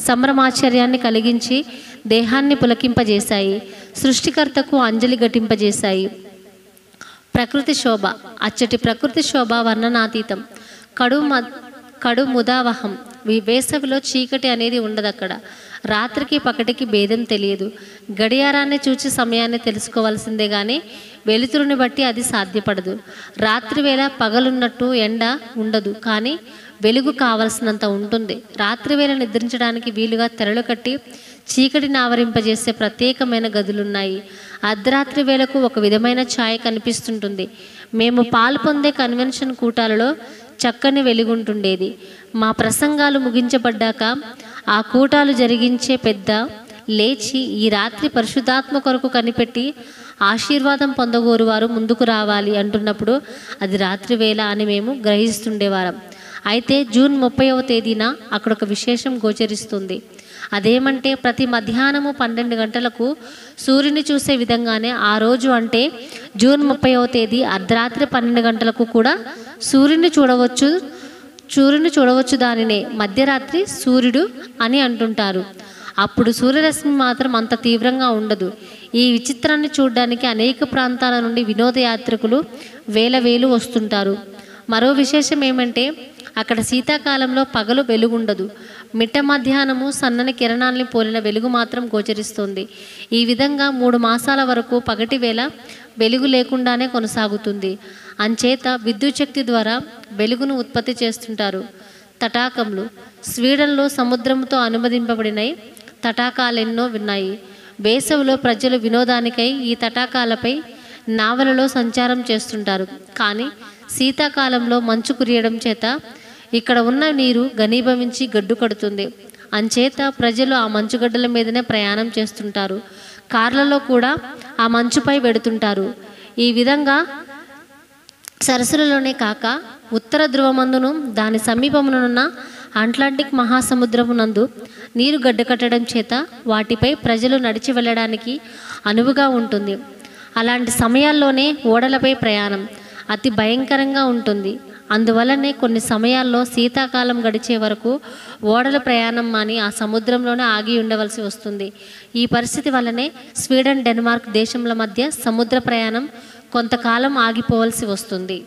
సంభ్రమాశ్చర్యాన్ని కలిగించి దేహాన్ని పులకింపజేశాయి. సృష్టికర్తకు అంజలి ఘటింపజేశాయి. ప్రకృతి శోభ, అచ్చటి ప్రకృతి శోభ వర్ణనాతీతం. కడు ముదావహం. వేసవిలో చీకటి అనేది ఉండదు. అక్కడ రాత్రికి పగటికి భేదం తెలియదు. గడియారాన్ని చూచి సమయాన్ని తెలుసుకోవాల్సిందే కానీ వెలుతురుని బట్టి అది సాధ్యపడదు. రాత్రి వేళ పగలున్నట్టు ఎండ ఉండదు, కానీ వెలుగు కావలసినంత ఉంటుంది. రాత్రి వేళ నిద్రించడానికి వీలుగా తెరలు కట్టి చీకటిని ఆవరింపజేసే ప్రత్యేకమైన గదులున్నాయి. అర్ధరాత్రి వేళకు ఒక విధమైన ఛాయ కనిపిస్తుంటుంది. మేము పాలు పొందే కన్వెన్షన్ కూటాలలో చక్కని వెలుగుంటుండేది. మా ప్రసంగాలు ముగించబడ్డాక ఆ కూటాలు జరిగించే పెద్ద లేచి ఈ రాత్రి పరిశుద్ధాత్మ కొరకు కనిపెట్టి ఆశీర్వాదం పొందగోరు వారు ముందుకు రావాలి అంటున్నప్పుడు అది రాత్రి వేళ అని మేము గ్రహిస్తుండేవారం. అయితే జూన్ 30వ తేదీన అక్కడ ఒక విశేషం గోచరిస్తుంది. అదేమంటే ప్రతి మధ్యాహ్నము 12 గంటలకు సూర్యుని చూసే విధంగానే ఆ రోజు అంటే జూన్ 30వ తేదీ అర్ధరాత్రి 12 గంటలకు కూడా సూర్యుని చూడవచ్చు. దానినే మధ్యరాత్రి సూర్యుడు అని అంటుంటారు. అప్పుడు సూర్యరశ్మి మాత్రం అంత తీవ్రంగా ఉండదు. ఈ విచిత్రాన్ని చూడడానికి అనేక ప్రాంతాల నుండి వినోదయాత్రికులు వేలు వస్తుంటారు. మరో విశేషం ఏమంటే అక్కడ శీతాకాలంలో పగలు వెలుగుండదు. మిట్ట మధ్యాహ్నము సన్నని కిరణాల్ని పోలిన వెలుగు మాత్రం గోచరిస్తుంది. ఈ విధంగా 3 మాసాల వరకు పగటి వేళ వెలుగు లేకుండానే కొనసాగుతుంది. అంచేత విద్యుత్ శక్తి ద్వారా వెలుగును ఉత్పత్తి చేస్తుంటారు. తటాకములు స్వీడన్లో సముద్రంతో అనుమతింపబడినవి తటాకాలెన్నో ఉన్నాయి. వేసవిలో ప్రజలు వినోదానికై ఈ తటాకాలపై నావలలో సంచారం చేస్తుంటారు. కానీ శీతాకాలంలో మంచు కురియడం చేత ఇక్కడ ఉన్న నీరు ఘనీభవించి గడ్డు కడుతుంది. అంచేత ప్రజలు ఆ మంచుగడ్డల మీదనే ప్రయాణం చేస్తుంటారు. కార్లలో కూడా ఆ మంచుపై వెడుతుంటారు. ఈ విధంగా సరస్సులలోనే కాక ఉత్తర ధ్రువమందును దాని సమీపమునున్న అట్లాంటిక్ మహాసముద్రమునందు నీరు గడ్డకట్టడం చేత వాటిపై ప్రజలు నడిచి వెళ్ళడానికి అనువుగా ఉంటుంది. అలాంటి సమయాల్లోనే ఓడలపై ప్రయాణం అతి భయంకరంగా ఉంటుంది. అందువల్లనే కొన్ని సమయాల్లో శీతాకాలం గడిచే వరకు ఓడల ప్రయాణం మాని ఆ సముద్రంలోనే ఆగి ఉండవలసి వస్తుంది. ఈ పరిస్థితి వల్లనే స్వీడన్, డెన్మార్క్ దేశముల మధ్య సముద్ర ప్రయాణం కొంతకాలం ఆగిపోవలసి వస్తుంది.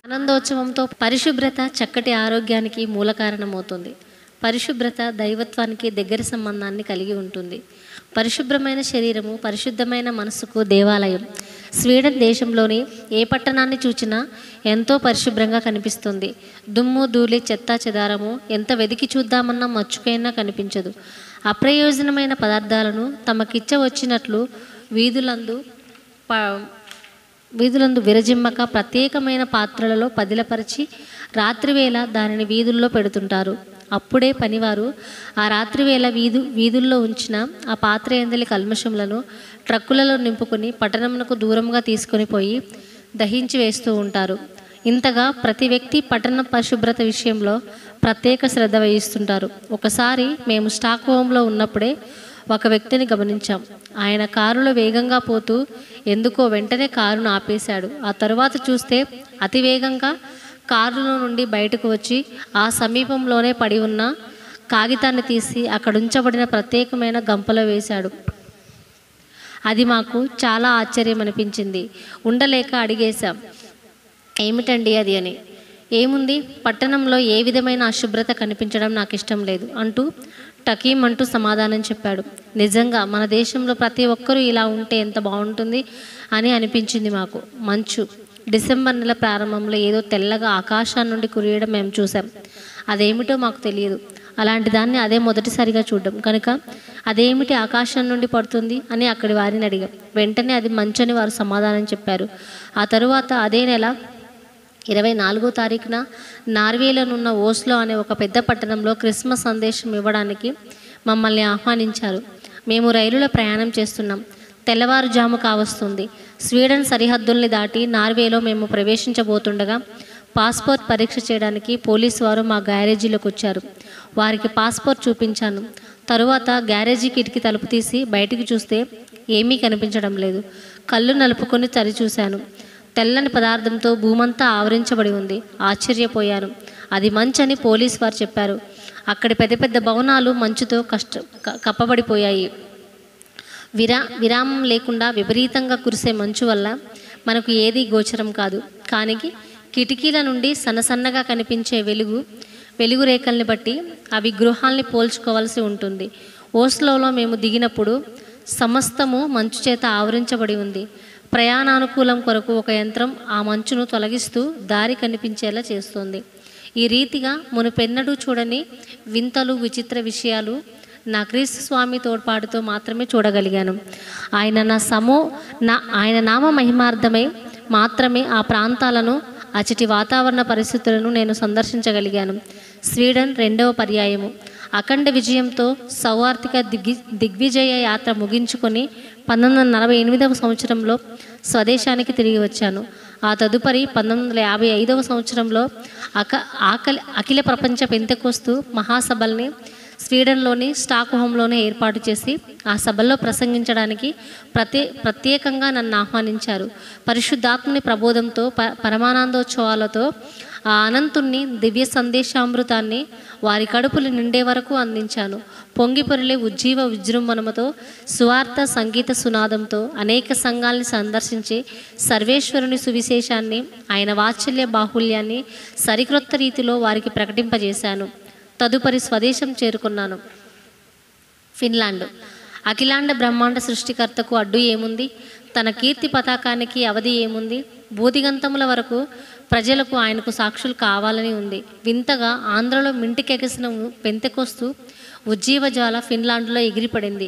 ఆనందోత్సవంతో పరిశుభ్రత చక్కటి ఆరోగ్యానికి మూల కారణమవుతుంది. పరిశుభ్రత దైవత్వానికి దగ్గర సంబంధాన్ని కలిగి ఉంటుంది. పరిశుభ్రమైన శరీరము పరిశుద్ధమైన మనసుకు దేవాలయం. స్వీడన్ దేశంలోని ఏ పట్టణాన్ని చూచినా ఎంతో పరిశుభ్రంగా కనిపిస్తుంది. దుమ్ము, ధూళి, చెత్త చెదారము ఎంత వెదికి చూద్దామన్నా మచ్చుకైనా కనిపించదు. అప్రయోజనమైన పదార్థాలను తమకిచ్చ వచ్చినట్లు వీధులందు విరజిమ్మక ప్రత్యేకమైన పాత్రలలో పదిలపరిచి రాత్రివేళ దానిని వీధుల్లో పెడుతుంటారు. అప్పుడే పనివారు ఆ రాత్రివేళ వీధుల్లో ఉంచిన ఆ పాత్ర ఎందలి కల్మషములను ట్రక్కులలో నింపుకొని పట్టణమునకు దూరంగా తీసుకొని పోయి దహించి వేస్తూ ఉంటారు. ఇంతగా ప్రతి వ్యక్తి పట్టణ పరిశుభ్రత విషయంలో ప్రత్యేక శ్రద్ధ వహిస్తుంటారు. ఒకసారి మేము స్టాక్ హోమ్లో ఉన్నప్పుడే ఒక వ్యక్తిని గమనించాం. ఆయన కారులో వేగంగా పోతూ ఎందుకో వెంటనే కారును ఆపేశాడు. ఆ తరువాత చూస్తే అతి వేగంగా కారులో నుండి బయటకు వచ్చి ఆ సమీపంలోనే పడి ఉన్న కాగితాన్ని తీసి అక్కడ ఉంచబడిన ప్రత్యేకమైన గంపలో వేశాడు. అది మాకు చాలా ఆశ్చర్యం అనిపించింది. ఉండలేక అడిగేశాం, ఏమిటండి అది అని. ఏముంది, పట్టణంలో ఏ విధమైన అశుభ్రత కనిపించడం నాకు ఇష్టం లేదు అంటూ టకీమంటూ సమాధానం చెప్పాడు. నిజంగా మన దేశంలో ప్రతి ఒక్కరూ ఇలా ఉంటే ఎంత బాగుంటుంది అని అనిపించింది మాకు. మంచు డిసెంబర్ నెల ప్రారంభంలో ఏదో తెల్లగా ఆకాశం నుండి కురియడం మేము చూసాం. అదేమిటో మాకు తెలియదు. అలాంటి దాన్ని అదే మొదటిసారిగా చూడడం కనుక అదేమిటి ఆకాశం నుండి పడుతుంది అని అక్కడి వారిని అడిగాం. వెంటనే అది మంచు అని వారు సమాధానం చెప్పారు. ఆ తరువాత అదే నెల 24వ తారీఖున నార్వేలోనున్న ఓస్లో అనే ఒక పెద్ద పట్టణంలో క్రిస్మస్ సందేశం ఇవ్వడానికి మమ్మల్ని ఆహ్వానించారు. మేము రైలులో ప్రయాణం చేస్తున్నాం. తెల్లవారుజాము కావస్తుంది. స్వీడన్ సరిహద్దుల్ని దాటి నార్వేలో మేము ప్రవేశించబోతుండగా పాస్పోర్ట్ పరీక్ష చేయడానికి పోలీసు వారు మా గ్యారేజీలోకి వచ్చారు. వారికి పాస్పోర్ట్ చూపించాను. తరువాత గ్యారేజీ కిటికీ తలుపు తీసి బయటికి చూస్తే ఏమీ కనిపించడం లేదు. కళ్ళు నలుపుకొని చూశాను. తెల్లని పదార్థంతో భూమంతా ఆవరించబడి ఉంది. ఆశ్చర్యపోయాను. అది మంచని పోలీసు వారు చెప్పారు. అక్కడి పెద్ద పెద్ద భవనాలు మంచుతో కప్పబడిపోయాయి. విరామం లేకుండా విపరీతంగా కురిసే మంచు వల్ల మనకు ఏదీ గోచరం కాదు. కానీ కిటికీల నుండి సన్నసన్నగా కనిపించే వెలుగు రేఖల్ని బట్టి అవి గృహాల్ని పోల్చుకోవాల్సి ఉంటుంది. ఓస్లోలో మేము దిగినప్పుడు సమస్తము మంచు చేత ఆవరించబడి ఉంది. ప్రయాణానుకూలం కొరకు ఒక యంత్రం ఆ మంచును తొలగిస్తూ దారి కనిపించేలా చేస్తుంది. ఈ రీతిగా మునుపెన్నడూ చూడని వింతలు, విచిత్ర విషయాలు నా క్రీస్తు స్వామి తోడ్పాటుతో మాత్రమే చూడగలిగాను. ఆయన నామ మహిమార్థమై మాత్రమే ఆ ప్రాంతాలను, అచటి వాతావరణ పరిస్థితులను నేను సందర్శించగలిగాను. స్వీడన్ 2వ పర్యాయము. అఖండ విజయంతో సౌవార్తిక దిగ్విజయ యాత్ర ముగించుకొని 1948వ సంవత్సరంలో స్వదేశానికి తిరిగి వచ్చాను. ఆ తదుపరి 1955వ సంవత్సరంలో అఖిల ప్రపంచ పెంతెకోస్తు మహాసభల్ని స్వీడన్లోని స్టాక్ హోమ్లోనే ఏర్పాటు చేసి ఆ సభల్లో ప్రసంగించడానికి ప్రత్యేకంగా నన్ను ఆహ్వానించారు. పరిశుద్ధాత్మని ప్రబోధంతో పరమానందోత్సవాలతో ఆ అనంతుణ్ణి దివ్య సందేశామృతాన్ని వారి కడుపులు నిండే వరకు అందించాను. పొంగిపొరిలే ఉజ్జీవ విజృంభణముతో సువార్త సంగీత సునాదంతో అనేక సంఘాల్ని సందర్శించి సర్వేశ్వరుని సువిశేషాన్ని, ఆయన వాత్సల్య బాహుల్యాన్ని సరికొత్త రీతిలో వారికి ప్రకటింపజేశాను. తదుపరి స్వదేశం చేరుకున్నాను. ఫిన్లాండ్. అఖిలాండ బ్రహ్మాండ సృష్టికర్తకు అడ్డు ఏముంది? తన కీర్తి పతాకానికి అవధి ఏముంది? బూదిగంతముల వరకు ప్రజలకు ఆయనకు సాక్షులు కావాలని ఉంది. వింతగా ఆంధ్రలో మింటికెగసిన పెంతెకోస్తు ఉజ్జీవజ్వాల ఫిన్లాండ్లో ఎగిరిపడింది.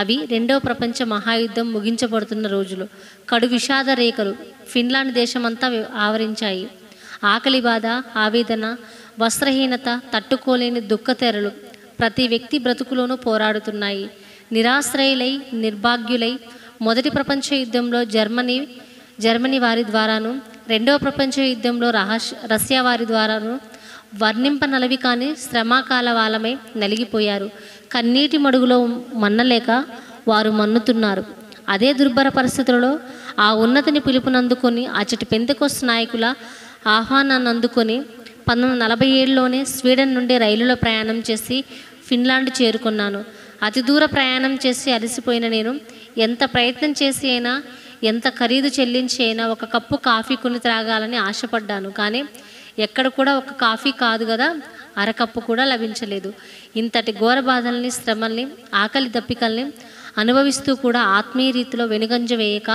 అవి 2వ ప్రపంచ మహాయుద్ధం ముగించబడుతున్న రోజులు. కడు విషాద రేఖలు ఫిన్లాండ్ దేశమంతా ఆవరించాయి. ఆకలి బాధ, ఆవేదన, వస్త్రహీనత, తట్టుకోలేని దుఃఖతెరలు ప్రతి వ్యక్తి బ్రతుకులోనూ పోరాడుతున్నాయి. నిరాశ్రయులై, నిర్భాగ్యులై మొదటి ప్రపంచ యుద్ధంలో జర్మనీ వారి ద్వారాను, రెండవ ప్రపంచ యుద్ధంలో రష్యా వారి ద్వారాను వర్ణింపనలవి కాని శ్రమాకాల వాళ్ళమై నలిగిపోయారు. కన్నీటి మడుగులో మన్నలేక వారు మన్నుతున్నారు. అదే దుర్భర పరిస్థితులలో ఆ ఉన్నతిని పిలుపునందుకొని అచ్చటి పెంతెకొస్తు నాయకుల ఆహ్వానాన్ని అందుకొని 1947లోనే స్వీడన్ నుండి రైలులో ప్రయాణం చేసి ఫిన్లాండ్ చేరుకున్నాను. అతి దూర ప్రయాణం చేసి అలసిపోయిన నేను ఎంత ప్రయత్నం చేసి అయినా, ఎంత ఖరీదు చెల్లించి అయినా ఒక కప్పు కాఫీ కొని త్రాగాలని ఆశపడ్డాను. కానీ ఎక్కడ కూడా ఒక కాఫీ కాదు కదా, అరకప్పు కూడా లభించలేదు. ఇంతటి ఘోర బాధల్ని, శ్రమల్ని, ఆకలి దప్పికల్ని అనుభవిస్తూ కూడా ఆత్మీయ రీతిలో వెనుగంజ వేయక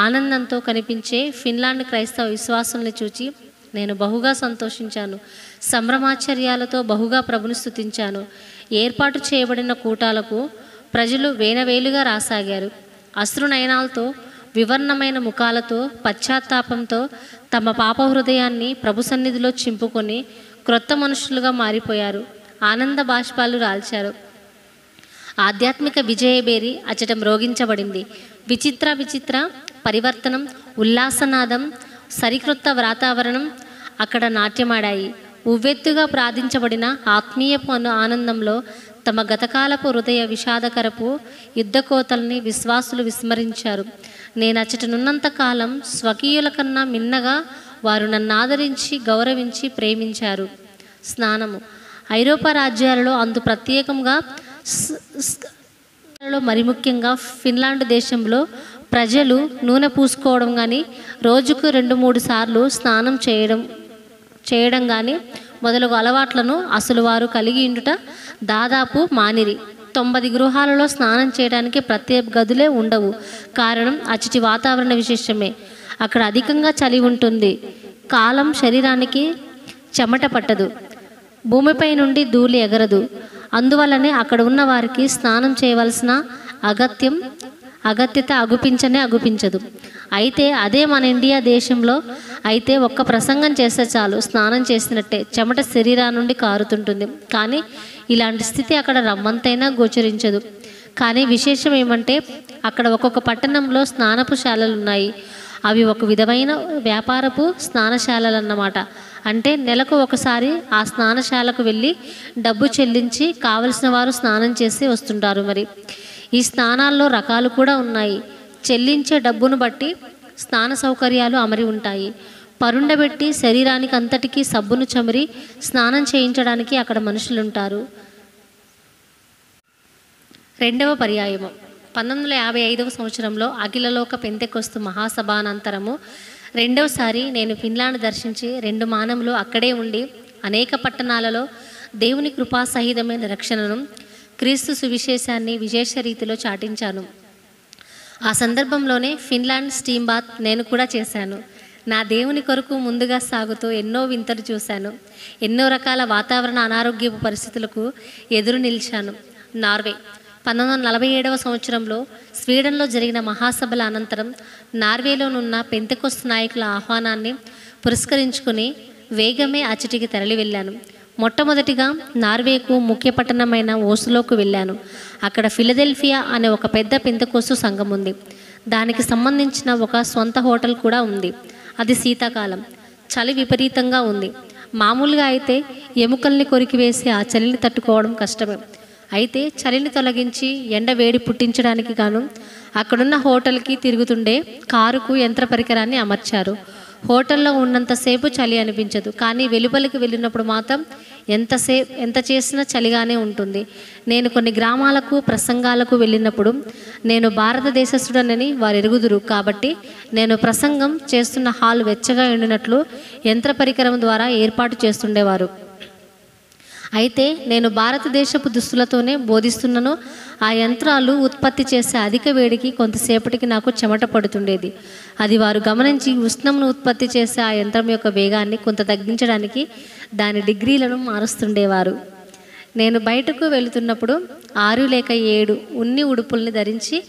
ఆనందంతో కనిపించే ఫిన్లాండ్ క్రైస్తవ విశ్వాసుల్ని చూచి నేను బహుగా సంతోషించాను. సంభ్రమాశ్చర్యాలతో బహుగా ప్రభుని స్తుతించాను. ఏర్పాటు చేయబడిన కూటాలకు ప్రజలు వేనవేలుగా రాసాగారు. అశ్రునయనాలతో, వివర్ణమైన ముఖాలతో, పశ్చాత్తాపంతో తమ పాప హృదయాన్ని ప్రభు సన్నిధిలో చింపుకొని క్రొత్త మనుషులుగా మారిపోయారు. ఆనంద బాష్పాలు రాల్చారు. ఆధ్యాత్మిక విజయబేరి అచటం రోగించబడింది. విచిత్ర పరివర్తనం, ఉల్లాసనాదం, సరిక్రొత్త వాతావరణం అక్కడ నాట్యమాడాయి. ఉవ్వెత్తుగా ప్రార్థించబడిన ఆత్మీయపు ఆనందంలో తమ గతకాలపు హృదయ విషాదకరపు యుద్ధకోతల్ని విశ్వాసులు విస్మరించారు. నేను అచ్చటనున్నంత కాలం స్వకీయుల కన్నా మిన్నగా వారు నన్ను ఆదరించి, గౌరవించి, ప్రేమించారు. స్నానము ఐరోపా రాజ్యాలలో అందు ప్రత్యేకంగా మరి ముఖ్యంగా ఫిన్లాండ్ దేశంలో ప్రజలు నూనె పూసుకోవడం కానీ, రోజుకు 2-3 సార్లు స్నానం చేయడం కానీ మొదలగు అలవాట్లను అసలు వారు కలిగి ఉండుట దాదాపు మానిరి. 90 గృహాలలో స్నానం చేయడానికి ప్రత్యేక గదులే ఉండవు. కారణం అచ్చటి వాతావరణ విశేషమే. అక్కడ అధికంగా చలి ఉంటుంది. కాలం శరీరానికి చెమట పట్టదు. భూమిపై నుండి ధూళి ఎగరదు. అందువల్లనే అక్కడ ఉన్న వారికి స్నానం చేయవలసిన అగత్యత అగుపించదు. అయితే అదే మన ఇండియా దేశంలో అయితే ఒక్క ప్రసంగం చేస్తే చాలు, స్నానం చేసినట్టే చెమట శరీరా నుండి కారుతుంటుంది. కానీ ఇలాంటి స్థితి అక్కడ రమ్మంతైనా గోచరించదు. కానీ విశేషం ఏమంటే అక్కడ ఒక్కొక్క పట్టణంలో స్నానపు శాలలు ఉన్నాయి. అవి ఒక విధమైన వ్యాపారపు స్నానశాలలు అన్నమాట. అంటే నెలకు ఒకసారి ఆ స్నానశాలకు వెళ్ళి డబ్బు చెల్లించి కావలసిన వారు స్నానం చేసి వస్తుంటారు. మరి ఈ స్నానాల్లో రకాలు కూడా ఉన్నాయి. చెల్లించే డబ్బును బట్టి స్నాన సౌకర్యాలు అమరి ఉంటాయి. పరుండబెట్టి శరీరానికి అంతటికీ సబ్బును చమిరి స్నానం చేయించడానికి అక్కడ మనుషులుంటారు. రెండవ పర్యాయము 1955వ సంవత్సరంలో అఖిలలోక పెంతెకొస్తు మహాసభానంతరము రెండవసారి నేను ఫిన్లాండ్ దర్శించి 2 మానములు అక్కడే ఉండి అనేక పట్టణాలలో దేవుని కృపాసహితమైన రక్షణను, క్రీస్తు సువిశేషాన్ని విశేష రీతిలో చాటించాను. ఆ సందర్భంలోనే ఫిన్లాండ్ స్టీమ్ బాత్ నేను కూడా చేశాను. నా దేవుని కొరకు ముందుగా సాగుతూ ఎన్నో వింతలు చూశాను. ఎన్నో రకాల వాతావరణ అనారోగ్యపు పరిస్థితులకు ఎదురు నిలిచాను. నార్వే 1947వ సంవత్సరంలో స్వీడన్లో జరిగిన మహాసభల అనంతరం నార్వేలోనున్న పెంతెకొస్తు నాయకుల ఆహ్వానాన్ని పురస్కరించుకుని వేగమే అచ్చటికి తరలి వెళ్ళాను. మొట్టమొదటిగా నార్వేకు ముఖ్య పట్టణమైన ఓస్లోకు వెళ్ళాను. అక్కడ ఫిలదెల్ఫియా అనే ఒక పెద్ద పెంతెకొస్తు సంఘం ఉంది. దానికి సంబంధించిన ఒక స్వంత హోటల్ కూడా ఉంది. అది శీతాకాలం. చలి విపరీతంగా ఉంది. మామూలుగా అయితే ఎముకల్ని కొరికివేసి ఆ చలిని తట్టుకోవడం కష్టమే. అయితే చలిని తొలగించి ఎండ వేడి పుట్టించడానికి గాను అక్కడున్న హోటల్కి తిరుగుతుండే కారుకు యంత్ర పరికరాన్ని అమర్చారు. హోటల్లో ఉన్నంతసేపు చలి అనిపించదు. కానీ వెలుపలికి వెళ్ళినప్పుడు మాత్రం ఎంత చేసినా చలిగానే ఉంటుంది. నేను కొన్ని గ్రామాలకు ప్రసంగాలకు వెళ్ళినప్పుడు నేను భారతదేశస్థుడనని వారు ఎరుగుదురు. కాబట్టి నేను ప్రసంగం చేస్తున్న హాల్ వెచ్చగా ఎండినట్లు యంత్ర పరికరం ద్వారా ఏర్పాటు చేస్తుండేవారు. అయితే నేను భారతదేశపు దుస్తులతోనే బోధిస్తున్నాను. ఆ యంత్రాలు ఉత్పత్తి చేసే అధిక వేడికి కొంతసేపటికి నాకు చెమట పడుతుండేది. అది వారు గమనించి ఉష్ణంను ఉత్పత్తి చేసే ఆ యంత్రం యొక్క వేగాన్ని కొంత తగ్గించడానికి దాని డిగ్రీలను మారుస్తుండేవారు. నేను బయటకు వెళుతున్నప్పుడు 6 లేక 7 ఉన్ని ఉడుపుల్ని ధరించి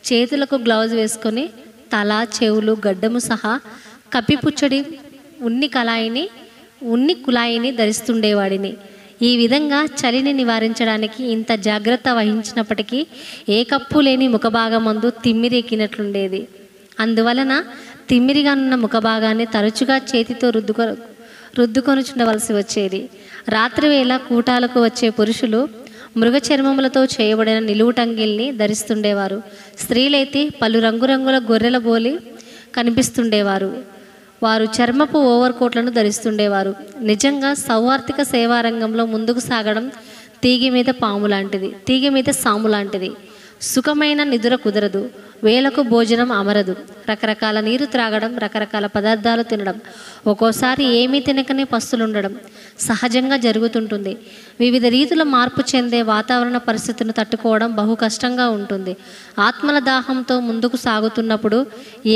చేతులకు గ్లౌజ్ వేసుకొని తల, చెవులు, గడ్డము సహా కప్పిపుచ్చడి ఉన్ని కళాయిని ఉన్ని కుళాయిని ధరిస్తుండేవాడిని. ఈ విధంగా చలిని నివారించడానికి ఇంత జాగ్రత్త వహించినప్పటికీ ఏ కప్పు లేని ముఖభాగమందు తిమ్మిరి ఎక్కినట్లుండేది. అందువలన తిమ్మిరిగానున్న ముఖభాగాన్ని తరచుగా చేతితో రుద్దుకొనుచుండవలసి వచ్చేది. రాత్రివేళ కూటాలకు వచ్చే పురుషులు మృగ చర్మములతో చేయబడిన నిలువుటంగిల్ని ధరిస్తుండేవారు. స్త్రీలైతే పలు రంగురంగుల గొర్రెల బోలి కనిపిస్తుండేవారు. వారు చర్మపు ఓవర్ కోట్లను ధరిస్తుండేవారు. నిజంగా సౌవార్థిక సేవారంగంలో ముందుకు సాగడం తీగ మీద సాము లాంటిది. సుఖమైన నిద్ర కుదరదు, వేలకు భోజనం అమరదు, రకరకాల నీరు త్రాగడం, రకరకాల పదార్థాలు తినడం, ఒక్కోసారి ఏమీ తినకనే పస్తులుండడం సహజంగా జరుగుతుంటుంది. వివిధ రీతుల మార్పు చెందే వాతావరణ పరిస్థితులను తట్టుకోవడం బహు కష్టంగా ఉంటుంది. ఆత్మల దాహంతో ముందుకు సాగుతున్నప్పుడు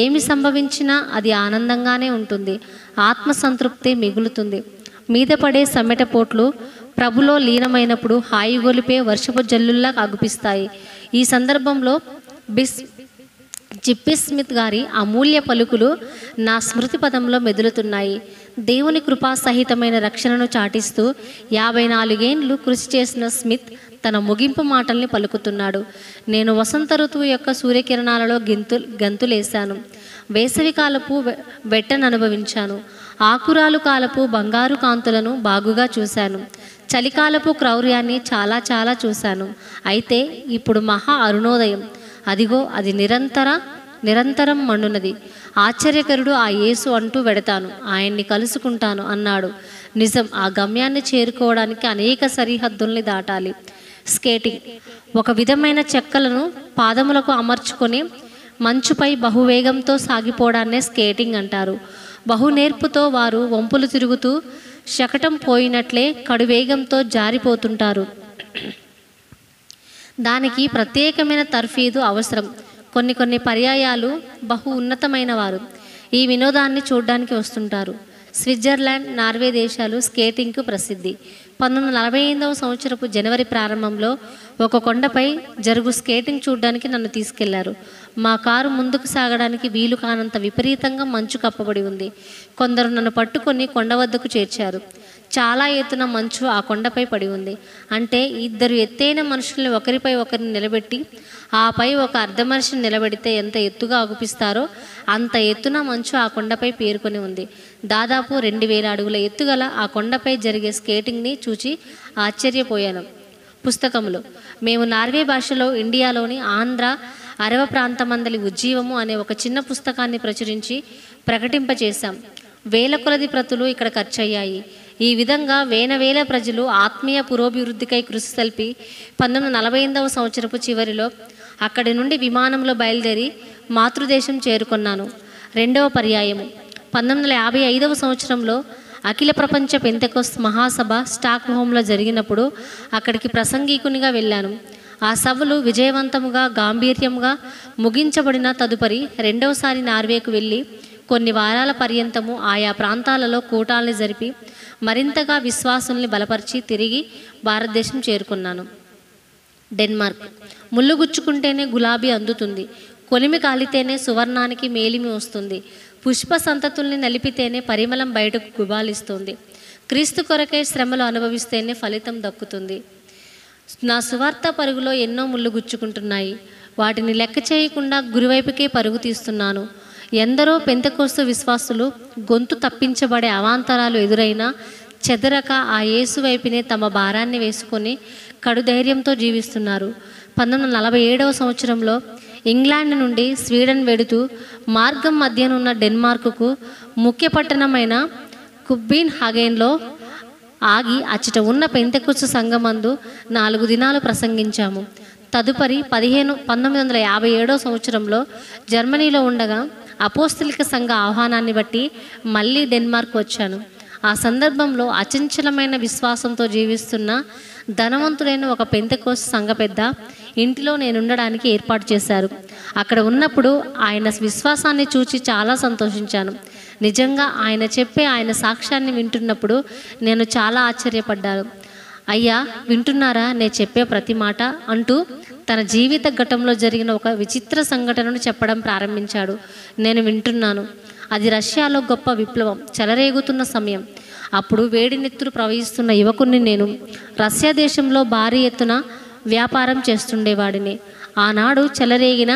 ఏమి సంభవించినా అది ఆనందంగానే ఉంటుంది. ఆత్మ సంతృప్తి మిగులుతుంది. మీద పడే సమ్మెటపోట్లు ప్రభులో లీనమైనప్పుడు హాయిగొలిపే వర్షపు జల్లుల్లా అగుపిస్తాయి. ఈ సందర్భంలో జిప్పి స్మిత్ గారి అమూల్య పలుకులు నా స్మృతి పదంలో మెదులుతున్నాయి. దేవుని కృపాసహితమైన రక్షణను చాటిస్తూ 54 ఏండ్లు కృషి చేసిన స్మిత్ తన ముగింపు మాటల్ని పలుకుతున్నాడు. నేను వసంత ఋతువు యొక్క సూర్యకిరణాలలో గంతులేశాను. వేసవికాలపు వెట్టను అనుభవించాను. ఆకురాలు కాలపు బంగారు కాంతులను బాగుగా చూశాను. చలికాలపు క్రౌర్యాన్ని చాలా చాలా చూశాను. అయితే ఇప్పుడు మహా అరుణోదయం. అదిగో అది నిరంతరం మండునది. ఆశ్చర్యకరుడు ఆ యేసు అంటూ వెడతాను, ఆయన్ని కలుసుకుంటాను అన్నాడు. నిజం, ఆ గమ్యాన్ని చేరుకోవడానికి అనేక సరిహద్దుల్ని దాటాలి. స్కేటింగ్ ఒక విధమైన చెక్కలను పాదములకు అమర్చుకొని మంచుపై బహువేగంతో సాగిపోవడాన్నే స్కేటింగ్ అంటారు. బహునేర్పుతో వారు వంపులు తిరుగుతూ శకటం పోయినట్లే కడువేగంతో జారిపోతుంటారు. దానికి ప్రత్యేకమైన తర్ఫీదు అవసరం. కొన్ని పర్యాయాలు బహు ఉన్నతమైన వారు ఈ వినోదాన్ని చూడడానికి వస్తుంటారు. స్విట్జర్లాండ్, నార్వే దేశాలు స్కేటింగ్కు ప్రసిద్ధి. 1948వ సంవత్సరపు జనవరి ప్రారంభంలో ఒక కొండపై జరుగు స్కేటింగ్ చూడడానికి నన్ను తీసుకెళ్లారు. మా కారు ముందుకు సాగడానికి వీలు కానంత విపరీతంగా మంచు కప్పబడి ఉంది. కొందరు నన్ను పట్టుకొని కొండ వద్దకు చేర్చారు. చాలా ఎత్తున మంచు ఆ కొండపై పడి ఉంది. అంటే 2 ఎత్తైన మనుషుల్ని ఒకరిపై ఒకరిని నిలబెట్టి ఆపై ఒక అర్ధ మనిషిని నిలబెడితే ఎంత ఎత్తుగా అగుపిస్తారో అంత ఎత్తున మంచు ఆ కొండపై పేరుకొని ఉంది. దాదాపు 2000 అడుగుల ఎత్తుగల ఆ కొండపై జరిగే స్కేటింగ్ని చూచి ఆశ్చర్యపోయాను. పుస్తకములు మేము నార్వే భాషలో ఇండియాలోని ఆంధ్ర అరవ ప్రాంతమందలి ఉజ్జీవము అనే ఒక చిన్న పుస్తకాన్ని ప్రకటింపచేశాం. వేల కొలది ప్రతులు ఇక్కడ ఖర్చయ్యాయి. ఈ విధంగా వేల ప్రజలు ఆత్మీయ పురోభివృద్ధికై కృషి సల్పి 1948వ సంవత్సరపు చివరిలో అక్కడి నుండి విమానంలో బయలుదేరి మాతృదేశం చేరుకున్నాను. 2వ పర్యాయము 1955వ సంవత్సరంలో అఖిల ప్రపంచ పెంతెకొస్త్ మహాసభ స్టాక్ హోమ్లో జరిగినప్పుడు అక్కడికి ప్రసంగికునిగా వెళ్ళాను. ఆ సభలు విజయవంతముగా గాంభీర్యంగా ముగించబడిన తదుపరి 2వసారి నార్వేకు వెళ్ళి కొన్ని వారాల పర్యంతము ఆయా ప్రాంతాలలో కూటాల్ని జరిపి మరింతగా విశ్వాసుల్ని బలపరిచి తిరిగి భారతదేశం చేరుకున్నాను. డెన్మార్క్ ముళ్ళు గుచ్చుకుంటేనే గులాబీ అందుతుంది. కొలిమి కాలితేనే సువర్ణానికి మేలిమి వస్తుంది. పుష్ప సంతతుల్ని నలిపితేనే పరిమళం బయటకు గుబాలిస్తుంది. క్రీస్తు కొరకై శ్రమలు అనుభవిస్తేనే ఫలితం దక్కుతుంది. నా సువార్త పరుగులో ఎన్నో ముళ్ళు గుచ్చుకుంటున్నాయి. వాటిని లెక్క చేయకుండా గురివైపుకే పరుగు తీస్తున్నాను. ఎందరో పెంతెకొస్తు విశ్వాసులు గొంతు తప్పించబడే అవాంతరాలు ఎదురైనా చెదరక ఆ యేసు వైపునే తమ భారాన్ని వేసుకొని కడుధైర్యంతో జీవిస్తున్నారు. 1947వ సంవత్సరంలో ఇంగ్లాండ్ నుండి స్వీడన్ వెడుతూ మార్గం మధ్యనున్న డెన్మార్కుకు ముఖ్య పట్టణమైన కుబ్బిన్ హాగెన్లో ఆగి అచ్చట ఉన్న పెంతెకొస్తు సంఘమందు 4 దినాలు ప్రసంగించాము. తదుపరి 1957వ సంవత్సరంలో జర్మనీలో ఉండగా అపోస్తలిక సంఘ ఆహ్వానాన్ని బట్టి మళ్ళీ డెన్మార్క్ వచ్చాను. ఆ సందర్భంలో అచంచలమైన విశ్వాసంతో జీవిస్తున్న ధనవంతుడైన ఒక పెంతెకొస్తు సంఘ పెద్ద ఇంటిలో నేనుండడానికి ఏర్పాటు చేశారు. అక్కడ ఉన్నప్పుడు ఆయన విశ్వాసాన్ని చూచి చాలా సంతోషించాను. నిజంగా ఆయన చెప్పే ఆయన సాక్ష్యాన్ని వింటున్నప్పుడు నేను చాలా ఆశ్చర్యపడ్డాను. అయ్యా, వింటున్నారా నేను చెప్పే ప్రతి మాట అంటూ తన జీవిత ఘట్టంలో జరిగిన ఒక విచిత్ర సంఘటనను చెప్పడం ప్రారంభించాడు. నేను వింటున్నాను. అది రష్యాలో గొప్ప విప్లవం చెలరేగుతున్న సమయం. అప్పుడు వేడి నెత్తురు ప్రవహిస్తున్న యువకుణ్ణి నేను. రష్యా దేశంలో భారీ ఎత్తున వ్యాపారం చేస్తుండేవాడిని. ఆనాడు చెలరేగిన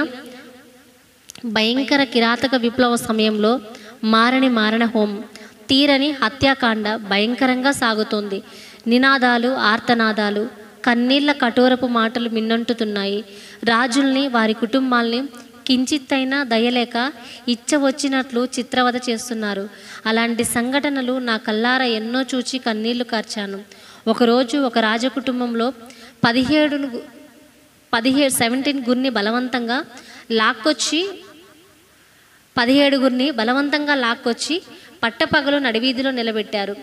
భయంకర కిరాతక విప్లవ సమయంలో మారణ హోమం, తీరని హత్యాకాండ భయంకరంగా సాగుతోంది. నినాదాలు, ఆర్తనాదాలు, కన్నీళ్ల కఠోరపు మాటలు మిన్నంటుతున్నాయి. రాజుల్ని, వారి కుటుంబాల్ని కించిత్తైనా దయలేక ఇచ్చ వచ్చినట్లు చిత్రవద చేస్తున్నారు. అలాంటి సంఘటనలు నా కల్లారా ఎన్నో చూచి కన్నీళ్లు కార్చాను. ఒకరోజు ఒక రాజకుటుంబంలో 17 గురిని బలవంతంగా లాక్కొచ్చి పట్టపగలు నడివీధిలో నిలబెట్టారు.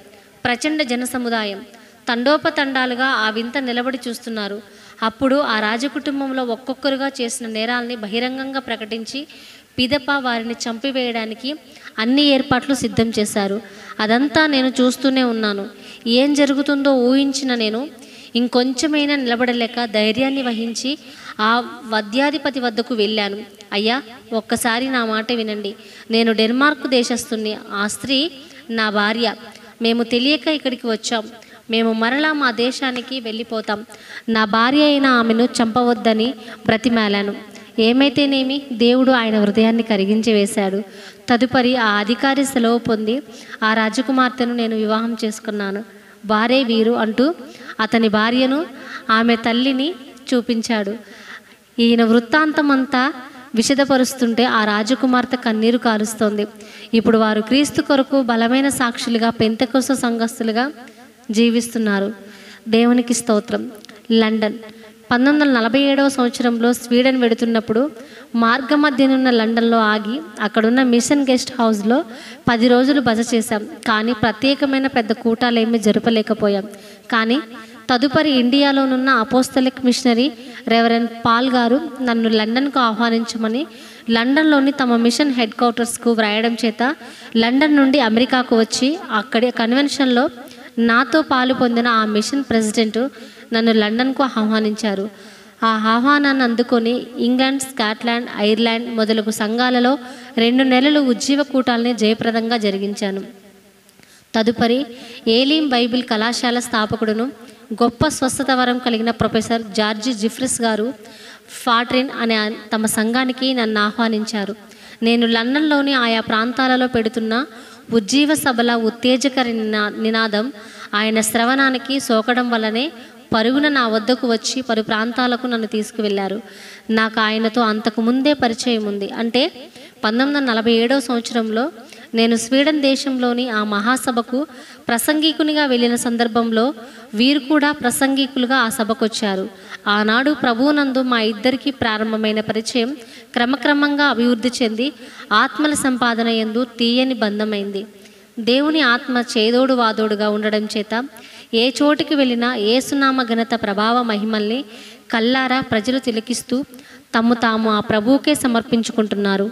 ప్రచండ జన సముదాయం తండోపతండాలుగా ఆ వింత నిలబడి చూస్తున్నారు. అప్పుడు ఆ రాజకుటుంబంలో ఒక్కొక్కరుగా చేసిన నేరాల్ని బహిరంగంగా ప్రకటించి పిదప వారిని చంపివేయడానికి అన్ని ఏర్పాట్లు సిద్ధం చేశారు. అదంతా నేను చూస్తూనే ఉన్నాను. ఏం జరుగుతుందో ఊహించిన నేను ఇంకొంచెమైనా నిలబడలేక ధైర్యాన్ని వహించి ఆ వద్యాధిపతి వద్దకు వెళ్ళాను. అయ్యా, ఒక్కసారి నా మాట వినండి. నేను డెన్మార్క్ దేశస్తుని. ఆ స్త్రీ నా భార్య. మేము తెలియక ఇక్కడికి వచ్చాం. మేము మరలా మా దేశానికి వెళ్ళిపోతాం. నా భార్య అయిన ఆమెను చంపవద్దని బ్రతిమాలాను. ఏమైతేనేమి, దేవుడు ఆయన హృదయాన్ని కరిగించి వేశాడు. తదుపరి ఆ అధికారి సెలవు పొంది ఆ రాజకుమార్తెను నేను వివాహం చేసుకున్నాను. వారే వీరు అంటూ అతని భార్యను, ఆమె తల్లిని చూపించాడు. ఈయన వృత్తాంతమంతా విషదపరుస్తుంటే ఆ రాజకుమార్తె కన్నీరు కారుస్తోంది. ఇప్పుడు వారు క్రీస్తు కొరకు బలమైన సాక్షులుగా, పెంతెకొస్తు సంఘస్థులుగా జీవిస్తున్నారు. దేవునికి స్తోత్రం. లండన్ 1947వ సంవత్సరంలో స్వీడన్ వెడుతున్నప్పుడు మార్గమధ్యనున్న లండన్లో ఆగి అక్కడున్న మిషన్ గెస్ట్ హౌస్లో 10 రోజులు బస చేశాం. కానీ ప్రత్యేకమైన పెద్ద కూటాలేమీ జరపలేకపోయాం. కానీ తదుపరి ఇండియాలోనున్న అపోస్తలిక్ మిషనరీ రెవరెండ్ పాల్ గారు నన్ను లండన్కు ఆహ్వానించమని లండన్లోని తమ మిషన్ హెడ్ క్వార్టర్స్కు వ్రాయడం చేత లండన్ నుండి అమెరికాకు వచ్చి అక్కడి కన్వెన్షన్లో నాతో పాలు పొందిన ఆ మిషన్ ప్రెసిడెంట్ నన్ను లండన్కు ఆహ్వానించారు. ఆ ఆహ్వానాన్ని అందుకొని ఇంగ్లాండ్, స్కాట్లాండ్, ఐర్లాండ్ మొదలగు సంఘాలలో 2 నెలలు ఉజ్జీవ కూటాలని జయప్రదంగా జరిగించాను. తదుపరి ఏలీం బైబిల్ కళాశాల స్థాపకుడును, గొప్ప స్వస్థత వరం కలిగిన ప్రొఫెసర్ జార్జి జిఫ్రిస్ గారు ఫాట్రిన్ అనే తమ సంఘానికి నన్ను ఆహ్వానించారు. నేను లండన్లోని ఆయా ప్రాంతాలలో పెడుతున్న ఉజ్జీవ సభల ఉత్తేజకర నినాదం ఆయన శ్రవణానికి సోకడం వల్లనే పరుగున నా వద్దకు వచ్చి పలు ప్రాంతాలకు నన్ను తీసుకువెళ్ళారు. నాకు ఆయనతో అంతకు ముందే పరిచయం ఉంది. అంటే 1947వ సంవత్సరంలో నేను స్వీడన్ దేశంలోని ఆ మహాసభకు ప్రసంగికునిగా వెళ్ళిన సందర్భంలో వీరు కూడా ప్రసంగికులుగా ఆ సభకొచ్చారు. ఆనాడు ప్రభువునందు మా ఇద్దరికీ ప్రారంభమైన పరిచయం క్రమక్రమంగా అభివృద్ధి చెంది ఆత్మల సంపాదన యందు తీయని బంధమైంది. దేవుని ఆత్మ చేదోడు వాదోడుగా ఉండడం చేత ఏ చోటికి వెళ్ళినా యేసునామ ఘనత ప్రభావ మహిమల్ని కల్లారా ప్రజలు తిలకిస్తూ తాము ఆ ప్రభువుకే సమర్పించుకుంటున్నారు.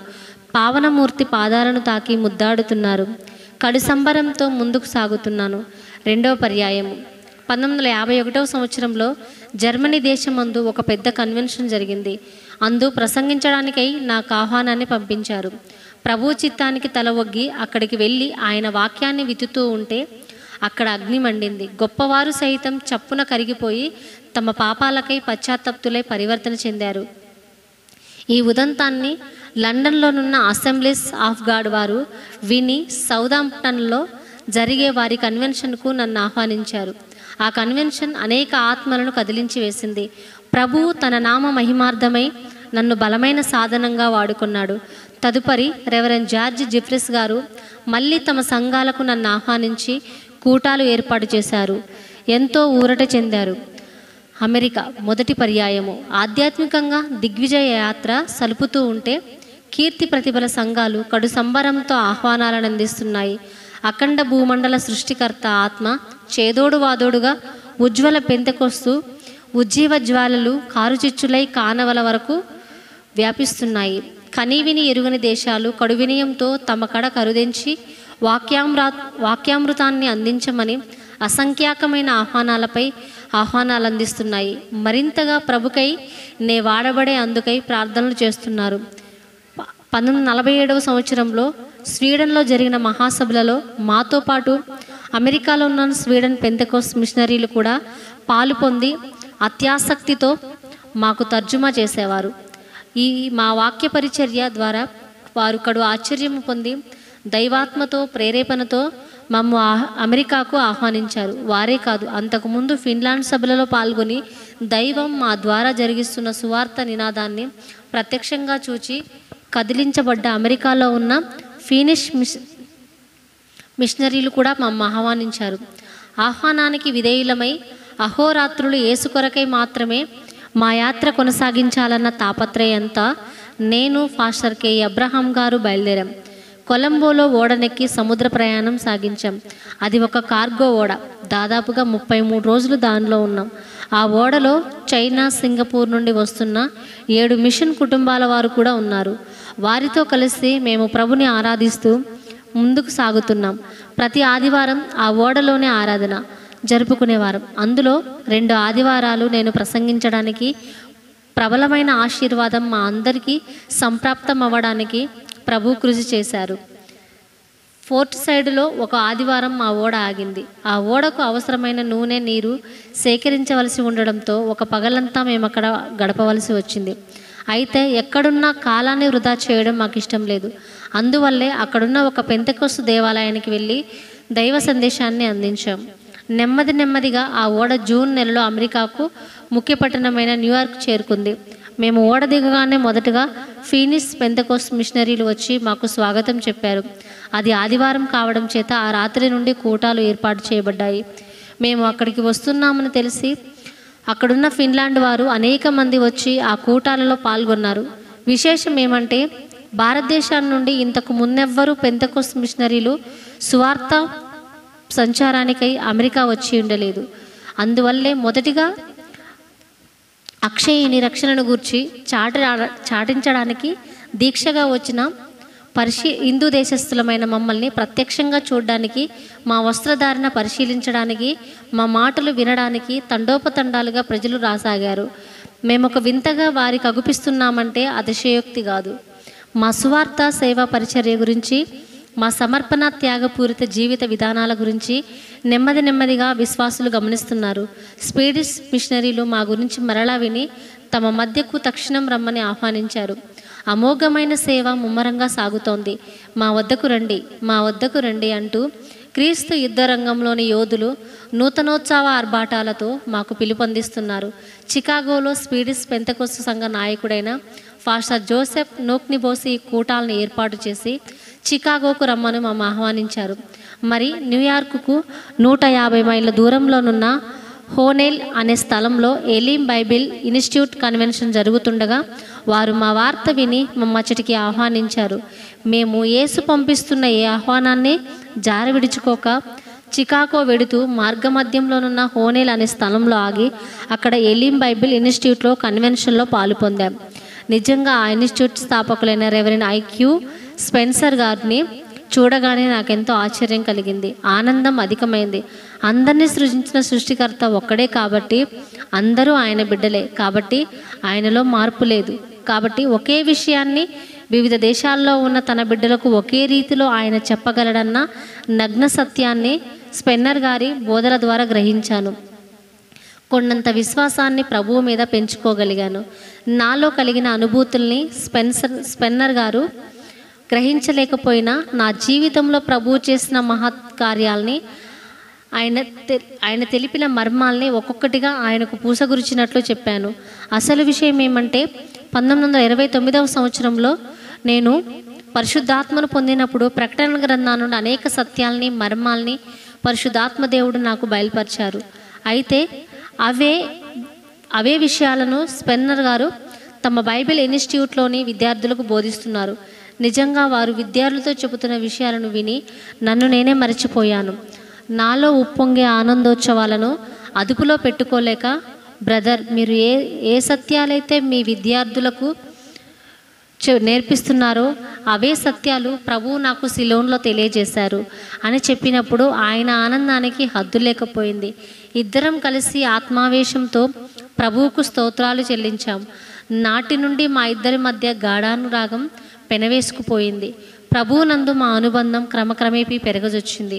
పావనమూర్తి పాదాలను తాకి ముద్దాడుతున్నారు. కడు సంబరంతో ముందుకు సాగుతున్నాను. 2వ పర్యాయము 1951వ సంవత్సరంలో జర్మనీ దేశమందు ఒక పెద్ద కన్వెన్షన్ జరిగింది. అందు ప్రసంగించడానికై నాకు ఆహ్వానాన్ని పంపించారు. ప్రభు చిత్తానికి తల ఒగ్గి అక్కడికి వెళ్ళి ఆయన వాక్యాన్ని విత్తుతూ ఉంటే అక్కడ అగ్ని మండింది. గొప్పవారు సైతం చప్పున కరిగిపోయి తమ పాపాలకై పశ్చాత్తప్తులై పరివర్తన చెందారు. ఈ ఉదంతాన్ని లండన్లోనున్న అసెంబ్లీస్ ఆఫ్ గాడ్ వారు విని సౌదాంప్టన్లో జరిగే వారి కన్వెన్షన్కు నన్ను ఆహ్వానించారు. ఆ కన్వెన్షన్ అనేక ఆత్మలను కదిలించి వేసింది. ప్రభువు తన నామ మహిమార్థమై నన్ను బలమైన సాధనంగా వాడుకున్నాడు. తదుపరి రెవరెండ్ జార్జ్ జిఫ్రిస్ గారు మళ్ళీ తమ సంఘాలకు నన్ను ఆహ్వానించి కూటాలు ఏర్పాటు చేశారు. ఎంతో ఊరట చెందారు. అమెరికా మొదటి పర్యాయము. ఆధ్యాత్మికంగా దిగ్విజయ యాత్ర సలుపుతూ ఉంటే కీర్తి ప్రతిభల సంఘాలు కడు సంబరంతో ఆహ్వానాలను అందిస్తున్నాయి. అఖండ భూమండల సృష్టికర్త ఆత్మ చేదోడు వాదోడుగా ఉజ్వల పెంతెకొస్తూ ఉజ్జీవ జ్వాలలు కారుచిచ్చులై కానవల వరకు వ్యాపిస్తున్నాయి. కనీవిని ఎరుగని దేశాలు కడు వినయంతో తమ కడ కరుదెంచి వాక్యామృతాన్ని అందించమని అసంఖ్యాకమైన ఆహ్వానాలు అందిస్తున్నాయి. మరింతగా ప్రభుకై నే వాడబడే అందుకై ప్రార్థనలు చేస్తున్నారు. 1947వ సంవత్సరంలో స్వీడన్లో జరిగిన మహాసభలలో మాతో పాటు అమెరికాలో ఉన్న స్వీడన్ పెంతెకోస్తు మిషనరీలు కూడా పాలు పొంది అత్యాసక్తితో మాకు తర్జుమా చేసేవారు. ఈ మా వాక్య పరిచర్య ద్వారా వారు కడు ఆశ్చర్యం పొంది దైవాత్మతో ప్రేరేపణతో మమ్ము అమెరికాకు ఆహ్వానించారు. వారే కాదు, అంతకుముందు ఫిన్లాండ్ సభలలో పాల్గొని దైవం మా ద్వారా జరిగిస్తున్న సువార్త నినాదాన్ని ప్రత్యక్షంగా చూచి కదిలించబడ్డ అమెరికాలో ఉన్న ఫినిష్ మిషనరీలు కూడా మమ్మ ఆహ్వానించారు. ఆహ్వానానికి విధేయులమై అహోరాత్రులు యేసు కొరకై మాత్రమే మా యాత్ర కొనసాగించాలన్న తాపత్రయంతా నేను, ఫాస్టర్ కె అబ్రహాం గారు బయలుదేరాం. కొలంబోలో ఓడనెక్కి సముద్ర ప్రయాణం సాగించాం. అది ఒక కార్గో ఓడ. దాదాపుగా 33 రోజులు దానిలో ఉన్నాం. ఆ ఓడలో చైనా, సింగపూర్ నుండి వస్తున్న 7 మిషన్ కుటుంబాల వారు కూడా ఉన్నారు. వారితో కలిసి మేము ప్రభుని ఆరాధిస్తూ ముందుకు సాగుతున్నాం. ప్రతి ఆదివారం ఆ ఓడలోనే ఆరాధన జరుపుకునేవారం. అందులో 2 ఆదివారాలు నేను ప్రసంగించడానికి ప్రబలమైన ఆశీర్వాదం మా అందరికీ సంప్రాప్తం అవ్వడానికి ప్రభు కృషి చేశారు. ఫోర్ట్ సైడ్లో ఒక ఆదివారం మా ఓడ ఆగింది. ఆ ఓడకు అవసరమైన నూనె, నీరు సేకరించవలసి ఉండడంతో ఒక పగలంతా మేము అక్కడ గడపవలసి వచ్చింది. అయితే ఎక్కడున్నా కాలాన్ని వృధా చేయడం మాకు ఇష్టం లేదు. అందువల్లే అక్కడున్న ఒక పెంతెకోస్తు దేవాలయానికి వెళ్ళి దైవ సందేశాన్ని అందించాం. నెమ్మదిగా ఆ ఓడ జూన్ నెలలో అమెరికాకు ముఖ్య పట్టణమైన న్యూయార్క్ చేరుకుంది. మేము ఓడ దిగగానే మొదటగా ఫీనిక్స్ పెంతెకోస్తు మిషనరీలు వచ్చి మాకు స్వాగతం చెప్పారు. అది ఆదివారం కావడం చేత ఆ రాత్రి నుండి కూటాలు ఏర్పాటు చేయబడ్డాయి. మేము అక్కడికి వస్తున్నామని తెలిసి అక్కడున్న ఫిన్లాండ్ వారు అనేక మంది వచ్చి ఆ కూటాలలో పాల్గొన్నారు. విశేషం ఏమంటే భారతదేశం నుండి ఇంతకు మున్నెవ్వరూ పెంతెకోస్తు మిషనరీలు సువార్త సంచారానికై అమెరికా వచ్చి ఉండలేదు. అందువల్లే మొదటిగా అక్షయుని రక్షణను గూర్చి చాటించడానికి దీక్షగా వచ్చిన హిందూ దేశస్థులమైన మమ్మల్ని ప్రత్యక్షంగా చూడడానికి, మా వస్త్రధారణ పరిశీలించడానికి, మా మాటలు వినడానికి తండోపతండాలుగా ప్రజలు రాసాగారు. మేము ఒక వింతగా వారికి అగుపిస్తున్నామంటే అతిశయోక్తి కాదు. మా సువార్త సేవా పరిచర్య గురించి, మా సమర్పణ త్యాగపూరిత జీవిత విధానాల గురించి నెమ్మదిగా విశ్వాసులు గమనిస్తున్నారు. స్వీడిష్ మిషనరీలు మా గురించి మరలా విని తమ మధ్యకు తక్షణం రమ్మని ఆహ్వానించారు. అమోఘమైన సేవ ముమ్మరంగా సాగుతోంది. మా వద్దకు రండి అంటూ క్రీస్తు యుద్ధ రంగంలోని యోధులు నూతనోత్సవ ఆర్భాటాలతో మాకు పిలుపొందిస్తున్నారు. చికాగోలో స్వీడిష్ పెంతెకోస్తు సంఘ నాయకుడైన ఫాస్టర్ జోసెఫ్ నోక్నిబోసి ఈ కూటాలను ఏర్పాటు చేసి చికాగోకు రమ్మని మమ్మ ఆహ్వానించారు. మరి న్యూయార్కుకు 150 మైళ్ళ దూరంలోనున్న హోనెల్ అనే స్థలంలో ఎలీం బైబిల్ ఇన్స్టిట్యూట్ కన్వెన్షన్ జరుగుతుండగా వారు మా వార్త విని మమ్మచ్చటికి ఆహ్వానించారు. మేము యేసు పంపిస్తున్న ఏ ఆహ్వానాన్ని జారవిడుచుకోక చికాగో వెడుతూ మార్గమధ్యంలోనున్న హోనెల్ అనే స్థలంలో ఆగి అక్కడ ఎలీం బైబిల్ ఇన్స్టిట్యూట్లో కన్వెన్షన్లో పాలు పొందాం. నిజంగా ఆ ఇన్స్టిట్యూట్ స్థాపకులైన రెవరెండ్ ఐక్యూ స్పెన్సర్ గారిని చూడగానే నాకెంతో ఆశ్చర్యం కలిగింది. ఆనందం అధికమైంది. అందరినీ సృజించిన సృష్టికర్త ఒక్కడే కాబట్టి అందరూ ఆయన బిడ్డలే కాబట్టి ఆయనలో మార్పు లేదు. కాబట్టి ఒకే విషయాన్ని వివిధ దేశాల్లో ఉన్న తన బిడ్డలకు ఒకే రీతిలో ఆయన చెప్పగలడన్న నగ్న సత్యాన్ని స్పెన్నర్ గారి బోధల ద్వారా గ్రహించాను. కొండంత విశ్వాసాన్ని ప్రభువు మీద పెంచుకోగలిగాను. నాలో కలిగిన అనుభూతుల్ని స్పెన్నర్ గారు గ్రహించలేకపోయినా నా జీవితంలో ప్రభువు చేసిన మహత్ కార్యాలని ఆయన తెలిపిన మర్మాల్ని ఒక్కొక్కటిగా ఆయనకు పూసగురిచినట్లు చెప్పాను. అసలు విషయం ఏమంటే 1929వ సంవత్సరంలో నేను పరిశుద్ధాత్మను పొందినప్పుడు ప్రకటన గ్రంథం నుండి అనేక సత్యాల్ని, మర్మాల్ని పరిశుద్ధాత్మ దేవుడు నాకు బయలుపరిచారు. అయితే అవే విషయాలను స్పెన్నర్ గారు తమ బైబిల్ ఇన్స్టిట్యూట్లోని విద్యార్థులకు బోధిస్తున్నారు. నిజంగా వారు విద్యార్థులతో చెబుతున్న విషయాలను విని నన్ను నేనే మరచిపోయాను. నాలో ఉప్పొంగే ఆనందోత్సవాలను అదుపులో పెట్టుకోలేక, బ్రదర్, మీరు ఏ సత్యాలైతే మీ విద్యార్థులకు నేర్పిస్తున్నారో అవే సత్యాలు ప్రభువు నాకు సిలోన్లో తెలియజేశారు అని చెప్పినప్పుడు ఆయన ఆనందానికి హద్దు లేకపోయింది. ఇద్దరం కలిసి ఆత్మావేశంతో ప్రభువుకు స్తోత్రాలు చెల్లించాం. నాటి నుండి మా ఇద్దరి మధ్య గాఢానురాగం పెనవేసుకుపోయింది. ప్రభువునందు మా అనుబంధం క్రమక్రమేపీ పెరగజొచ్చింది.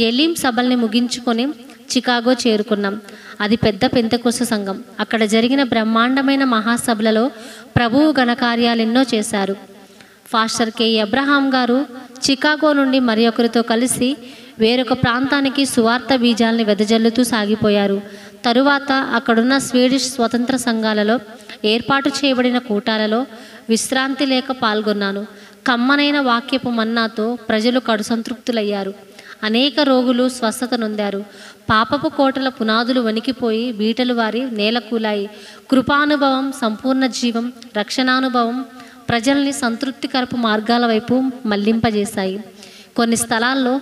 ఎలీం సభల్ని ముగించుకొని చికాగో చేరుకున్నాం. అది పెద్ద పెంతెకొస్తు సంఘం. అక్కడ జరిగిన బ్రహ్మాండమైన మహాసభలలో ప్రభువు ఘనకార్యాలెన్నో చేశారు. ఫాస్టర్ కె అబ్రహాం గారు చికాగో నుండి మరి ఒకరితో కలిసి వేరొక ప్రాంతానికి సువార్త బీజాల్ని వెదజల్లుతూ సాగిపోయారు. తరువాత అక్కడున్న స్వీడిష్ స్వతంత్ర సంఘాలలో ఏర్పాటు చేయబడిన కూటాలలో విశ్రాంతి లేక పాల్గొన్నాను. కమ్మనైన వాక్యపు మన్నాతో ప్రజలు కడుసంతృప్తులయ్యారు. అనేక రోగులు స్వస్థత నొందారు. పాపపు కోటల పునాదులు వణికిపోయి బీటలు వారి నేలకూలాయి. కృపానుభవం, సంపూర్ణ జీవం, రక్షణానుభవం ప్రజల్ని సంతృప్తికరపు మార్గాల వైపు మళ్లింపజేశాయి. కొన్ని స్థలాల్లో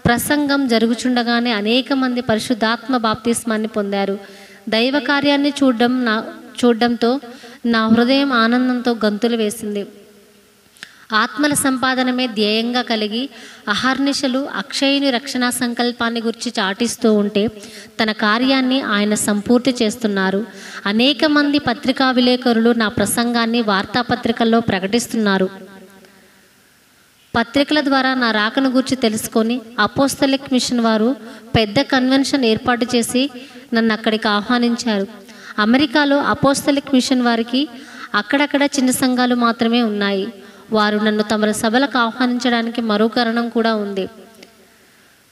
ప్రసంగం జరుగుచుండగానే అనేక మంది పరిశుద్ధాత్మ బాప్తిస్మాన్ని పొందారు. దైవ కార్యాన్ని చూడడంతో నా హృదయం ఆనందంతో గంతులు వేసింది. ఆత్మల సంపాదనమే ధ్యేయంగా కలిగి అహర్నిశలు అక్షయుని రక్షణా సంకల్పాన్ని గురించి చాటిస్తూ ఉంటే తన కార్యాన్ని ఆయన సంపూర్తి చేస్తున్నారు. అనేక మంది పత్రికా విలేకరులు నా ప్రసంగాన్ని వార్తాపత్రికల్లో ప్రకటిస్తున్నారు. పత్రికల ద్వారా నా రాకను గురించి తెలుసుకొని అపోస్తలిక్ మిషన్ వారు పెద్ద కన్వెన్షన్ ఏర్పాటు చేసి నన్ను అక్కడికి ఆహ్వానించారు. అమెరికాలో అపోస్తలిక్ మిషన్ వారికి అక్కడక్కడ చిన్న సంఘాలు మాత్రమే ఉన్నాయి. వారు నన్ను తమ సభలకు ఆహ్వానించడానికి మరో కారణం కూడా ఉంది.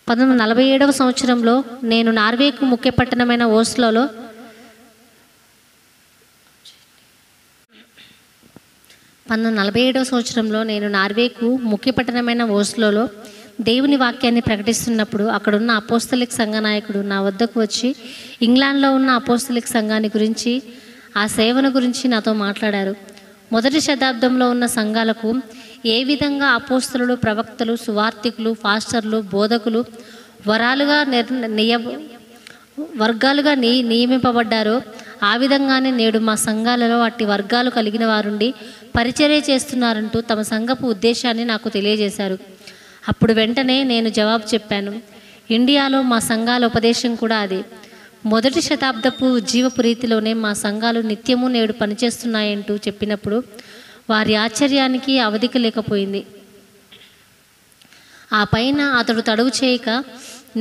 1947వ సంవత్సరంలో నేను నార్వేకు ముఖ్య పట్టణమైన ఓస్లోలో 1947వ సంవత్సరంలో నేను నార్వేకు ముఖ్య పట్టణమైన ఓస్లోలో దేవుని వాక్యాన్ని ప్రకటిస్తున్నప్పుడు అక్కడున్న అపోస్తలిక్ సంఘ నాయకుడు నా వద్దకు వచ్చి ఇంగ్లాండ్లో ఉన్న అపోస్తలిక్ సంఘాన్ని గురించి, ఆ సేవను గురించి నాతో మాట్లాడారు. మొదటి శతాబ్దంలో ఉన్న సంఘాలకు ఏ విధంగా అపోస్తలులు, ప్రవక్తలు, సువార్తికులు, ఫాస్టర్లు, బోధకులు వర్గాలుగా నియమింపబడ్డారో ఆ విధంగానే నేడు మా సంఘాలలో అట్టి వర్గాలు కలిగిన వారుండి పరిచర్య చేస్తున్నారంటూ తమ సంఘపు ఉద్దేశాన్ని నాకు తెలియజేశారు. అప్పుడు వెంటనే నేను జవాబు చెప్పాను. ఇండియాలో మా సంఘాల ఉపదేశం కూడా అదే. మొదటి శతాబ్దపు జీవపు రీతిలోనే మా సంఘాలు నిత్యము నేడు పనిచేస్తున్నాయంటూ చెప్పినప్పుడు వారి ఆశ్చర్యానికి అవధిక లేకపోయింది. ఆ పైన అతడు తడువు చేయక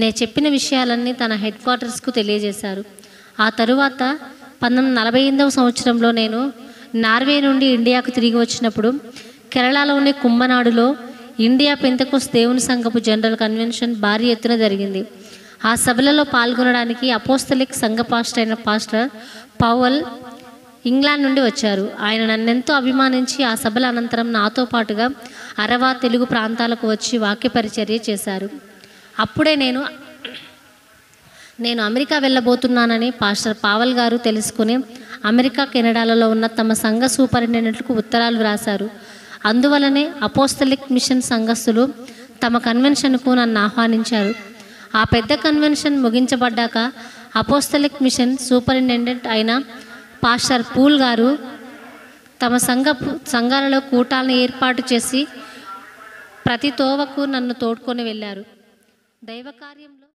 నేను చెప్పిన విషయాలన్నీ తన హెడ్ క్వార్టర్స్కు తెలియజేశారు. ఆ తరువాత 1948వ సంవత్సరంలో నేను నార్వే నుండి ఇండియాకు తిరిగి వచ్చినప్పుడు కేరళలోని కుంభనాడులో ఇండియా పెంతెకొస్తు దేవుని సంఘపు జనరల్ కన్వెన్షన్ భారీ ఎత్తున జరిగింది. ఆ సభలలో పాల్గొనడానికి అపోస్తలిక్ సంఘ పాస్టర్ అయిన పాస్టర్ పౌల్ ఇంగ్లాండ్ నుండి వచ్చారు. ఆయన నన్నెంతో అభిమానించి ఆ సభల అనంతరం నాతో పాటుగా అరవా తెలుగు ప్రాంతాలకు వచ్చి వాక్య పరిచర్య చేశారు. అప్పుడే నేను అమెరికా వెళ్ళబోతున్నానని పాస్టర్ పావల్ గారు తెలుసుకుని అమెరికా, కెనడాలలో ఉన్న తమ సంఘ సూపరింటెండెంట్లకు ఉత్తరాలు రాశారు. అందువలనే అపోస్తలిక్ మిషన్ సంఘస్థులు తమ కన్వెన్షన్కు నన్ను ఆహ్వానించారు. ఆ పెద్ద కన్వెన్షన్ ముగించబడ్డాక అపోస్తలిక్ మిషన్ సూపరింటెండెంట్ అయిన పాస్టర్ పూల్ గారు తమ సంఘాలలో కూటాలను ఏర్పాటు చేసి ప్రతి తోవకు నన్ను తోడ్కొని వెళ్ళారు. దైవ కార్యంలో